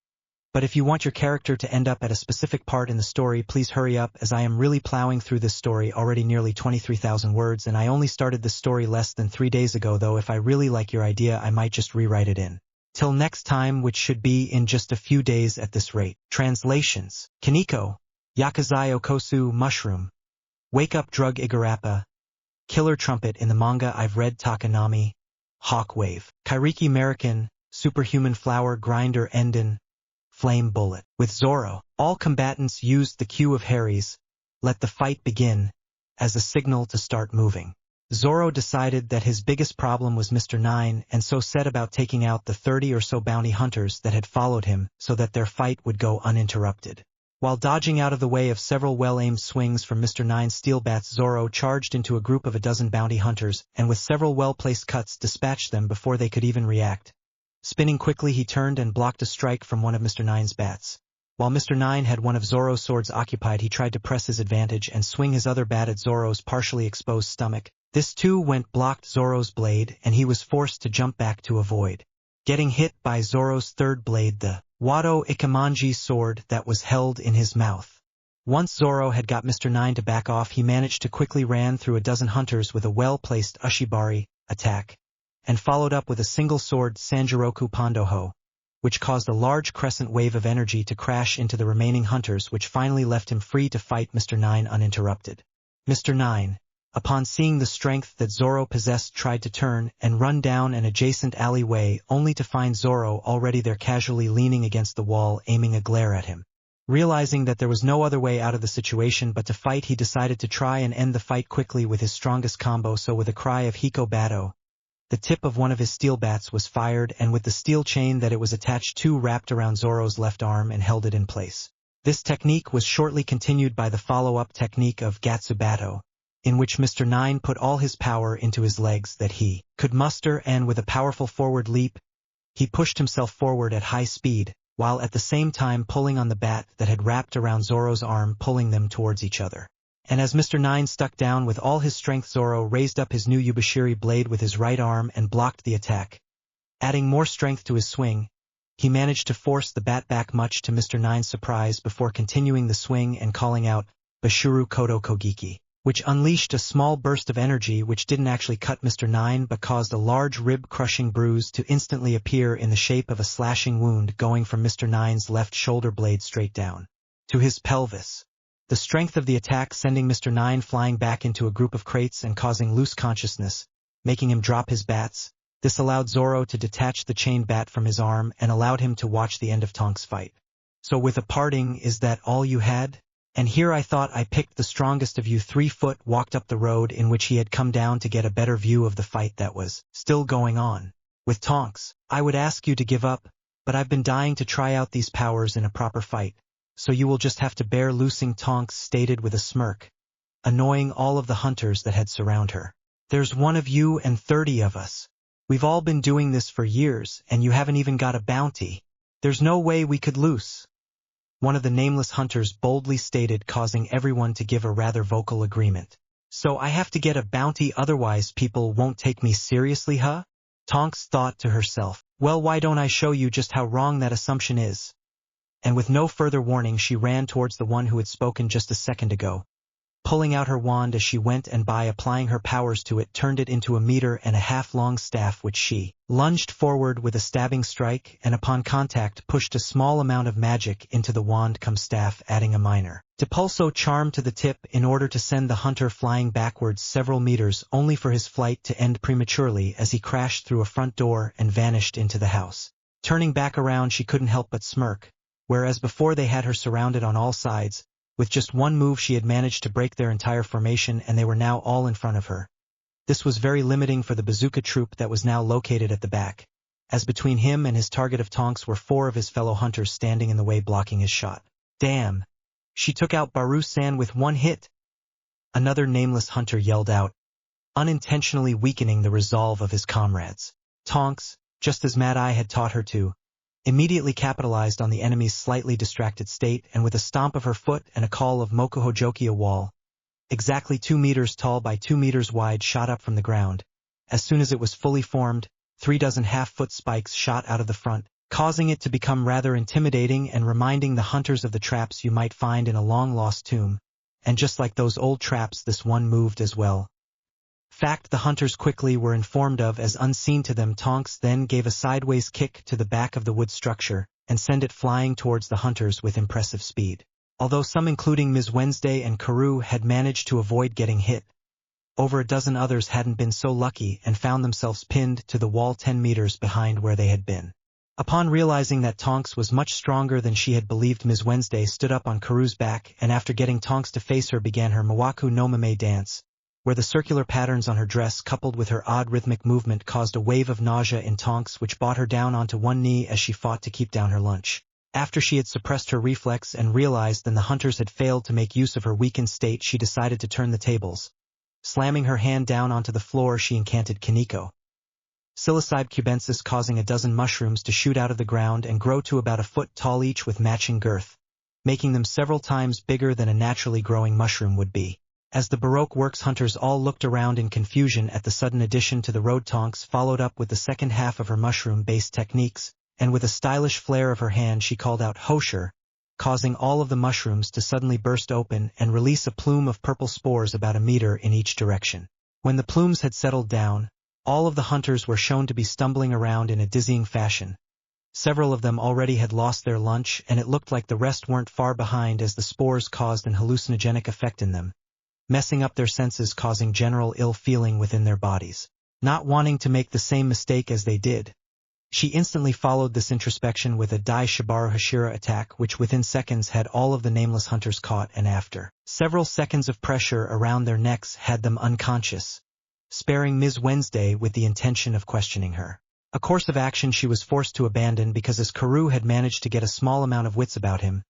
But if you want your character to end up at a specific part in the story, please hurry up, as I am really plowing through this story, already nearly 23,000 words, and I only started this story less than 3 days ago, though if I really like your idea I might just rewrite it in. Till next time, which should be in just a few days at this rate. Translations: Kaneko, Yakuzai Okosu, Mushroom, Wake Up Drug Igarappa, Killer Trumpet. In the manga I've read Takanami, Hawk Wave, Kairiki American, Superhuman Flower Grinder Endon, Flame Bullet. With Zoro, all combatants used the cue of Harry's "Let the fight begin" as a signal to start moving. Zoro decided that his biggest problem was Mr. 9 and so set about taking out the 30 or so bounty hunters that had followed him so that their fight would go uninterrupted. While dodging out of the way of several well-aimed swings from Mr. 9's steel bats, Zoro charged into a group of a dozen bounty hunters and with several well-placed cuts dispatched them before they could even react. Spinning quickly, he turned and blocked a strike from one of Mr. Nine's bats. While Mr. Nine had one of Zoro's swords occupied, he tried to press his advantage and swing his other bat at Zoro's partially exposed stomach. This too went blocked Zoro's blade, and he was forced to jump back to avoid getting hit by Zoro's third blade, the Wado Ikamanji sword that was held in his mouth. Once Zoro had got Mr. Nine to back off, he managed to quickly ran through a dozen hunters with a well-placed Ushibari attack, and followed up with a single sword Sanjiroku Pondoho, which caused a large crescent wave of energy to crash into the remaining hunters, which finally left him free to fight Mr. Nine uninterrupted. Mr. Nine, upon seeing the strength that Zoro possessed, tried to turn and run down an adjacent alleyway, only to find Zoro already there casually leaning against the wall, aiming a glare at him. Realizing that there was no other way out of the situation but to fight, he decided to try and end the fight quickly with his strongest combo, so with a cry of Hiko Bato, the tip of one of his steel bats was fired, and with the steel chain that it was attached to wrapped around Zoro's left arm and held it in place. This technique was shortly continued by the follow-up technique of Gatsubato, in which Mr. Nine put all his power into his legs that he could muster, and with a powerful forward leap, he pushed himself forward at high speed, while at the same time pulling on the bat that had wrapped around Zoro's arm, pulling them towards each other. And as Mr. Nine stuck down with all his strength, Zoro raised up his new Yubashiri blade with his right arm and blocked the attack. Adding more strength to his swing, he managed to force the bat back, much to Mr. Nine's surprise, before continuing the swing and calling out Bashuru Kodo Kogiki, which unleashed a small burst of energy which didn't actually cut Mr. Nine but caused a large rib-crushing bruise to instantly appear in the shape of a slashing wound going from Mr. Nine's left shoulder blade straight down to his pelvis. The strength of the attack sending Mr. Nine flying back into a group of crates and causing loose consciousness, making him drop his bats. This allowed Zoro to detach the chained bat from his arm and allowed him to watch the end of Tonks' fight. So with a parting, "Is that all you had? And here I thought I picked the strongest of you." 3-foot walked up the road in which he had come down to get a better view of the fight that was still going on with Tonks. "I would ask you to give up, but I've been dying to try out these powers in a proper fight, so you will just have to bear losing," Tonks stated with a smirk, annoying all of the hunters that had surrounded her. "There's one of you and 30 of us. We've all been doing this for years, and you haven't even got a bounty. There's no way we could lose," one of the nameless hunters boldly stated, causing everyone to give a rather vocal agreement. "So I have to get a bounty, otherwise people won't take me seriously, huh?" Tonks thought to herself. "Well, why don't I show you just how wrong that assumption is?" And with no further warning, she ran towards the one who had spoken just a second ago, pulling out her wand as she went, and by applying her powers to it, turned it into a 1.5-meter long staff, which she lunged forward with a stabbing strike, and upon contact pushed a small amount of magic into the wand-cum-staff, adding a minor depulso charm to the tip in order to send the hunter flying backwards several meters, only for his flight to end prematurely as he crashed through a front door and vanished into the house. Turning back around, she couldn't help but smirk, whereas before they had her surrounded on all sides. With just one move she had managed to break their entire formation, and they were now all in front of her. This was very limiting for the bazooka troop that was now located at the back, as between him and his target of Tonks were 4 of his fellow hunters standing in the way, blocking his shot. "Damn! She took out Baru-san with one hit!" another nameless hunter yelled out, unintentionally weakening the resolve of his comrades. Tonks, just as Mad Eye had taught her to, immediately capitalized on the enemy's slightly distracted state, and with a stomp of her foot and a call of Mokuhojoki, a wall, exactly 2 meters tall by 2 meters wide, shot up from the ground. As soon as it was fully formed, 3 dozen half-foot spikes shot out of the front, causing it to become rather intimidating and reminding the hunters of the traps you might find in a long-lost tomb. And just like those old traps, this one moved as well. Fact the hunters quickly were informed of, as unseen to them, Tonks then gave a sideways kick to the back of the wood structure and sent it flying towards the hunters with impressive speed. Although some, including Ms. Wednesday and Karu, had managed to avoid getting hit, over a dozen others hadn't been so lucky and found themselves pinned to the wall 10 meters behind where they had been. Upon realizing that Tonks was much stronger than she had believed, Ms. Wednesday stood up on Karu's back, and after getting Tonks to face her, began her Mawaku no Mame dance, where the circular patterns on her dress coupled with her odd rhythmic movement caused a wave of nausea in Tonks, which brought her down onto one knee as she fought to keep down her lunch. After she had suppressed her reflex and realized that the hunters had failed to make use of her weakened state, she decided to turn the tables. Slamming her hand down onto the floor, she incanted Kaneko, Psilocybe cubensis, causing a dozen mushrooms to shoot out of the ground and grow to about a foot tall each with matching girth, making them several times bigger than a naturally growing mushroom would be. As the Baroque works hunters all looked around in confusion at the sudden addition to the road, Tonks followed up with the second half of her mushroom-based techniques, and with a stylish flare of her hand she called out "Hosher," causing all of the mushrooms to suddenly burst open and release a plume of purple spores about a meter in each direction. When the plumes had settled down, all of the hunters were shown to be stumbling around in a dizzying fashion. Several of them already had lost their lunch, and it looked like the rest weren't far behind as the spores caused an hallucinogenic effect in them, messing up their senses, causing general ill feeling within their bodies. Not wanting to make the same mistake as they did, she instantly followed this introspection with a Dai Shibaru Hashira attack, which within seconds had all of the nameless hunters caught, and after several seconds of pressure around their necks had them unconscious, sparing Ms. Wednesday with the intention of questioning her. A course of action she was forced to abandon because, as Karoo had managed to get a small amount of wits about him,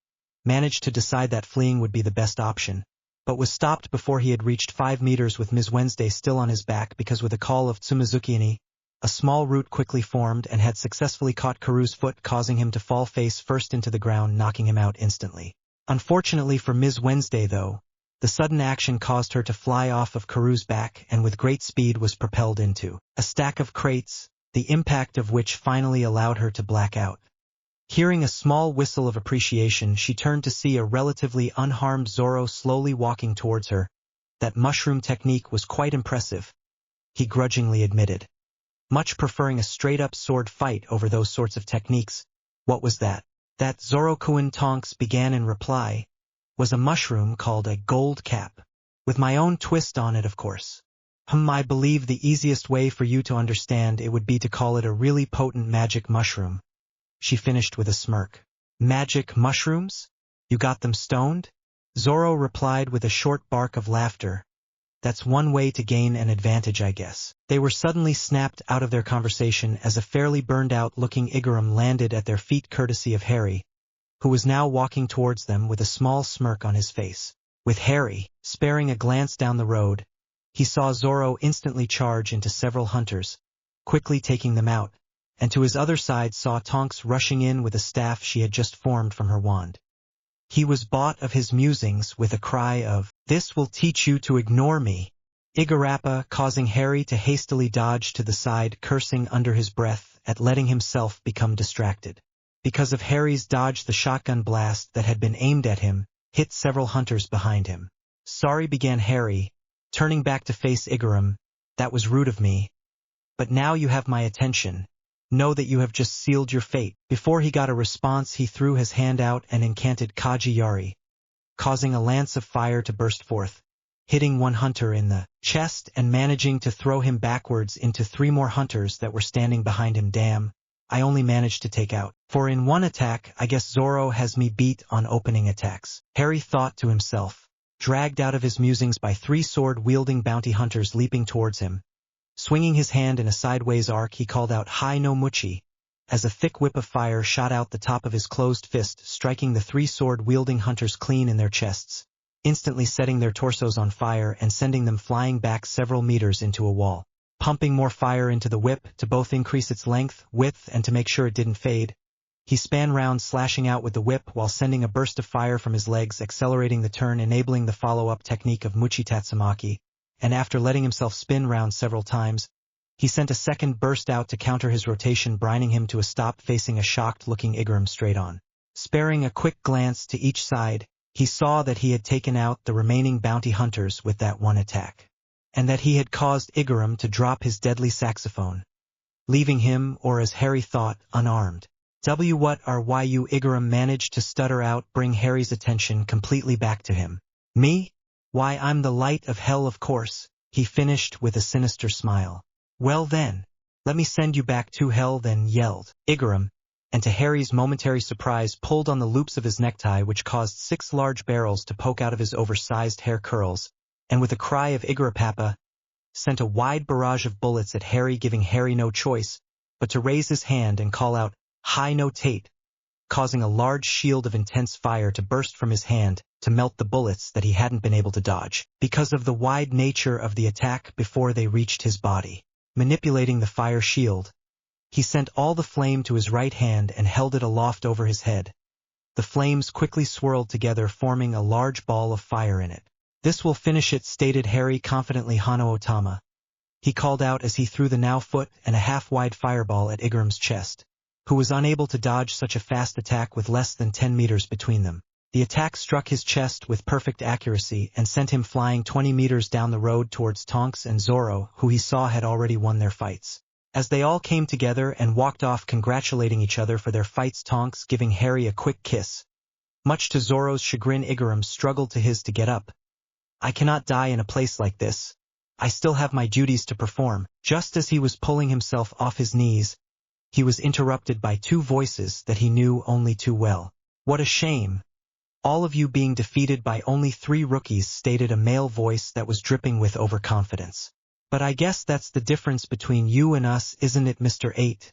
managed to decide that fleeing would be the best option, but was stopped before he had reached 5 meters with Ms. Wednesday still on his back, because with a call of Tsumizuki-ni, a small root quickly formed and had successfully caught Karoo's foot, causing him to fall face first into the ground, knocking him out instantly. Unfortunately for Ms. Wednesday, though, the sudden action caused her to fly off of Karoo's back and with great speed was propelled into a stack of crates, the impact of which finally allowed her to black out. Hearing a small whistle of appreciation, she turned to see a relatively unharmed Zoro slowly walking towards her. That mushroom technique was quite impressive, he grudgingly admitted, much preferring a straight-up sword fight over those sorts of techniques. What was that? That, Zoro-kun, Tonks began in reply, was a mushroom called a gold cap, with my own twist on it, of course. I believe the easiest way for you to understand it would be to call it a really potent magic mushroom, she finished with a smirk. Magic mushrooms? You got them stoned? Zoro replied with a short bark of laughter. That's one way to gain an advantage, I guess. They were suddenly snapped out of their conversation as a fairly burned-out-looking Igaram landed at their feet, courtesy of Harry, who was now walking towards them with a small smirk on his face. With Harry sparing a glance down the road, he saw Zoro instantly charge into several hunters, quickly taking them out, and to his other side saw Tonks rushing in with a staff she had just formed from her wand. He was bought of his musings with a cry of, "This will teach you to ignore me, Igarappa," causing Harry to hastily dodge to the side, cursing under his breath at letting himself become distracted. Because of Harry's dodge, the shotgun blast that had been aimed at him hit several hunters behind him. "Sorry," began Harry, turning back to face Igaram, "that was rude of me. But now you have my attention. Know that you have just sealed your fate." Before he got a response, he threw his hand out and incanted Kaji Yari, causing a lance of fire to burst forth, hitting one hunter in the chest and managing to throw him backwards into 3 more hunters that were standing behind him. Damn, I only managed to take out 4 in one attack. I guess Zoro has me beat on opening attacks, Harry thought to himself, dragged out of his musings by 3 sword-wielding bounty hunters leaping towards him. Swinging his hand in a sideways arc, he called out "Hai no Muchi," as a thick whip of fire shot out the top of his closed fist, striking the 3 sword-wielding hunters clean in their chests, instantly setting their torsos on fire and sending them flying back several meters into a wall. Pumping more fire into the whip to both increase its length, width, and to make sure it didn't fade, he span round, slashing out with the whip while sending a burst of fire from his legs, accelerating the turn, enabling the follow-up technique of Muchi Tatsumaki. And after letting himself spin round several times, he sent a second burst out to counter his rotation, bringing him to a stop facing a shocked-looking Igaram straight on. Sparing a quick glance to each side, he saw that he had taken out the remaining bounty hunters with that one attack, and that he had caused Igaram to drop his deadly saxophone, leaving him, or as Harry thought, unarmed. What are you? Igaram managed to stutter out, bring Harry's attention completely back to him. Me? Why, I'm the light of hell, of course, he finished with a sinister smile. Well then, let me send you back to hell then, yelled Igaram, and to Harry's momentary surprise pulled on the loops of his necktie, which caused 6 large barrels to poke out of his oversized hair curls, and with a cry of Igarapapa, sent a wide barrage of bullets at Harry, giving Harry no choice but to raise his hand and call out, "Hai no Tate," causing a large shield of intense fire to burst from his hand to melt the bullets that he hadn't been able to dodge because of the wide nature of the attack before they reached his body. manipulating the fire shield. He sent all the flame to his right hand and held it aloft over his head. The flames quickly swirled together, forming a large ball of fire in it. "This will finish it," stated Harry confidently. Hano Otama, he called out as he threw the now foot and a half-wide fireball at Igaram's chest, who was unable to dodge such a fast attack with less than 10 meters between them. The attack struck his chest with perfect accuracy and sent him flying 20 meters down the road towards Tonks and Zoro, who he saw had already won their fights. As they all came together and walked off congratulating each other for their fights, Tonks giving Harry a quick kiss. Much to Zoro's chagrin, Igaram struggled to get up. "I cannot die in a place like this. I still have my duties to perform." Just as he was pulling himself off his knees, he was interrupted by two voices that he knew only too well. "What a shame. All of you being defeated by only 3 rookies," stated a male voice that was dripping with overconfidence. "But I guess that's the difference between you and us, isn't it, Mr. 8?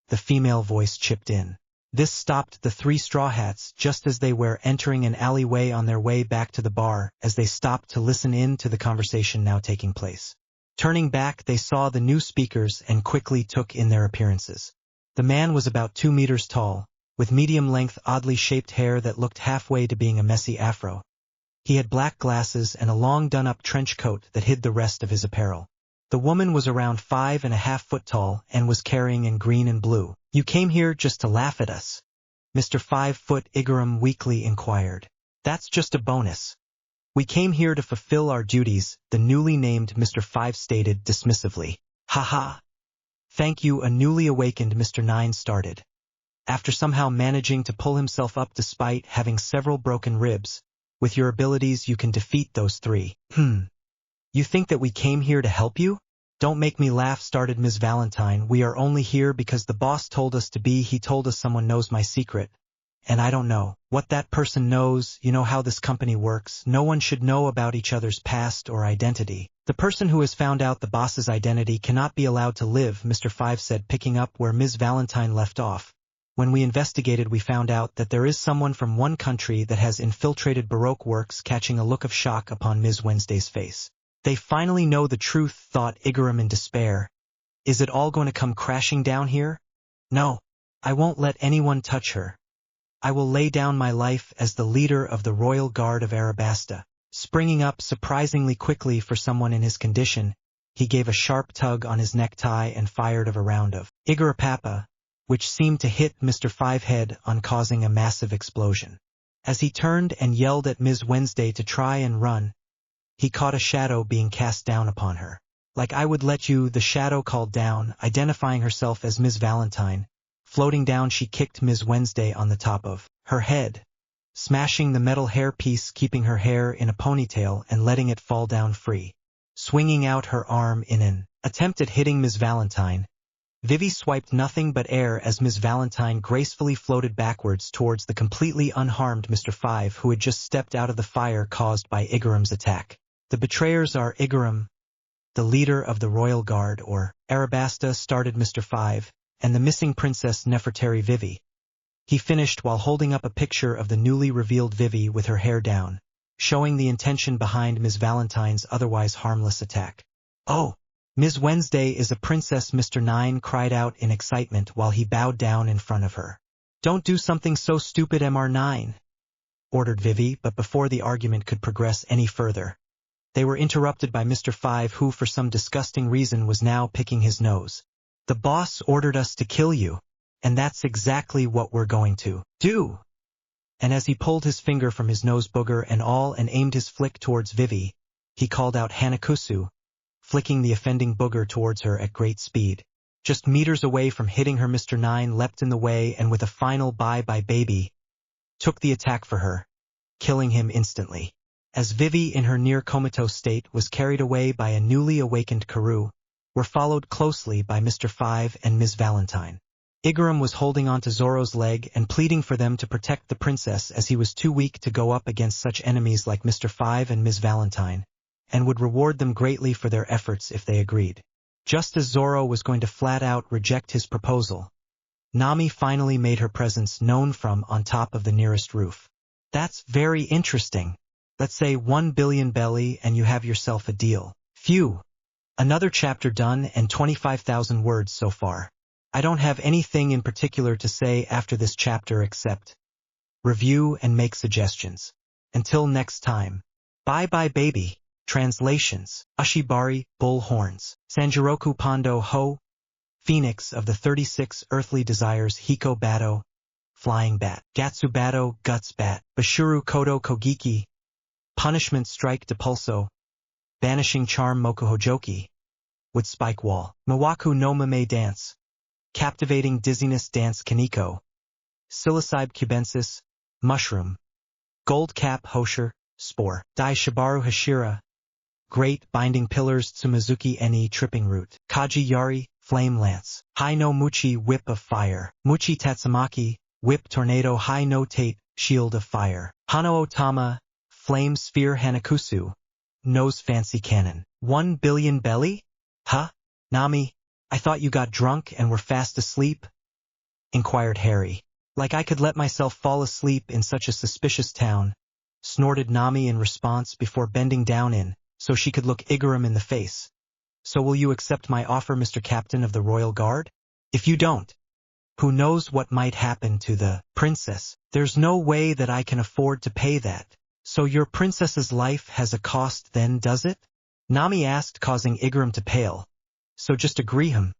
The female voice chipped in. This stopped the 3 Straw Hats just as they were entering an alleyway on their way back to the bar, as they stopped to listen in to the conversation now taking place. Turning back, they saw the new speakers and quickly took in their appearances. The man was about 2 meters tall, with medium-length, oddly shaped hair that looked halfway to being a messy afro. He had black glasses and a long done-up trench coat that hid the rest of his apparel. The woman was around 5.5 foot tall and was carrying in green and blue. "You came here just to laugh at us, Mr. 5 foot," Igaram weakly inquired. "That's just a bonus. We came here to fulfill our duties," the newly named Mr. 5 stated dismissively. "Ha. Thank you," a newly awakened Mr. 9 started. After somehow managing to pull himself up despite having several broken ribs, "With your abilities you can defeat those 3. You think that we came here to help you?" "Don't make me laugh," started Ms. Valentine. "We are only here because the boss told us to be. He told us someone knows my secret. And I don't know what that person knows. You know how this company works. No one should know about each other's past or identity. The person who has found out the boss's identity cannot be allowed to live," Mr. 5 said, picking up where Ms. Valentine left off. "When we investigated, we found out that there is someone from one country that has infiltrated Baroque works," catching a look of shock upon Ms. Wednesday's face. "They finally know the truth," thought Igaram in despair. "Is it all going to come crashing down here? No. I won't let anyone touch her. I will lay down my life as the leader of the Royal Guard of Arabasta." Springing up surprisingly quickly for someone in his condition, he gave a sharp tug on his necktie and fired a round of Igarapapa, which seemed to hit Mr. 5 head on, causing a massive explosion. As he turned and yelled at Ms. Wednesday to try and run, he caught a shadow being cast down upon her. "Like I would let you," the shadow called down, identifying herself as Ms. Valentine. Floating down, she kicked Ms. Wednesday on the top of her head, smashing the metal hairpiece, keeping her hair in a ponytail and letting it fall down free. Swinging out her arm in an attempt at hitting Ms. Valentine, Vivi swiped nothing but air as Ms. Valentine gracefully floated backwards towards the completely unharmed Mr. 5, who had just stepped out of the fire caused by Igaram's attack. "The betrayers are Igaram, the leader of the Royal Guard, or Arabasta," started Mr. 5, "and the missing Princess Nefertari Vivi." He finished while holding up a picture of the newly revealed Vivi with her hair down, showing the intention behind Ms. Valentine's otherwise harmless attack. "Oh, Ms. Wednesday is a princess," Mr. 9 cried out in excitement while he bowed down in front of her. "Don't do something so stupid, Mr. 9, ordered Vivi, but before the argument could progress any further, they were interrupted by Mr. 5, who for some disgusting reason was now picking his nose. "The boss ordered us to kill you, and that's exactly what we're going to do." And as he pulled his finger from his nose booger and all and aimed his flick towards Vivi, he called out "Hanakusu," flicking the offending booger towards her at great speed. Just meters away from hitting her, Mr. 9 leapt in the way and with a final "bye-bye baby," took the attack for her, killing him instantly. As Vivi, in her near-comatose state, was carried away by a newly awakened Karoo, were followed closely by Mr. 5 and Ms. Valentine. Igaram was holding onto Zoro's leg and pleading for them to protect the princess, as he was too weak to go up against such enemies like Mr. 5 and Ms. Valentine, and would reward them greatly for their efforts if they agreed. Just as Zoro was going to flat-out reject his proposal, Nami finally made her presence known from on top of the nearest roof. "That's very interesting. Let's say 1 billion belly and you have yourself a deal." "Phew. Another chapter done and 25,000 words so far. I don't have anything in particular to say after this chapter except review and make suggestions. Until next time. Bye bye baby. Translations. Ashibari, bull horns. Sanjiroku Pondo Ho. Phoenix of the 36 earthly desires Hiko Bato. Flying bat. Gatsu Bato, guts bat. Bashuru Kodo Kogiki. Punishment strike Depulso. Banishing charm Mokuhojoki. With spike wall. Mawaku no Mame dance. Captivating dizziness dance Kaneko. Psilocybe cubensis. Mushroom. Gold cap Hosher. Spore. Dai Shibaru Hashira. Great binding pillars Tsumizuki Eni tripping root. Kaji Yari, flame lance. Hai no Muchi whip of fire. Muchi Tatsumaki, whip tornado. Hai no Tate, shield of fire. Hano Otama, flame sphere Hanakusu. Nose fancy cannon. 1 billion belly? Huh? Nami, I thought you got drunk and were fast asleep? Inquired Harry. Like I could let myself fall asleep in such a suspicious town, snorted Nami in response before bending down in, so she could look Igaram in the face. So will you accept my offer, Mr. Captain of the Royal Guard? If you don't, who knows what might happen to the princess? There's no way that I can afford to pay that. So your princess's life has a cost then, does it? Nami asked, causing Igaram to pale. So just agree him.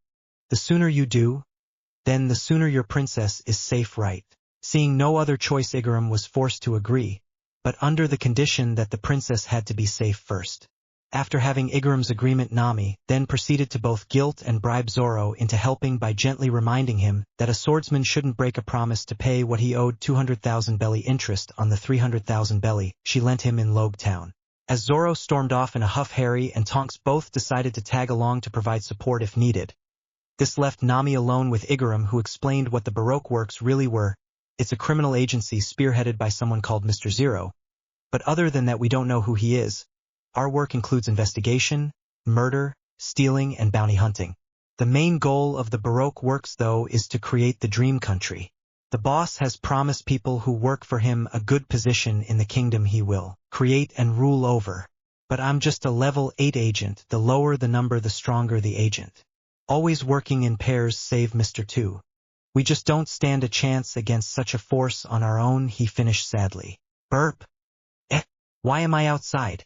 The sooner you do, then the sooner your princess is safe, right? Seeing no other choice, Igaram was forced to agree, but under the condition that the princess had to be safe first. After having Igaram's agreement, Nami then proceeded to both guilt and bribe Zoro into helping by gently reminding him that a swordsman shouldn't break a promise to pay what he owed 200,000 belly interest on the 300,000 belly she lent him in Logue Town. As Zoro stormed off in a huff, Harry and Tonks both decided to tag along to provide support if needed. This left Nami alone with Igaram, who explained what the Baroque works really were. It's a criminal agency spearheaded by someone called Mr. Zero. But other than that, we don't know who he is. Our work includes investigation, murder, stealing, and bounty hunting. The main goal of the Baroque works, though, is to create the dream country. The boss has promised people who work for him a good position in the kingdom he will create and rule over. But I'm just a level 8 agent. The lower the number, the stronger the agent. Always working in pairs, save Mr. 2. We just don't stand a chance against such a force on our own, he finished sadly. Burp. Why am I outside?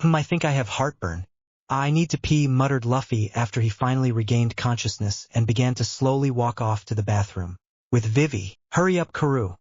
I think I have heartburn. I need to pee, muttered Luffy after he finally regained consciousness and began to slowly walk off to the bathroom. With Vivi. Hurry up, Karoo.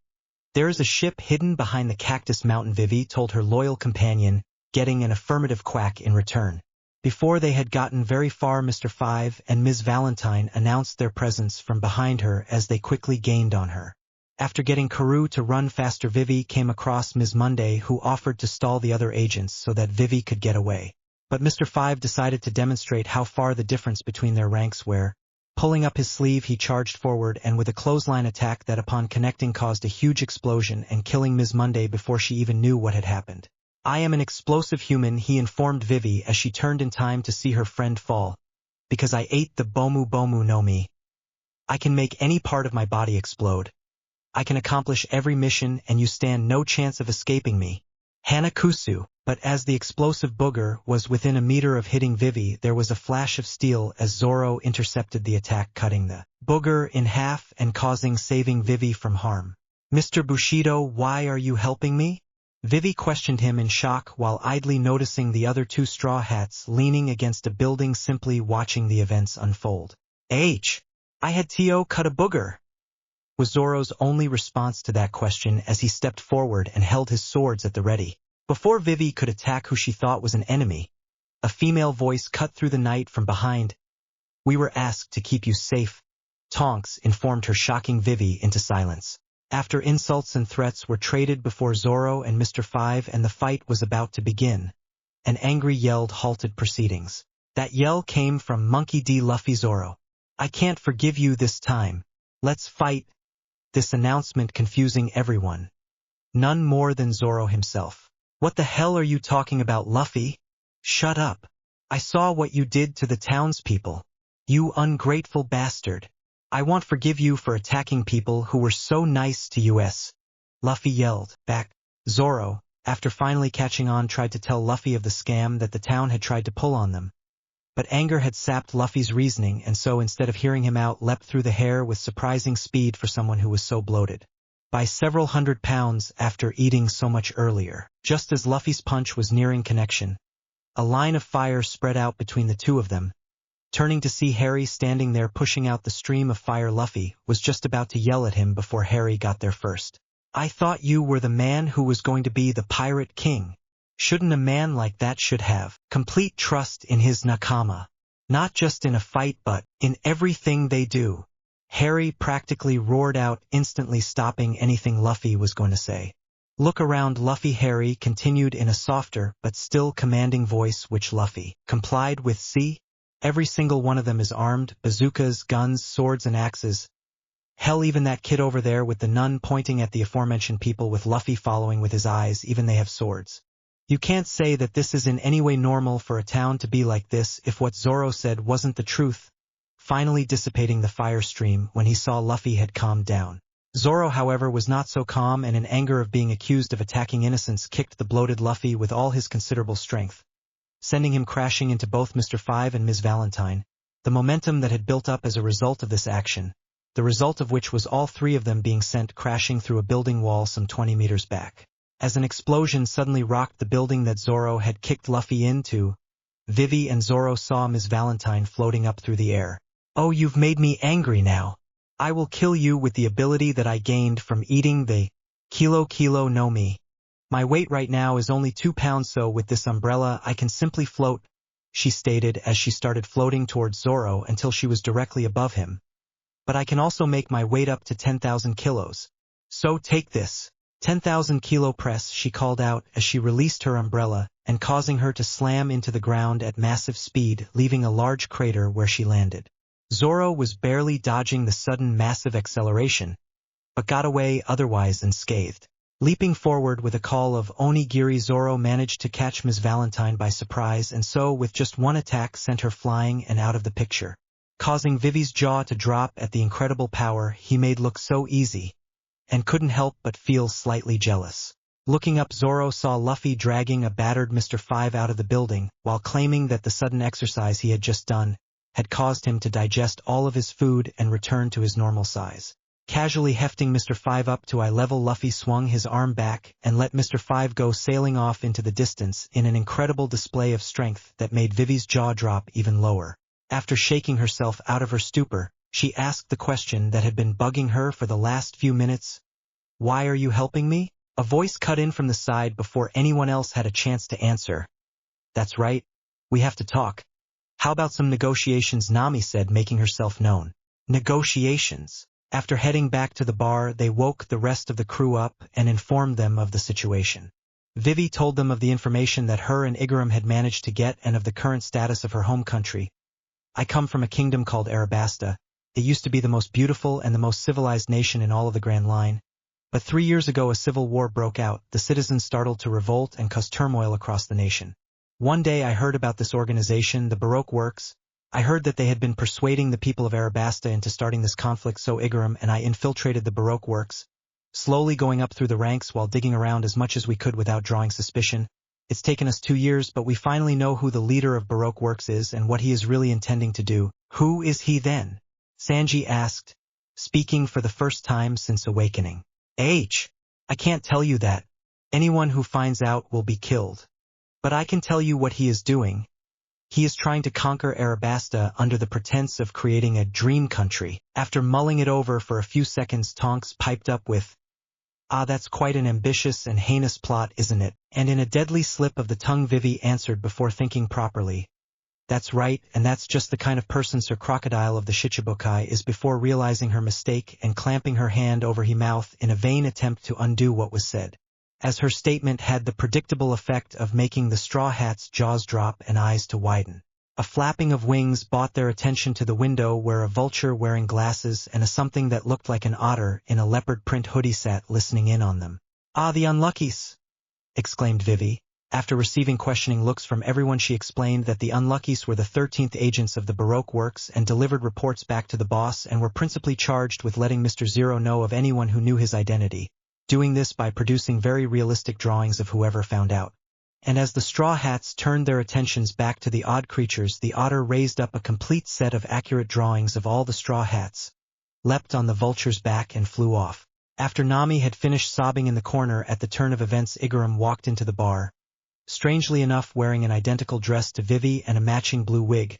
There is a ship hidden behind the Cactus Mountain, Vivi told her loyal companion, getting an affirmative quack in return. Before they had gotten very far, Mr. 5 and Ms. Valentine announced their presence from behind her as they quickly gained on her. After getting Karoo to run faster, Vivi came across Ms. Monday, who offered to stall the other agents so that Vivi could get away. But Mr. 5 decided to demonstrate how far the difference between their ranks were. Pulling up his sleeve, he charged forward and with a clothesline attack that upon connecting caused a huge explosion and killing Ms. Monday before she even knew what had happened. I am an explosive human, he informed Vivi as she turned in time to see her friend fall. Because I ate the Bomu Bomu no Mi. I can make any part of my body explode. I can accomplish every mission and you stand no chance of escaping me. Hanakusu. But as the explosive booger was within a meter of hitting Vivi, there was a flash of steel as Zoro intercepted the attack, cutting the booger in half and saving Vivi from harm. Mr. Bushido, why are you helping me? Vivi questioned him in shock while idly noticing the other two Straw Hats leaning against a building simply watching the events unfold. I had T.O. cut a booger, was Zoro's only response to that question as he stepped forward and held his swords at the ready. Before Vivi could attack who she thought was an enemy, a female voice cut through the night from behind. We were asked to keep you safe, Tonks informed her, shocking Vivi into silence. After insults and threats were traded before Zoro and Mr. 5 and the fight was about to begin, an angry yell halted proceedings. That yell came from Monkey D. Luffy. Zoro. I can't forgive you this time. Let's fight. This announcement confusing everyone. None more than Zoro himself. What the hell are you talking about, Luffy? Shut up. I saw what you did to the townspeople. You ungrateful bastard. I won't forgive you for attacking people who were so nice to us. Luffy yelled back. Zoro, after finally catching on, tried to tell Luffy of the scam that the town had tried to pull on them. But anger had sapped Luffy's reasoning, and so instead of hearing him out, leapt through the hair with surprising speed for someone who was so bloated. By several 100 pounds after eating so much earlier. Just as Luffy's punch was nearing connection, a line of fire spread out between the two of them. Turning to see Harry standing there pushing out the stream of fire, Luffy was just about to yell at him before Harry got there first. "I thought you were the man who was going to be the Pirate King. Shouldn't a man like that should have complete trust in his nakama? Not just in a fight but in everything they do?" Harry practically roared out, instantly stopping anything Luffy was going to say. "Look around, Luffy," Harry continued in a softer but still commanding voice, which Luffy complied with. "See? Every single one of them is armed, bazookas, guns, swords and axes. Hell, even that kid over there with the nun pointing at the aforementioned people with Luffy following with his eyes, even they have swords. You can't say that this is in any way normal for a town to be like this if what Zoro said wasn't the truth." Finally dissipating the fire stream when he saw Luffy had calmed down. Zoro, however, was not so calm, and in anger of being accused of attacking innocents, kicked the bloated Luffy with all his considerable strength, sending him crashing into both Mr. Five and Ms. Valentine. The momentum that had built up as a result of this action, the result of which was all three of them being sent crashing through a building wall some 20 meters back. As an explosion suddenly rocked the building that Zoro had kicked Luffy into, Vivi and Zoro saw Ms. Valentine floating up through the air. "Oh, you've made me angry now. I will kill you with the ability that I gained from eating the Kilo no Mi. My weight right now is only 2 pounds, so with this umbrella I can simply float," she stated as she started floating towards Zoro until she was directly above him. "But I can also make my weight up to 10,000 kilos. So take this 10,000 kilo press," she called out as she released her umbrella, and causing her to slam into the ground at massive speed, leaving a large crater where she landed. Zoro was barely dodging the sudden massive acceleration, but got away otherwise unscathed. Leaping forward with a call of "Onigiri," Zoro managed to catch Ms. Valentine by surprise, and so with just one attack sent her flying and out of the picture, causing Vivi's jaw to drop at the incredible power he made look so easy, and couldn't help but feel slightly jealous. Looking up, Zoro saw Luffy dragging a battered Mr. Five out of the building, while claiming that the sudden exercise he had just done had caused him to digest all of his food and return to his normal size. Casually hefting Mr. Five up to eye level, Luffy swung his arm back and let Mr. Five go sailing off into the distance in an incredible display of strength that made Vivi's jaw drop even lower. After shaking herself out of her stupor, she asked the question that had been bugging her for the last few minutes. "Why are you helping me?" A voice cut in from the side before anyone else had a chance to answer. "That's right. We have to talk. How about some negotiations?" Nami said, making herself known. Negotiations? After heading back to the bar, they woke the rest of the crew up and informed them of the situation. Vivi told them of the information that her and Igaram had managed to get and of the current status of her home country. "I come from a kingdom called Arabasta. It used to be the most beautiful and the most civilized nation in all of the Grand Line. But 3 years ago a civil war broke out, the citizens startled to revolt and caused turmoil across the nation. One day I heard about this organization, the Baroque Works. I heard that they had been persuading the people of Arabasta into starting this conflict, so Igaram and I infiltrated the Baroque Works, slowly going up through the ranks while digging around as much as we could without drawing suspicion. It's taken us 2 years, but we finally know who the leader of Baroque Works is and what he is really intending to do." "Who is he then?" Sanji asked, speaking for the first time since awakening. I can't tell you that. Anyone who finds out will be killed. But I can tell you what he is doing. He is trying to conquer Arabasta under the pretense of creating a dream country." After mulling it over for a few seconds, Tonks piped up with, "Ah, that's quite an ambitious and heinous plot, isn't it?" And in a deadly slip of the tongue, Vivi answered before thinking properly, "That's right, and that's just the kind of person Sir Crocodile of the Shichibukai is," before realizing her mistake and clamping her hand over her mouth in a vain attempt to undo what was said, as her statement had the predictable effect of making the Straw Hat's jaws drop and eyes to widen. A flapping of wings brought their attention to the window where a vulture wearing glasses and a something that looked like an otter in a leopard print hoodie sat listening in on them. "Ah, the unluckies!" exclaimed Vivi. After receiving questioning looks from everyone, she explained that the unluckies were the 13th agents of the Baroque Works and delivered reports back to the boss and were principally charged with letting Mr. Zero know of anyone who knew his identity, doing this by producing very realistic drawings of whoever found out. And as the straw hats turned their attentions back to the odd creatures, the otter raised up a complete set of accurate drawings of all the straw hats, leapt on the vulture's back and flew off. After Nami had finished sobbing in the corner at the turn of events, Igaram walked into the bar, strangely enough wearing an identical dress to Vivi and a matching blue wig,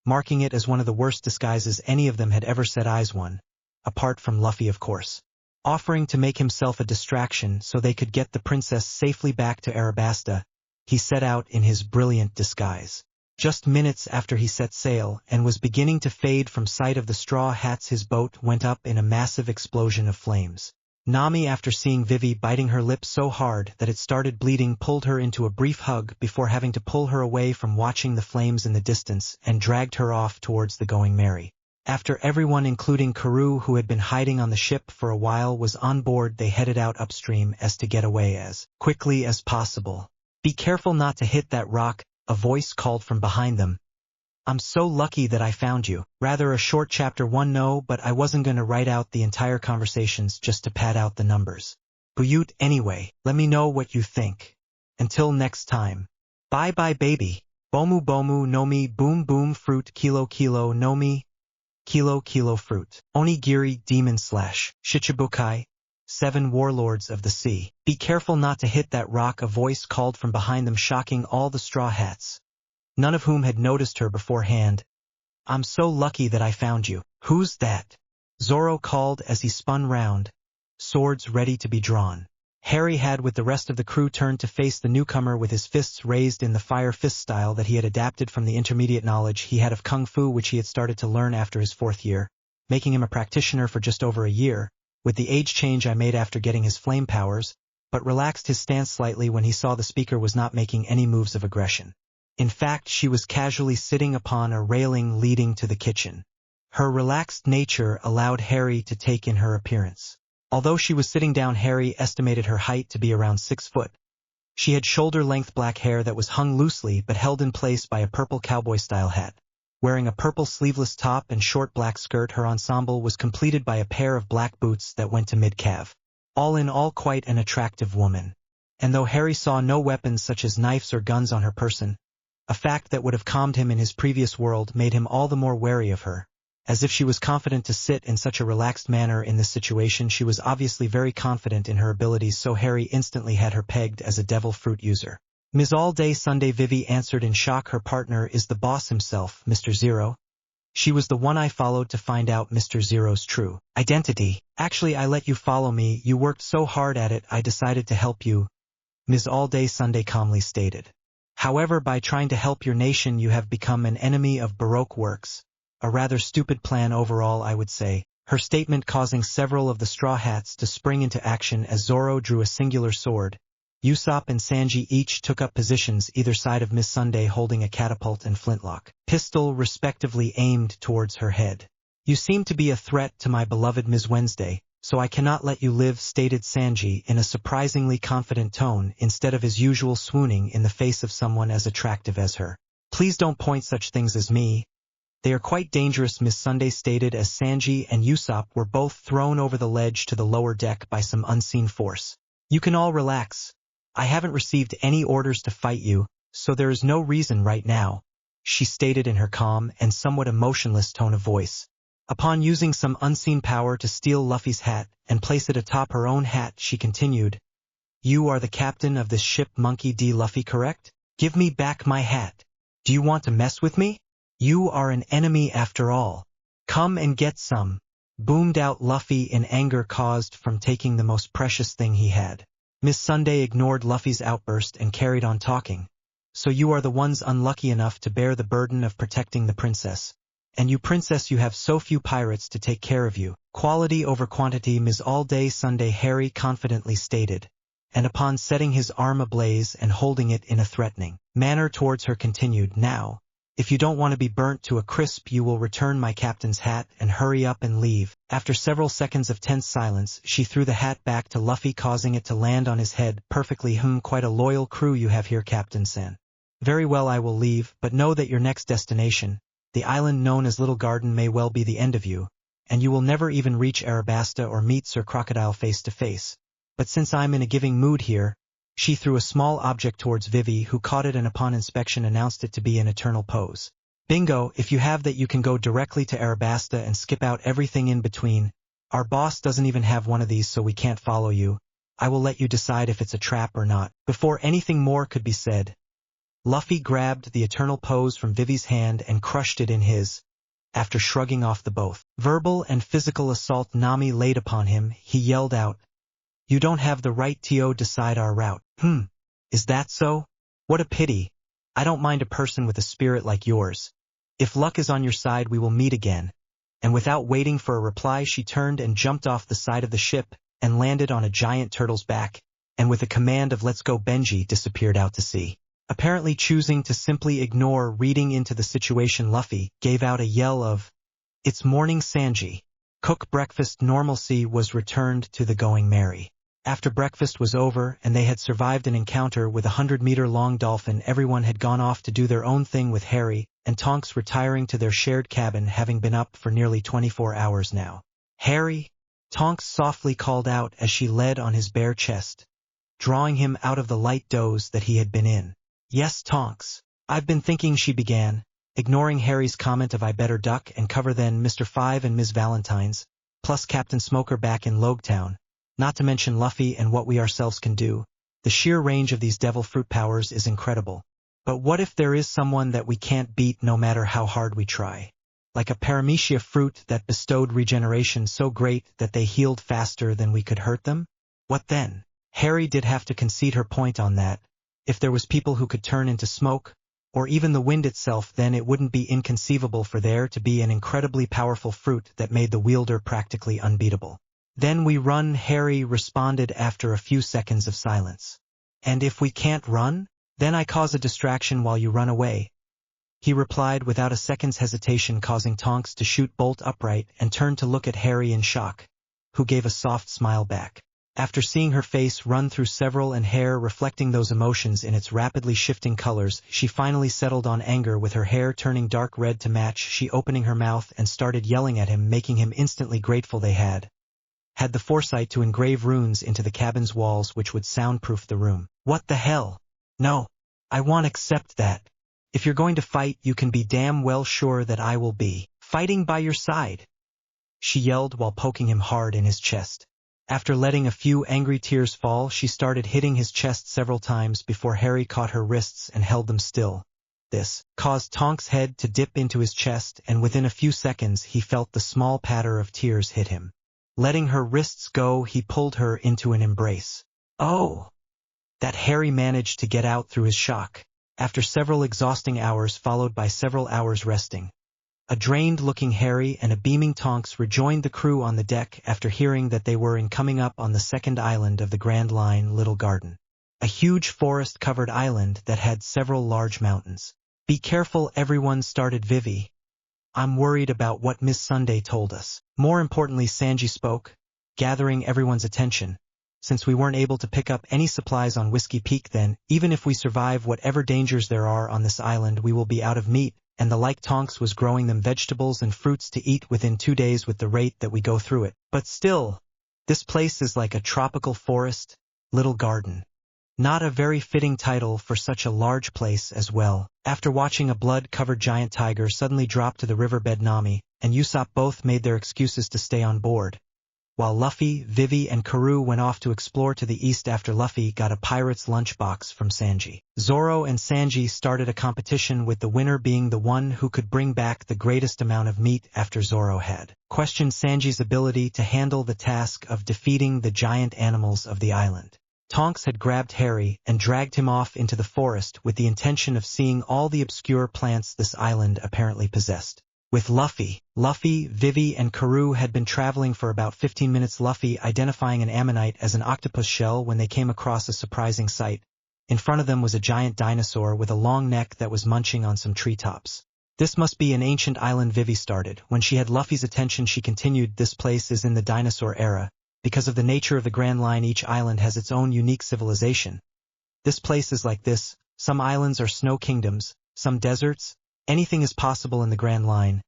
marking it as one of the worst disguises any of them had ever set eyes on, apart from Luffy of course. Offering to make himself a distraction so they could get the princess safely back to Arabasta, he set out in his brilliant disguise. Just minutes after he set sail and was beginning to fade from sight of the straw hats, his boat went up in a massive explosion of flames. Nami, after seeing Vivi biting her lip so hard that it started bleeding, pulled her into a brief hug before having to pull her away from watching the flames in the distance and dragged her off towards the Going Merry. After everyone, including Karoo, who had been hiding on the ship for a while, was on board, they headed out upstream as to get away as quickly as possible. "Be careful not to hit that rock," a voice called from behind them. "I'm so lucky that I found you." Rather a short chapter 1. No, but I wasn't gonna write out the entire conversations just to pad out the numbers. Buyut anyway, let me know what you think. Until next time. Bye bye baby. Bomu bomu no mi boom boom fruit kilo kilo no mi. Kilo kilo fruit. Onigiri demon / Shichibukai. 7 warlords of the sea. "Be careful not to hit that rock," a voice called from behind them, shocking all the straw hats, none of whom had noticed her beforehand. "I'm so lucky that I found you." "Who's that?" Zoro called as he spun round, swords ready to be drawn. Harry had, with the rest of the crew, turned to face the newcomer with his fists raised in the fire fist style that he had adapted from the intermediate knowledge he had of Kung Fu, which he had started to learn after his 4th year, making him a practitioner for just over a year, with the age change I made after getting his flame powers, but relaxed his stance slightly when he saw the speaker was not making any moves of aggression. In fact, she was casually sitting upon a railing leading to the kitchen. Her relaxed nature allowed Harry to take in her appearance. Although she was sitting down, Harry estimated her height to be around 6 foot. She had shoulder-length black hair that was hung loosely but held in place by a purple cowboy-style hat. Wearing a purple sleeveless top and short black skirt, her ensemble was completed by a pair of black boots that went to mid-calf. All in all, quite an attractive woman. And though Harry saw no weapons such as knives or guns on her person, a fact that would have calmed him in his previous world, made him all the more wary of her. As if she was confident to sit in such a relaxed manner in this situation, she was obviously very confident in her abilities, so Harry instantly had her pegged as a devil fruit user. "Ms. All Day Sunday," Vivi answered in shock. Her partner is the boss himself, Mr. Zero. She was the one I followed to find out Mr. Zero's true identity. "Actually, I let you follow me. You worked so hard at it, I decided to help you," Ms. All Day Sunday calmly stated. "However, by trying to help your nation, you have become an enemy of Baroque works. A rather stupid plan overall, I would say," her statement causing several of the straw hats to spring into action as Zoro drew a singular sword. Usopp and Sanji each took up positions either side of Miss Sunday, holding a catapult and flintlock pistol respectively aimed towards her head. "You seem to be a threat to my beloved Ms. Wednesday, so I cannot let you live," stated Sanji in a surprisingly confident tone, instead of his usual swooning in the face of someone as attractive as her. "Please don't point such things as me. They are quite dangerous," Miss Sunday stated as Sanji and Usopp were both thrown over the ledge to the lower deck by some unseen force. "You can all relax. I haven't received any orders to fight you, so there is no reason right now," she stated in her calm and somewhat emotionless tone of voice. Upon using some unseen power to steal Luffy's hat and place it atop her own hat, she continued, "You are the captain of this ship, Monkey D. Luffy, correct? Give me back my hat. Do you want to mess with me? You are an enemy after all. Come and get some," boomed out Luffy in anger caused from taking the most precious thing he had. Miss Sunday ignored Luffy's outburst and carried on talking. "So you are the ones unlucky enough to bear the burden of protecting the princess. And you, princess, you have so few pirates to take care of you. Quality over quantity," Ms. All Day Sunday Harry confidently stated, and upon setting his arm ablaze and holding it in a threatening manner towards her continued, "Now, if you don't want to be burnt to a crisp, you will return my captain's hat and hurry up and leave." After several seconds of tense silence, she threw the hat back to Luffy, causing it to land on his head perfectly. Quite a loyal crew you have here, Captain San." "Very well, I will leave, but know that your next destination, the island known as Little Garden, may well be the end of you, and you will never even reach Arabasta or meet Sir Crocodile face to face. But since I'm in a giving mood here," She threw a small object towards Vivi, who caught it and upon inspection announced it to be an eternal pose. Bingo, if you have that you can go directly to Arabasta and skip out everything in between. Our boss doesn't even have one of these, so we can't follow you. I will let you decide if it's a trap or not. Before anything more could be said, Luffy grabbed the eternal pose from Vivi's hand and crushed it in his. After shrugging off the both verbal and physical assault Nami laid upon him, he yelled out, "You don't have the right to decide our route." Is that so? What a pity. I don't mind a person with a spirit like yours. If luck is on your side, we will meet again. And without waiting for a reply, she turned and jumped off the side of the ship and landed on a giant turtle's back, and with a command of "Let's go Benji," disappeared out to sea. Apparently choosing to simply ignore reading into the situation, Luffy gave out a yell of, "It's morning, Sanji." Cook breakfast normalcy was returned to the Going Merry. After breakfast was over and they had survived an encounter with a 100-meter-long dolphin, everyone had gone off to do their own thing, with Harry and Tonks retiring to their shared cabin, having been up for nearly 24 hours now. "Harry," Tonks softly called out as she led on his bare chest, drawing him out of the light doze that he had been in. "Yes, Tonks. I've been thinking," she began, ignoring Harry's comment of "I better duck and cover than Mr. Five and Ms. Valentine's, plus Captain Smoker back in Logtown. Not to mention Luffy and what we ourselves can do. The sheer range of these devil fruit powers is incredible. But what if there is someone that we can't beat no matter how hard we try? Like a paramecia fruit that bestowed regeneration so great that they healed faster than we could hurt them? What then?" Harry did have to concede her point on that. If there was people who could turn into smoke, or even the wind itself, then it wouldn't be inconceivable for there to be an incredibly powerful fruit that made the wielder practically unbeatable. "Then we run," Harry responded after a few seconds of silence. "And if we can't run? Then I cause a distraction while you run away," he replied without a second's hesitation, causing Tonks to shoot bolt upright and turn to look at Harry in shock, who gave a soft smile back. After seeing her face run through several and hair reflecting those emotions in its rapidly shifting colors, she finally settled on anger, with her hair turning dark red to match. She opening her mouth and started yelling at him, making him instantly grateful they had the foresight to engrave runes into the cabin's walls which would soundproof the room. "What the hell? No, I won't accept that. If you're going to fight, you can be damn well sure that I will be fighting by your side," she yelled while poking him hard in his chest. After letting a few angry tears fall, she started hitting his chest several times before Harry caught her wrists and held them still. This caused Tonks' head to dip into his chest, and within a few seconds he felt the small patter of tears hit him. Letting her wrists go, he pulled her into an embrace. "Oh!" that Harry managed to get out through his shock. After several exhausting hours followed by several hours resting, a drained-looking Harry and a beaming Tonks rejoined the crew on the deck after hearing that they were coming up on the second island of the Grand Line, Little Garden, a huge forest-covered island that had several large mountains. "Be careful, everyone," started Vivi. "I'm worried about what Miss Sunday told us." More importantly, Sanji spoke, gathering everyone's attention. "Since we weren't able to pick up any supplies on Whiskey Peak, then, even if we survive whatever dangers there are on this island, we will be out of meat, and the like Tonks was growing them vegetables and fruits to eat within 2 days with the rate that we go through it. But still, this place is like a tropical forest, Little Garden. Not a very fitting title for such a large place as well." After watching a blood-covered giant tiger suddenly drop to the riverbed, Nami and Usopp both made their excuses to stay on board, while Luffy, Vivi, and Karoo went off to explore to the east after Luffy got a pirate's lunchbox from Sanji. Zoro and Sanji started a competition, with the winner being the one who could bring back the greatest amount of meat after Zoro had questioned Sanji's ability to handle the task of defeating the giant animals of the island. Tonks had grabbed Harry and dragged him off into the forest with the intention of seeing all the obscure plants this island apparently possessed. With Luffy, Vivi, and Karoo had been traveling for about 15 minutes, Luffy identifying an ammonite as an octopus shell when they came across a surprising sight. In front of them was a giant dinosaur with a long neck that was munching on some treetops. "This must be an ancient island," Vivi started. When she had Luffy's attention, she continued, "This place is in the dinosaur era. Because of the nature of the Grand Line, each island has its own unique civilization. This place is like this. Some islands are snow kingdoms, some deserts. Anything is possible in the Grand Line.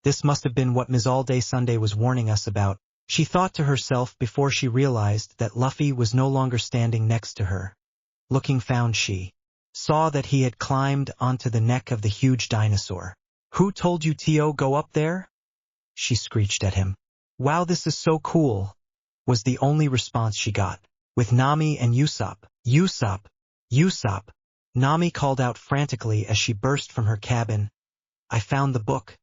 This must have been what Ms. All Day Sunday was warning us about," she thought to herself before she realized that Luffy was no longer standing next to her. looking found she saw that he had climbed onto the neck of the huge dinosaur. "Who told you to go up there?" she screeched at him. "Wow, this is so cool," was the only response she got. With Nami and Usopp. "Usopp! Usopp!" Nami called out frantically as she burst from her cabin. "I found the book.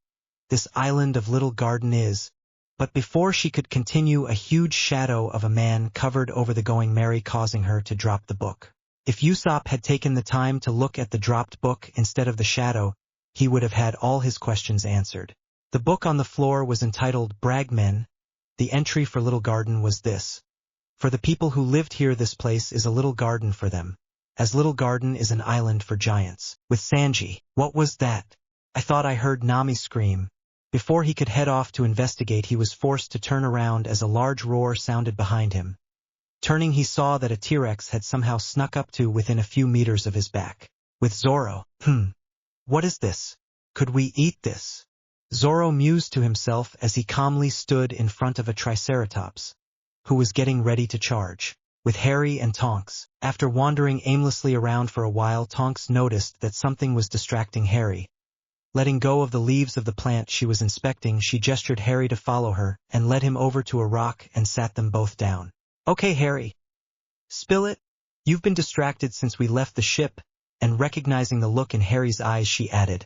This island of Little Garden is—" But before she could continue, a huge shadow of a man covered over the Going Merry, causing her to drop the book. If Usopp had taken the time to look at the dropped book instead of the shadow, he would have had all his questions answered. The book on the floor was entitled Bragmen. The entry for Little Garden was this: "For the people who lived here, this place is a little garden for them, as Little Garden is an island for giants." With Sanji. What was that? I thought I heard Nami scream. Before he could head off to investigate, he was forced to turn around as a large roar sounded behind him. Turning, he saw that a T-Rex had somehow snuck up to within a few meters of his back. With Zoro. What is this? Could we eat this? Zoro mused to himself as he calmly stood in front of a Triceratops, who was getting ready to charge. With Harry and Tonks. After wandering aimlessly around for a while, Tonks noticed that something was distracting Harry. Letting go of the leaves of the plant she was inspecting, she gestured Harry to follow her and led him over to a rock and sat them both down. "Okay, Harry. Spill it. You've been distracted since we left the ship," and recognizing the look in Harry's eyes, she added,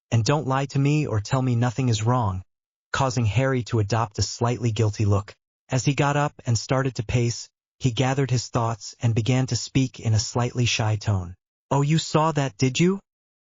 "And don't lie to me or tell me nothing is wrong," causing Harry to adopt a slightly guilty look. As he got up and started to pace, he gathered his thoughts and began to speak in a slightly shy tone. "Oh, you saw that, did you?"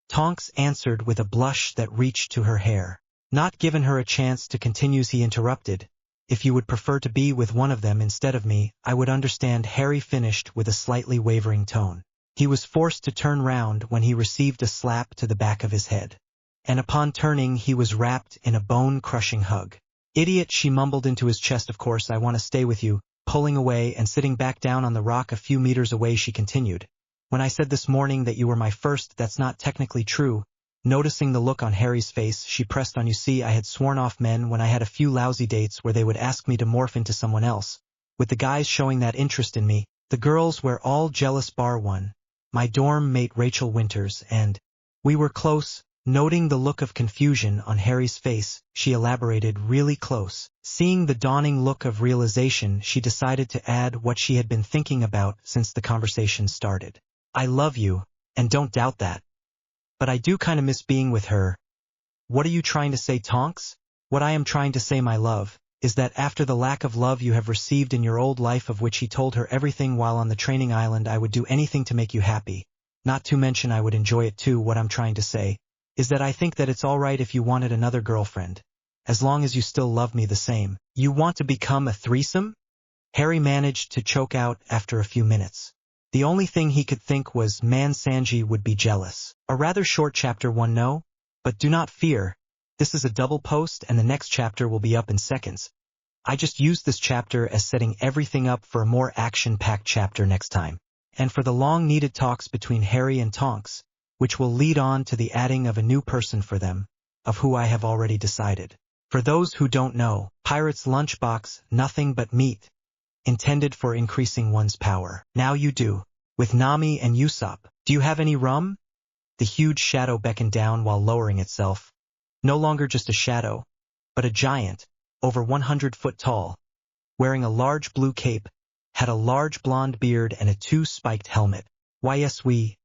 Tonks answered with a blush that reached to her hair. Not given her a chance to continue, he interrupted. "If you would prefer to be with one of them instead of me, I would understand," Harry finished with a slightly wavering tone. He was forced to turn round when he received a slap to the back of his head. And upon turning, he was wrapped in a bone-crushing hug. "Idiot," she mumbled into his chest. "Of course I want to stay with you." Pulling away and sitting back down on the rock a few meters away, she continued. "When I said this morning that you were my first, that's not technically true." Noticing the look on Harry's face, she pressed on. "You see, I had sworn off men when I had a few lousy dates where they would ask me to morph into someone else. With the guys showing that interest in me, the girls were all jealous bar one, my dorm mate Rachel Winters, and we were close." Noting the look of confusion on Harry's face, she elaborated, "Really close." Seeing the dawning look of realization, she decided to add what she had been thinking about since the conversation started. "I love you, and don't doubt that. But I do kinda miss being with her." "What are you trying to say, Tonks?" "What I am trying to say, my love, is that after the lack of love you have received in your old life," of which he told her everything while on the training island, "I would do anything to make you happy. Not to mention I would enjoy it too. What I'm trying to say is that I think that it's alright if you wanted another girlfriend, as long as you still love me the same." "You want to become a threesome?" Harry managed to choke out after a few minutes. The only thing he could think was, man, Sanji would be jealous. A rather short chapter 1, no? But do not fear, this is a double post and the next chapter will be up in seconds. I just used this chapter as setting everything up for a more action-packed chapter next time, and for the long-needed talks between Harry and Tonks, which will lead on to the adding of a new person for them, of who I have already decided. For those who don't know, Pirate's Lunchbox, nothing but meat, intended for increasing one's power. Now you do. With Nami and Usopp. "Do you have any rum?" The huge shadow beckoned down while lowering itself. No longer just a shadow, but a giant, over 100 foot tall, wearing a large blue cape, had a large blonde beard and a two-spiked helmet. "Why yes, we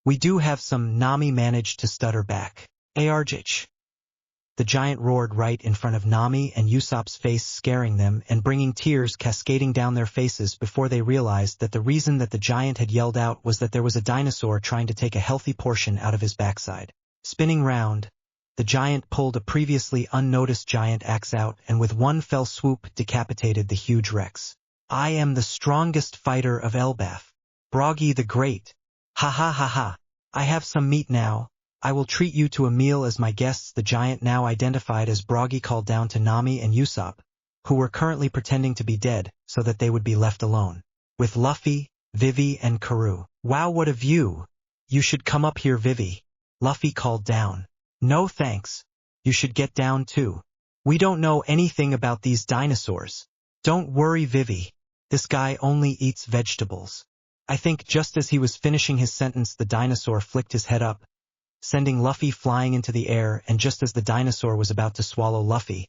do have some," Nami managed to stutter back. "Argh." The giant roared right in front of Nami and Usopp's face, scaring them and bringing tears cascading down their faces before they realized that the reason that the giant had yelled out was that there was a dinosaur trying to take a healthy portion out of his backside. Spinning round, the giant pulled a previously unnoticed giant axe out and with one fell swoop decapitated the huge Rex. "I am the strongest fighter of Elbaf. Broggy the Great. Ha ha ha ha. I have some meat now. I will treat you to a meal as my guests." The giant, now identified as Broggy, called down to Nami and Usopp, who were currently pretending to be dead so that they would be left alone. With Luffy, Vivi and Karoo. "Wow, what a view. You should come up here, Vivi," Luffy called down. "No thanks. You should get down too. We don't know anything about these dinosaurs." "Don't worry, Vivi. This guy only eats vegetables. I think just as he was finishing his sentence, the dinosaur flicked his head up, sending Luffy flying into the air, and just as the dinosaur was about to swallow Luffy,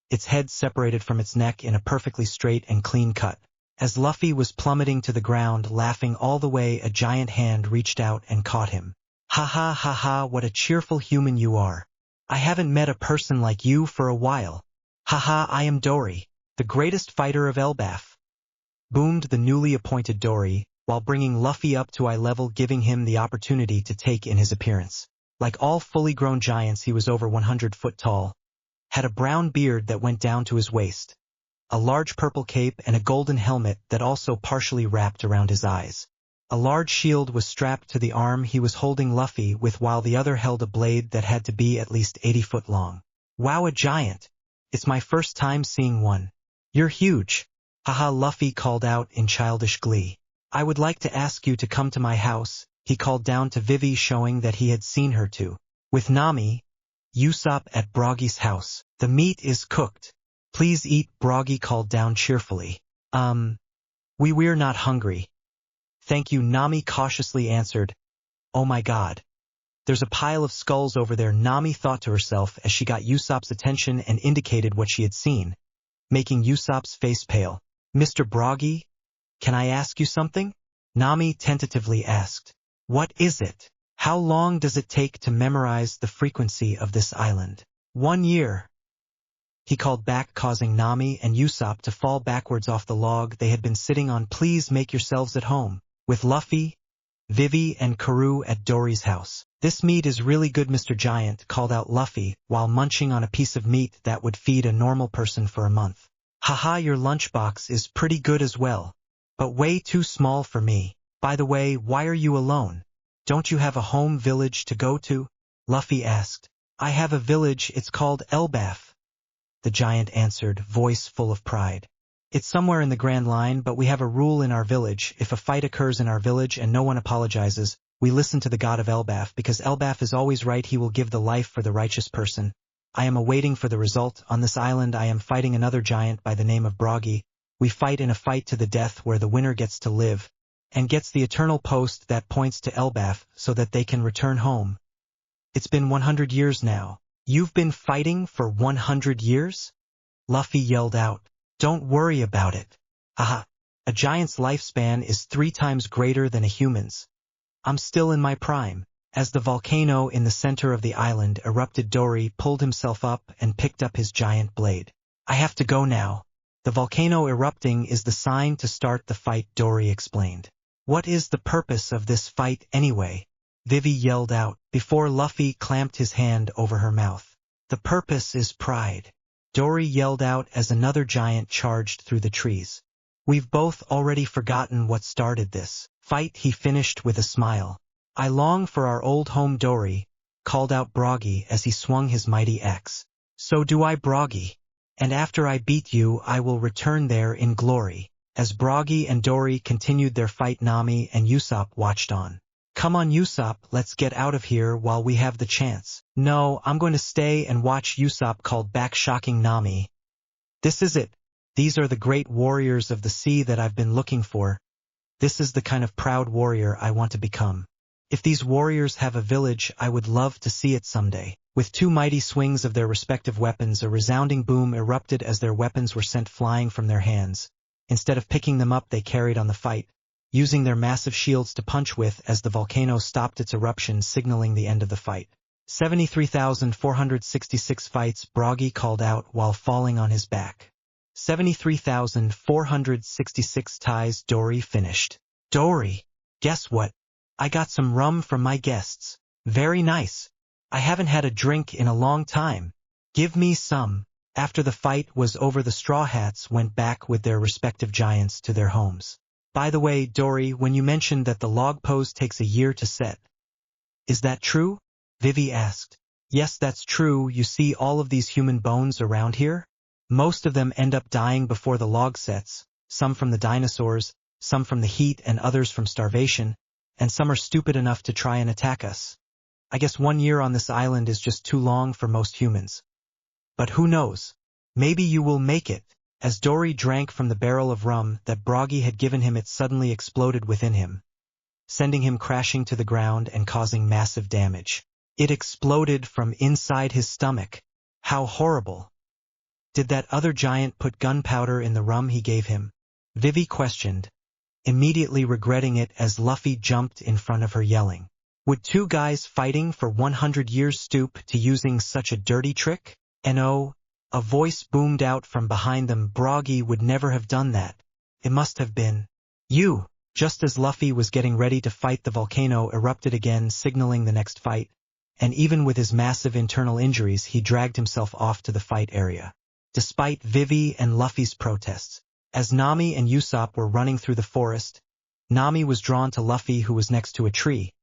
its head separated from its neck in a perfectly straight and clean cut. As Luffy was plummeting to the ground, laughing all the way, a giant hand reached out and caught him. Ha ha ha ha, what a cheerful human you are. I haven't met a person like you for a while. Ha ha, I am Dory, the greatest fighter of Elbaf. Boomed the newly appointed Dory, while bringing Luffy up to eye level, giving him the opportunity to take in his appearance. Like all fully grown giants, he was over 100 foot tall, had a brown beard that went down to his waist, a large purple cape, and a golden helmet that also partially wrapped around his eyes. A large shield was strapped to the arm he was holding Luffy with, while the other held a blade that had to be at least 80 foot long. Wow, a giant! It's my first time seeing one. You're huge. Haha, Luffy called out in childish glee. I would like to ask you to come to my house, he called down to Vivi, showing that he had seen her too. With Nami, Usopp at Broggy's house. The meat is cooked. Please eat, Broggy called down cheerfully. We're not hungry. Thank you, Nami cautiously answered. Oh my god. There's a pile of skulls over there, Nami thought to herself as she got Usopp's attention and indicated what she had seen, making Usopp's face pale. Mr. Broggy, can I ask you something? Nami tentatively asked. What is it? How long does it take to memorize the frequency of this island? 1 year. He called back, causing Nami and Usopp to fall backwards off the log they had been sitting on. Please make yourselves at home. With Luffy, Vivi, and Karoo at Dory's house. This meat is really good, Mr. Giant, called out Luffy, while munching on a piece of meat that would feed a normal person for a month. Haha, your lunchbox is pretty good as well, but way too small for me. By the way, why are you alone? Don't you have a home village to go to? Luffy asked. I have a village, it's called Elbaf, the giant answered, voice full of pride. It's somewhere in the Grand Line, but we have a rule in our village. If a fight occurs in our village and no one apologizes, we listen to the god of Elbaf, because Elbaf is always right. He will give the life for the righteous person. I am awaiting for the result. On this island I am fighting another giant by the name of Broggy. We fight in a fight to the death where the winner gets to live, and gets the eternal post that points to Elbaf so that they can return home. It's been 100 years now. You've been fighting for 100 years? Luffy yelled out. Don't worry about it. Haha, a giant's lifespan is 3 times greater than a human's. I'm still in my prime. As the volcano in the center of the island erupted, Dory pulled himself up and picked up his giant blade. I have to go now. The volcano erupting is the sign to start the fight, Dory explained. What is the purpose of this fight anyway? Vivi yelled out, before Luffy clamped his hand over her mouth. The purpose is pride, Dory yelled out as another giant charged through the trees. We've both already forgotten what started this fight, he finished with a smile. I long for our old home, Dory, called out Broggy as he swung his mighty axe. So do I, Broggy. And after I beat you, I will return there in glory. As Broggy and Dory continued their fight, Nami and Usopp watched on. Come on, Usopp, let's get out of here while we have the chance. No, I'm going to stay and watch, Usopp called back, shocking Nami. This is it. These are the great warriors of the sea that I've been looking for. This is the kind of proud warrior I want to become. If these warriors have a village, I would love to see it someday. With 2 mighty swings of their respective weapons, a resounding boom erupted as their weapons were sent flying from their hands. Instead of picking them up, they carried on the fight, using their massive shields to punch with as the volcano stopped its eruption, signaling the end of the fight. 73,466 fights, Broggy called out while falling on his back. 73,466 ties, Dory finished. Dory, guess what? I got some rum from my guests. Very nice. I haven't had a drink in a long time. Give me some. After the fight was over, the Straw Hats went back with their respective giants to their homes. By the way, Dory, when you mentioned that the log pose takes a year to set, is that true? Vivi asked. Yes, that's true. You see all of these human bones around here? Most of them end up dying before the log sets, some from the dinosaurs, some from the heat, and others from starvation, and some are stupid enough to try and attack us. I guess 1 year on this island is just too long for most humans. But who knows? Maybe you will make it. As Dory drank from the barrel of rum that Bragi had given him, it suddenly exploded within him, sending him crashing to the ground and causing massive damage. It exploded from inside his stomach. How horrible! Did that other giant put gunpowder in the rum he gave him? Vivi questioned, immediately regretting it as Luffy jumped in front of her yelling. Would two guys fighting for 100 years stoop to using such a dirty trick? And oh, a voice boomed out from behind them. Bragi would never have done that. It must have been you. Just as Luffy was getting ready to fight, the volcano erupted again, signaling the next fight, and even with his massive internal injuries, he dragged himself off to the fight area. Despite Vivi and Luffy's protests, as Nami and Usopp were running through the forest, Nami was drawn to Luffy, who was next to a tree.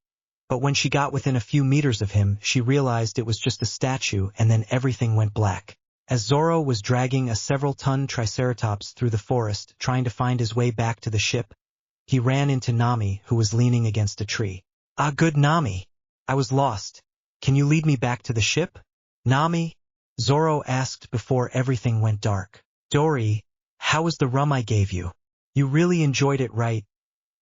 But when she got within a few meters of him, she realized it was just a statue, and then everything went black. As Zoro was dragging a several-ton Triceratops through the forest, trying to find his way back to the ship, he ran into Nami, who was leaning against a tree. "Ah, good Nami. I was lost. Can you lead me back to the ship?" "Nami?" Zoro asked before everything went dark. "Dory, how was the rum I gave you? You really enjoyed it, right?"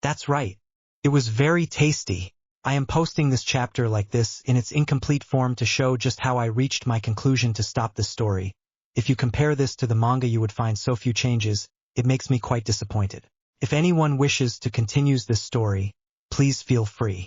"That's right. It was very tasty." I am posting this chapter like this in its incomplete form to show just how I reached my conclusion to stop this story. If you compare this to the manga, you would find so few changes. It makes me quite disappointed. If anyone wishes to continue this story, please feel free.